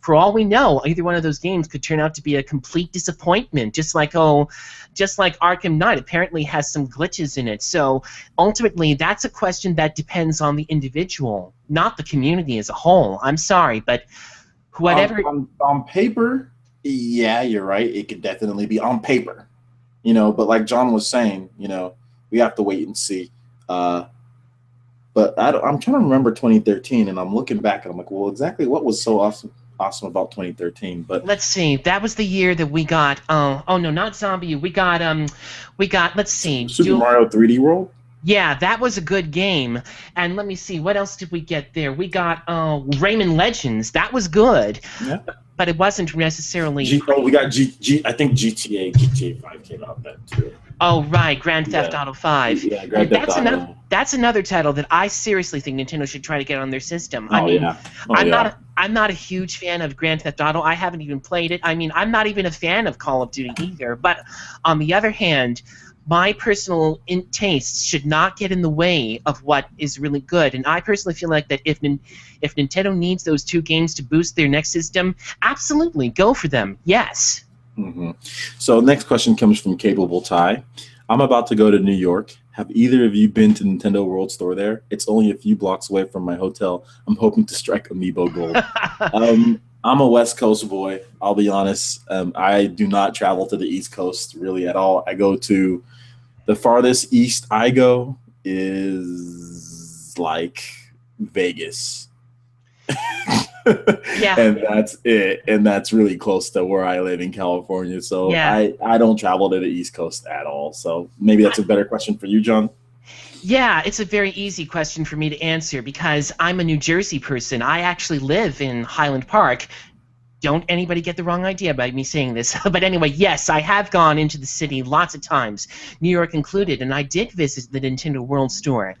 for all we know, either one of those games could turn out to be a complete disappointment, just like Arkham Knight apparently has some glitches in it. So ultimately, that's a question that depends on the individual, not the community as a whole. I'm sorry, but whatever. On paper, yeah, you're right. It could definitely be on paper, But like John was saying, we have to wait and see. But I'm trying to remember 2013, and I'm looking back, and I'm like, well, exactly what was so awesome about 2013? But let's see. That was the year that we got. Oh no, not Zombie U. We got. Let's see. Super Mario 3D World. Yeah, that was a good game. And let me see, what else did we get there? We got Rayman Legends. That was good. Yeah. But it wasn't necessarily... we got I think GTA 5 came out then, too. Oh, right, Grand Theft Auto 5. Yeah, Grand Theft Auto. That's another title that I seriously think Nintendo should try to get on their system. I'm not a huge fan of Grand Theft Auto. I haven't even played it. I mean, I'm not even a fan of Call of Duty either. But on the other hand, my personal tastes should not get in the way of what is really good. And I personally feel like that if Nintendo needs those two games to boost their next system, absolutely, go for them. Yes. Mm-hmm. So next question comes from Capable Ty. I'm about to go to New York. Have either of you been to Nintendo World Store there? It's only a few blocks away from my hotel. I'm hoping to strike Amiibo gold. I'm a West Coast boy. I'll be honest. I do not travel to the East Coast really at all. I go to the farthest east I go is like Vegas. Yeah. And that's it. And that's really close to where I live in California. So yeah. I don't travel to the East Coast at all. So maybe that's a better question for you, John. Yeah, it's a very easy question for me to answer because I'm a New Jersey person. I actually live in Highland Park. Don't anybody get the wrong idea by me saying this. But anyway, yes, I have gone into the city lots of times, New York included, and I did visit the Nintendo World Store.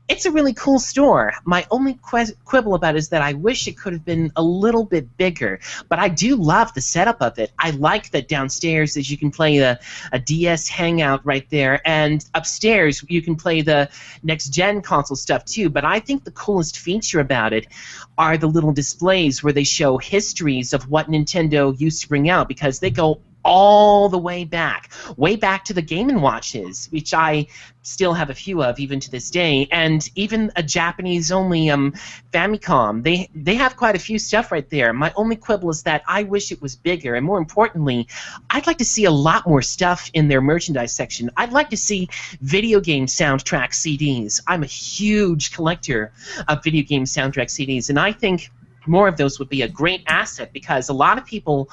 It's a really cool store. My only quibble about it is that I wish it could have been a little bit bigger, but I do love the setup of it. I like that downstairs that you can play a DS Hangout right there, and upstairs you can play the next-gen console stuff too, but I think the coolest feature about it are the little displays where they show histories of what Nintendo used to bring out, because they go all the way back to the Game & Watches, which I still have a few of even to this day, and even a Japanese-only Famicom. They have quite a few stuff right there. My only quibble is that I wish it was bigger, and more importantly, I'd like to see a lot more stuff in their merchandise section. I'd like to see video game soundtrack CDs. I'm a huge collector of video game soundtrack CDs, and I think more of those would be a great asset because a lot of people...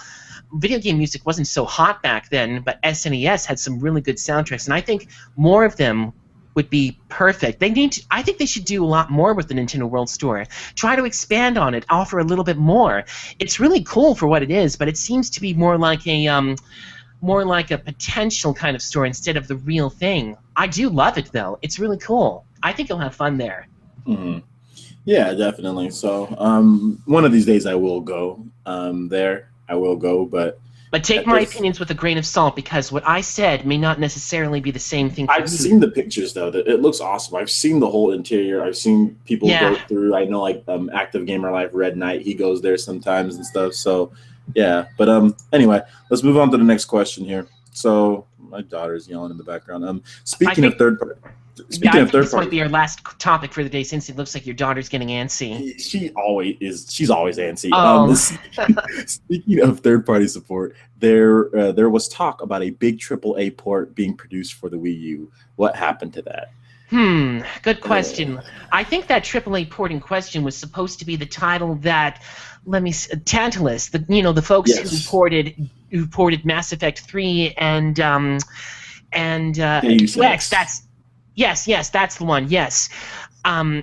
Video game music wasn't so hot back then, but SNES had some really good soundtracks, and I think more of them would be perfect. I think they should do a lot more with the Nintendo World Store. Try to expand on it, offer a little bit more. It's really cool for what it is, but it seems to be more like a potential kind of store instead of the real thing. I do love it though. It's really cool. I think you'll have fun there. Mm-hmm. Yeah, definitely. So, one of these days I will go there. I will go, but But take at my this, opinions with a grain of salt, because what I said may not necessarily be the same thing for I've you. seen the pictures though. That it looks awesome. I've seen the whole interior. I've seen people Yeah, go through. I know like Active Gamer Life Red Knight. He goes there sometimes and stuff. So, yeah. But anyway, let's move on to the next question here. So my daughter's yelling in the background. I Speaking of think. third party, Yeah, I speaking of think third this might party, be our last topic for the day, since it looks like your daughter's getting antsy. she always is. She's always antsy. Oh, Speaking of third party support, there was talk about a big AAA port being produced for the Wii U. What happened to that? good Uh, question. I think that AAA port in question was supposed to be the title that, let me Tantalus, the folks yes, who ported Mass Effect 3 and Deus 2X. Ex. That's yes, that's the one. Yes. Um,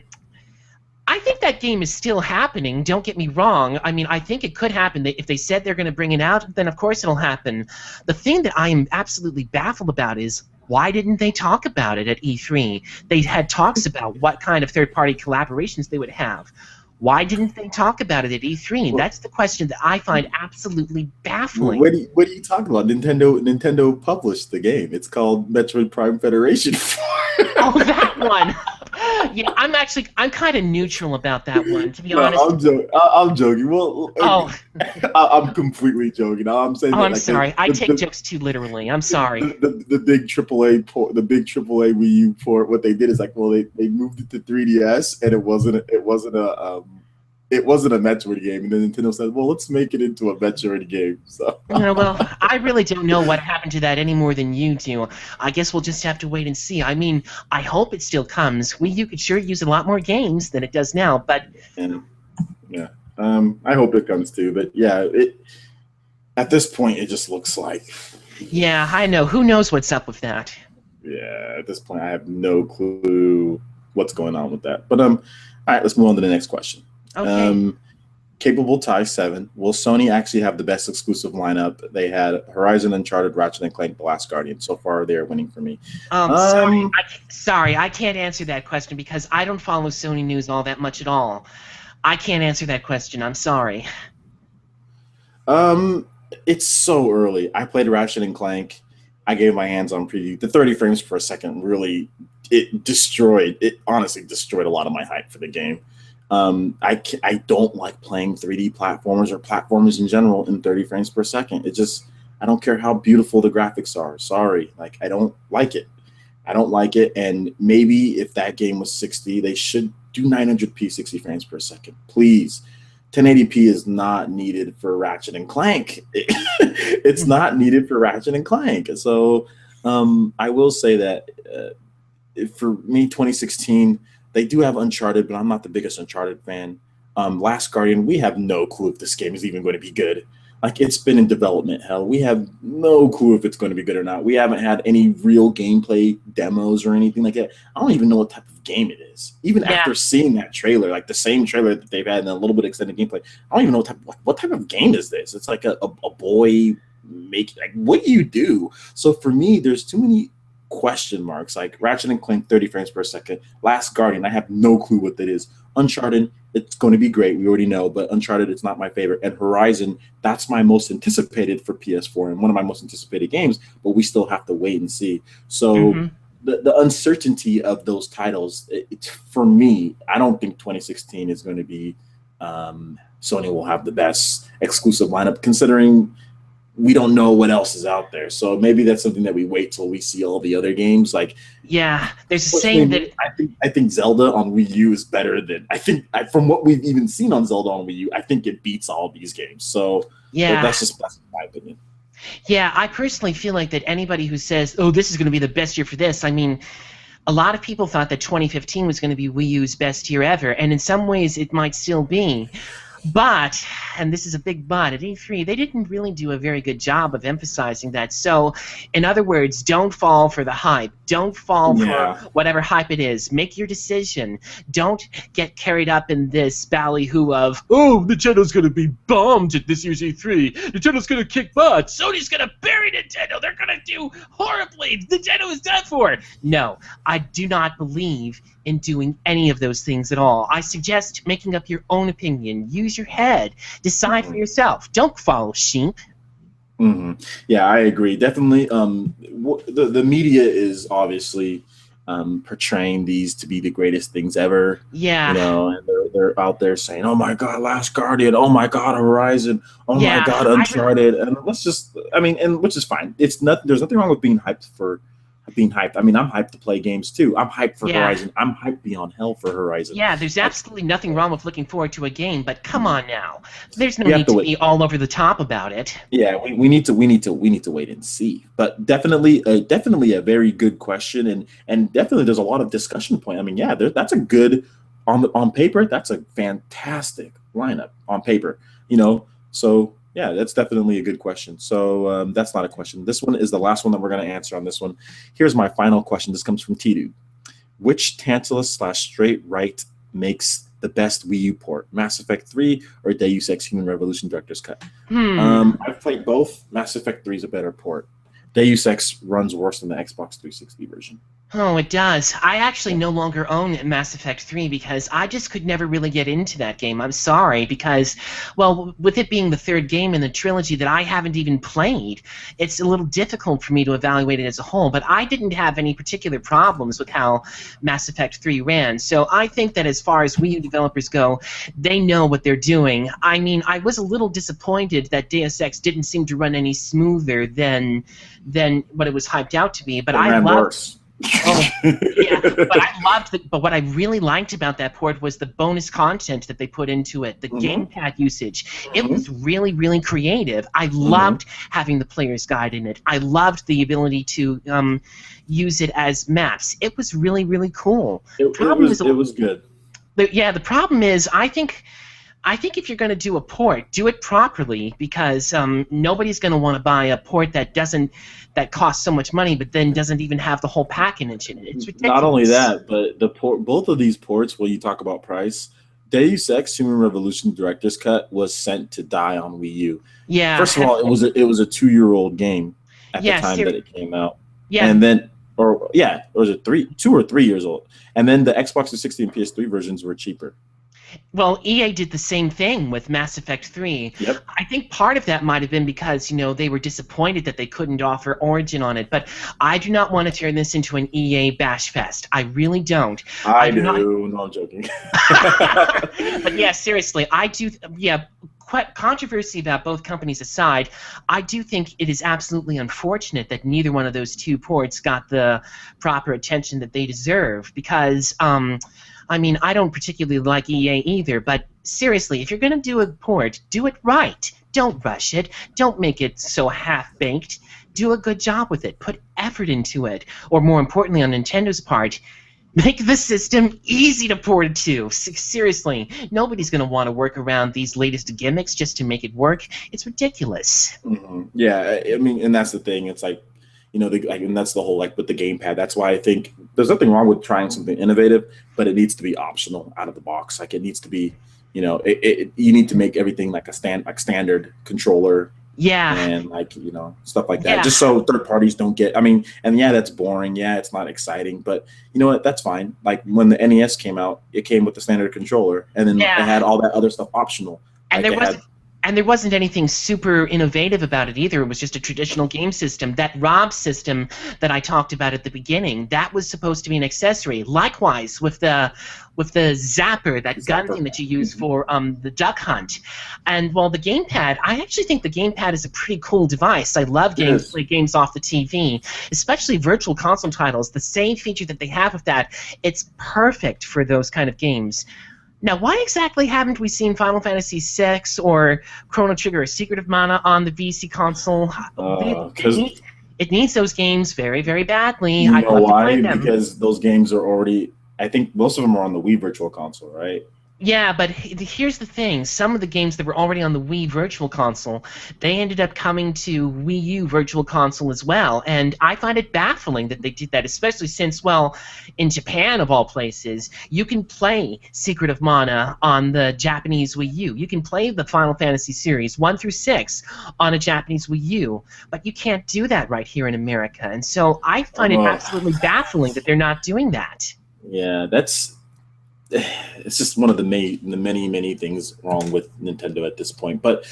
I think that game is still happening. Don't get me wrong. I mean, I think it could happen. If they said they're going to bring it out, then of course it'll happen. The thing that I am absolutely baffled about is, why didn't they talk about it at E3? They had talks about what kind of third-party collaborations they would have. Why didn't they talk about it at E3? What, That's the question that I find absolutely baffling. what are you talking about? Nintendo published the game. It's called Metroid Prime Federation. Oh, that one. Yeah, I'm kind of neutral about that one, to be No, honest. I'm joking. I'm joking. Well, Oh, I'm completely joking. I'm saying oh, that I'm like sorry. I take the, jokes too literally. I'm sorry. the big AAA port, the big AAA Wii U port. What they did is like, well, they moved it to 3DS, and it wasn't a Metroid game. And then Nintendo said, well, let's make it into a Metroid game. So Well, I really don't know what happened to that any more than you do. I guess we'll just have to wait and see. I mean, I hope it still comes. Wii U could sure use a lot more games than it does now, but and yeah, I hope it comes too. But yeah, it at this point it just looks like yeah, I know. Who knows what's up with that? yeah. At this point, I have no clue what's going on with that. But all right, let's move on to the next question. Okay. Um, Capable Tie 7. Will Sony actually have the best exclusive lineup? They had Horizon, Uncharted, Ratchet and Clank, The Last Guardian. So far, they're winning for me. Sorry. Um, Sorry, I can't answer that question because I don't follow Sony news all that much at all. I can't answer that question. I'm sorry. um, it's so early. I played Ratchet and Clank. I gave my hands on preview. The 30 frames per second really it honestly destroyed a lot of my hype for the game. I don't like playing 3D platformers or platformers in general in 30 frames per second. It just I don't care how beautiful the graphics are. Sorry, like I don't like it. I don't like it. And maybe if that game was 60, they should do 900p 60 frames per second, please. 1080p is not needed for Ratchet and Clank. It's not needed for Ratchet and Clank. So I will say that for me, 2016, they do have Uncharted, but I'm not the biggest Uncharted fan. Last Guardian, we have no clue if this game is even going to be good. Like it's been in development hell. We have no clue if it's going to be good or not. We haven't had any real gameplay demos or anything like that. I don't even know what type of game it is. Even Yeah, after seeing that trailer, like the same trailer that they've had and a little bit of extended gameplay, I don't even know what type of game is this. It's like a boy make like what do you do? So for me, there's too many question marks like Ratchet and Clank 30 frames per second. Last Guardian, I have no clue what that is. Uncharted, it's going to be great. We already know, but Uncharted, it's not my favorite. And Horizon, that's my most anticipated for PS4 and one of my most anticipated games, but we still have to wait and see. So hmm the uncertainty of those titles, for me, I don't think 2016 is going to be Sony will have the best exclusive lineup considering we don't know what else is out there. So maybe that's something that we wait till we see all the other games. Like yeah. There's a saying personally, that I think Zelda on Wii U is better than from what we've even seen on Zelda on Wii U. I think it beats all these games. So yeah, that's my opinion. yeah. I personally feel like that anybody who says, "Oh, this is going to be the best year for this," I mean, a lot of people thought that 2015 was going to be Wii U's best year ever, and in some ways it might still be. But, and this is a big but, at E3, they didn't really do a very good job of emphasizing that. So, in other words, don't fall for the hype. Don't fall for Yeah, whatever hype it is. Make your decision. Don't get carried up in this ballyhoo of, oh, Nintendo's going to be bombed at this year's E3. Nintendo's going to kick butt. Sony's going to bury Nintendo. They're going to do horribly. Nintendo is done for. No, I do not believe in doing any of those things at all. I suggest making up your own opinion. Use your head. Decide for yourself. Don't follow sheep. Yeah, I agree. Definitely. The media is obviously portraying these to be the greatest things ever. Yeah. You know, and they're out there saying, "Oh my God, Last Guardian! Oh my God, Horizon! Oh my Yeah. God, Uncharted!" And let's just, I mean, and which is fine. It's not. There's nothing wrong with being hyped for being hyped. I mean, I'm hyped to play games too. I'm hyped for Horizon. I'm hyped beyond hell for Horizon. Yeah, there's absolutely nothing wrong with looking forward to a game, but come on now, there's no need to be all over the top about it. Yeah, we need to wait and see. But definitely a very good question, and definitely there's a lot of discussion point. I mean, yeah, that's a good on paper. That's a fantastic lineup on paper. You know, so. Yeah, that's definitely a good question. So that's not a question. This one is the last one that we're going to answer on this one. Here's my final question. This comes from Tidu. Which Tantalus/Straight Right makes the best Wii U port? Mass Effect 3 or Deus Ex Human Revolution Director's Cut? I've played both. Mass Effect 3 is a better port. Deus Ex runs worse than the Xbox 360 version. Oh, it does. I actually no longer own Mass Effect 3 because I just could never really get into that game. I'm sorry, because, well, with it being the third game in the trilogy that I haven't even played, it's a little difficult for me to evaluate it as a whole, but I didn't have any particular problems with how Mass Effect 3 ran. So I think that as far as Wii U developers go, they know what they're doing. I mean, I was a little disappointed that Deus Ex didn't seem to run any smoother than what it was hyped out to be, but I loved... Oh, yeah, but what I really liked about that port was the bonus content that they put into it, the gamepad usage. It was really, really creative. I loved having the player's guide in it. I loved the ability to use it as maps. It was really, really cool. It was good. The problem is, I think if you're going to do a port, do it properly, because nobody's going to want to buy a port that costs so much money, but then doesn't even have the whole package in it. It's ridiculous. Not only that, but both of these ports, when you talk about price, Deus Ex Human Revolution Director's Cut was sent to die on Wii U. Yeah. First of all, it was a 2-year-old game at the time that it came out. Yeah. And then, or was it 2 or 3 years old? And then the Xbox 360 and PS3 versions were cheaper. Well, EA did the same thing with Mass Effect 3. Yep. I think part of that might have been because, they were disappointed that they couldn't offer Origin on it. But I do not want to turn this into an EA bash fest. I really don't. I do. No, I'm joking. But yeah, seriously, I do. Yeah. Controversy about both companies aside, I do think it is absolutely unfortunate that neither one of those two ports got the proper attention that they deserve, because I mean, I don't particularly like EA either, but seriously, if you're going to do a port, do it right. Don't rush it. Don't make it so half-baked. Do a good job with it. Put effort into it. Or more importantly, on Nintendo's part, make the system easy to port it to. Seriously, nobody's going to want to work around these latest gimmicks just to make it work. It's ridiculous. Yeah, I mean, and that's the thing. It's like, and that's the whole, like, with the gamepad. That's why I think there's nothing wrong with trying something innovative, but it needs to be optional out of the box. Like, it needs to be, you need to make everything like standard controller. Yeah. And stuff like that. Yeah. Just so third parties don't get, I mean, and yeah, that's boring. Yeah, it's not exciting, but you know what? That's fine. Like when the NES came out, it came with the standard controller, and then it had all that other stuff optional. And there wasn't anything super innovative about it either. It was just a traditional game system. That ROB system that I talked about at the beginning, that was supposed to be an accessory. Likewise with the zapper, that gun thing that you use for the duck hunt. And the gamepad, I actually think the gamepad is a pretty cool device. I love play games off the TV, especially virtual console titles. The same feature that they have with that, it's perfect for those kind of games. Now, why exactly haven't we seen Final Fantasy VI or Chrono Trigger or Secret of Mana on the VC console? It needs those games very, very badly. You know why? Because those games are already, I think most of them are on the Wii Virtual Console, right? Yeah, but here's the thing. Some of the games that were already on the Wii Virtual Console, they ended up coming to Wii U Virtual Console as well. And I find it baffling that they did that, especially since, in Japan, of all places, you can play Secret of Mana on the Japanese Wii U. You can play the Final Fantasy series 1 through 6 on a Japanese Wii U. But you can't do that right here in America. And so I find it absolutely baffling that they're not doing that. Yeah, that's it's just one of the many things wrong with Nintendo at this point. But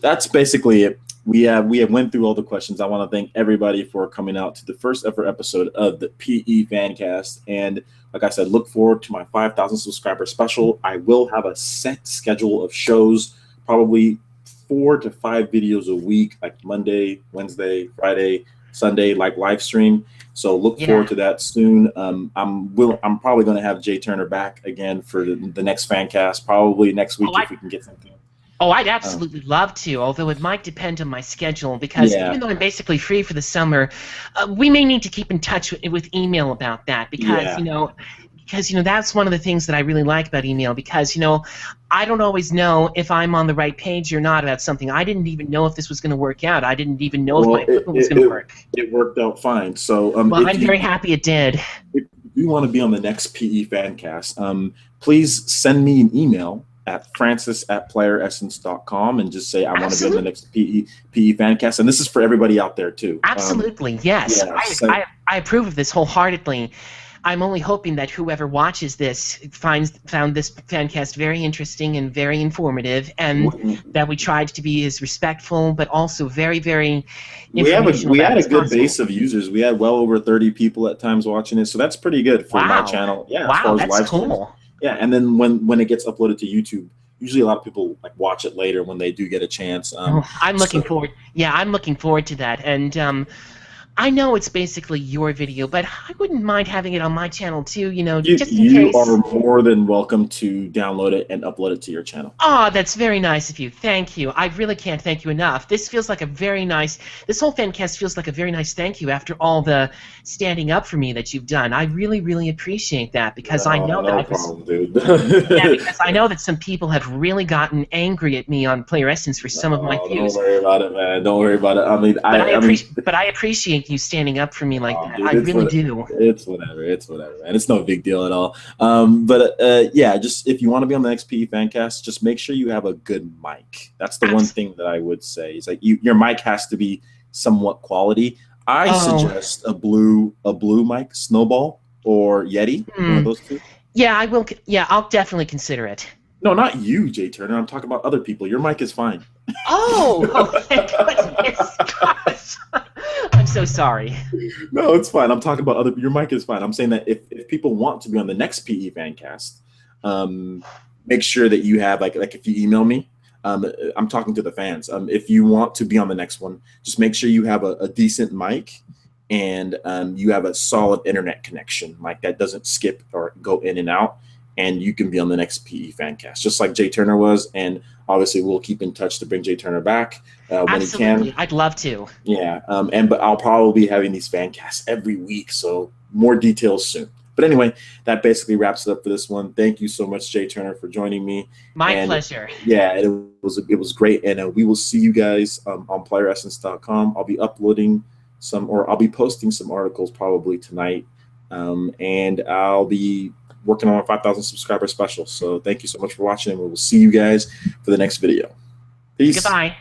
that's basically it. We have went through all the questions. I want to thank everybody for coming out to the first ever episode of the PE Fancast. And like I said, look forward to my 5,000 subscriber special. I will have a set schedule of shows, probably 4 to 5 videos a week, like Monday, Wednesday, Friday, Sunday, like live stream. So look forward to that soon. I'm probably going to have Jay Turner back again for the next Fancast, probably next week if we can get something. Oh, I'd absolutely love to, although it might depend on my schedule, because even though I'm basically free for the summer, we may need to keep in touch with email about that, because, that's one of the things that I really like about email, because, I don't always know if I'm on the right page or not about something. I didn't even know if this was going to work out. I didn't even know if my equipment was going to work. It worked out fine. So, well, I'm very happy it did. If you want to be on the next PE Fancast, please send me an email at francis@playeressence.com and just say I want to be on the next PE Fancast. And this is for everybody out there too. Absolutely, yes. I approve of this wholeheartedly. I'm only hoping that whoever watches this found this Fancast very interesting and very informative, and that we tried to be as respectful but also very, very informational. We had a good base of users. We had well over 30 people at times watching it, so that's pretty good for my channel. Yeah, wow, that's cool. Yeah, and then when it gets uploaded to YouTube, usually a lot of people watch it later when they do get a chance. I'm looking forward. Yeah, I'm looking forward to that, and I know it's basically your video, but I wouldn't mind having it on my channel too, just in case. You are more than welcome to download it and upload it to your channel. Oh, that's very nice of you. Thank you. I really can't thank you enough. This feels like this whole Fancast feels like a very nice thank you after all the standing up for me that you've done. I really, really appreciate that, because I know because I know that some people have really gotten angry at me on Player Essence for some of my views. Don't worry about it, man. Don't worry about it. But I appreciate you standing up for me like that. Dude, I really do. It's whatever, man. It's no big deal at all. Yeah, just if you want to be on the next PE Fancast, just make sure you have a good mic. That's the one thing that I would say. Is like your mic has to be somewhat quality. I suggest a blue mic, Snowball or Yeti, one of those two. Yeah, I will. Yeah, I'll definitely consider it. No, not you, Jay Turner. I'm talking about other people. Your mic is fine. Oh, thank goodness. Gosh. I'm so sorry. No, it's fine. I'm talking about your mic is fine. I'm saying that if people want to be on the next PE Fancast, make sure that you have like if you email me, I'm talking to the fans. If you want to be on the next one, just make sure you have a decent mic and you have a solid internet connection, like that doesn't skip or go in and out. And you can be on the next PE Fancast, just like Jay Turner was. And obviously, we'll keep in touch to bring Jay Turner back when he can. I'd love to. Yeah, but I'll probably be having these Fancasts every week, so more details soon. But anyway, that basically wraps it up for this one. Thank you so much, Jay Turner, for joining me. My pleasure. Yeah, it was great, and we will see you guys on playeressence.com. I'll be uploading I'll be posting some articles probably tonight, and I'll be working on a 5,000 subscriber special. So thank you so much for watching, and we will see you guys for the next video. Peace. Goodbye.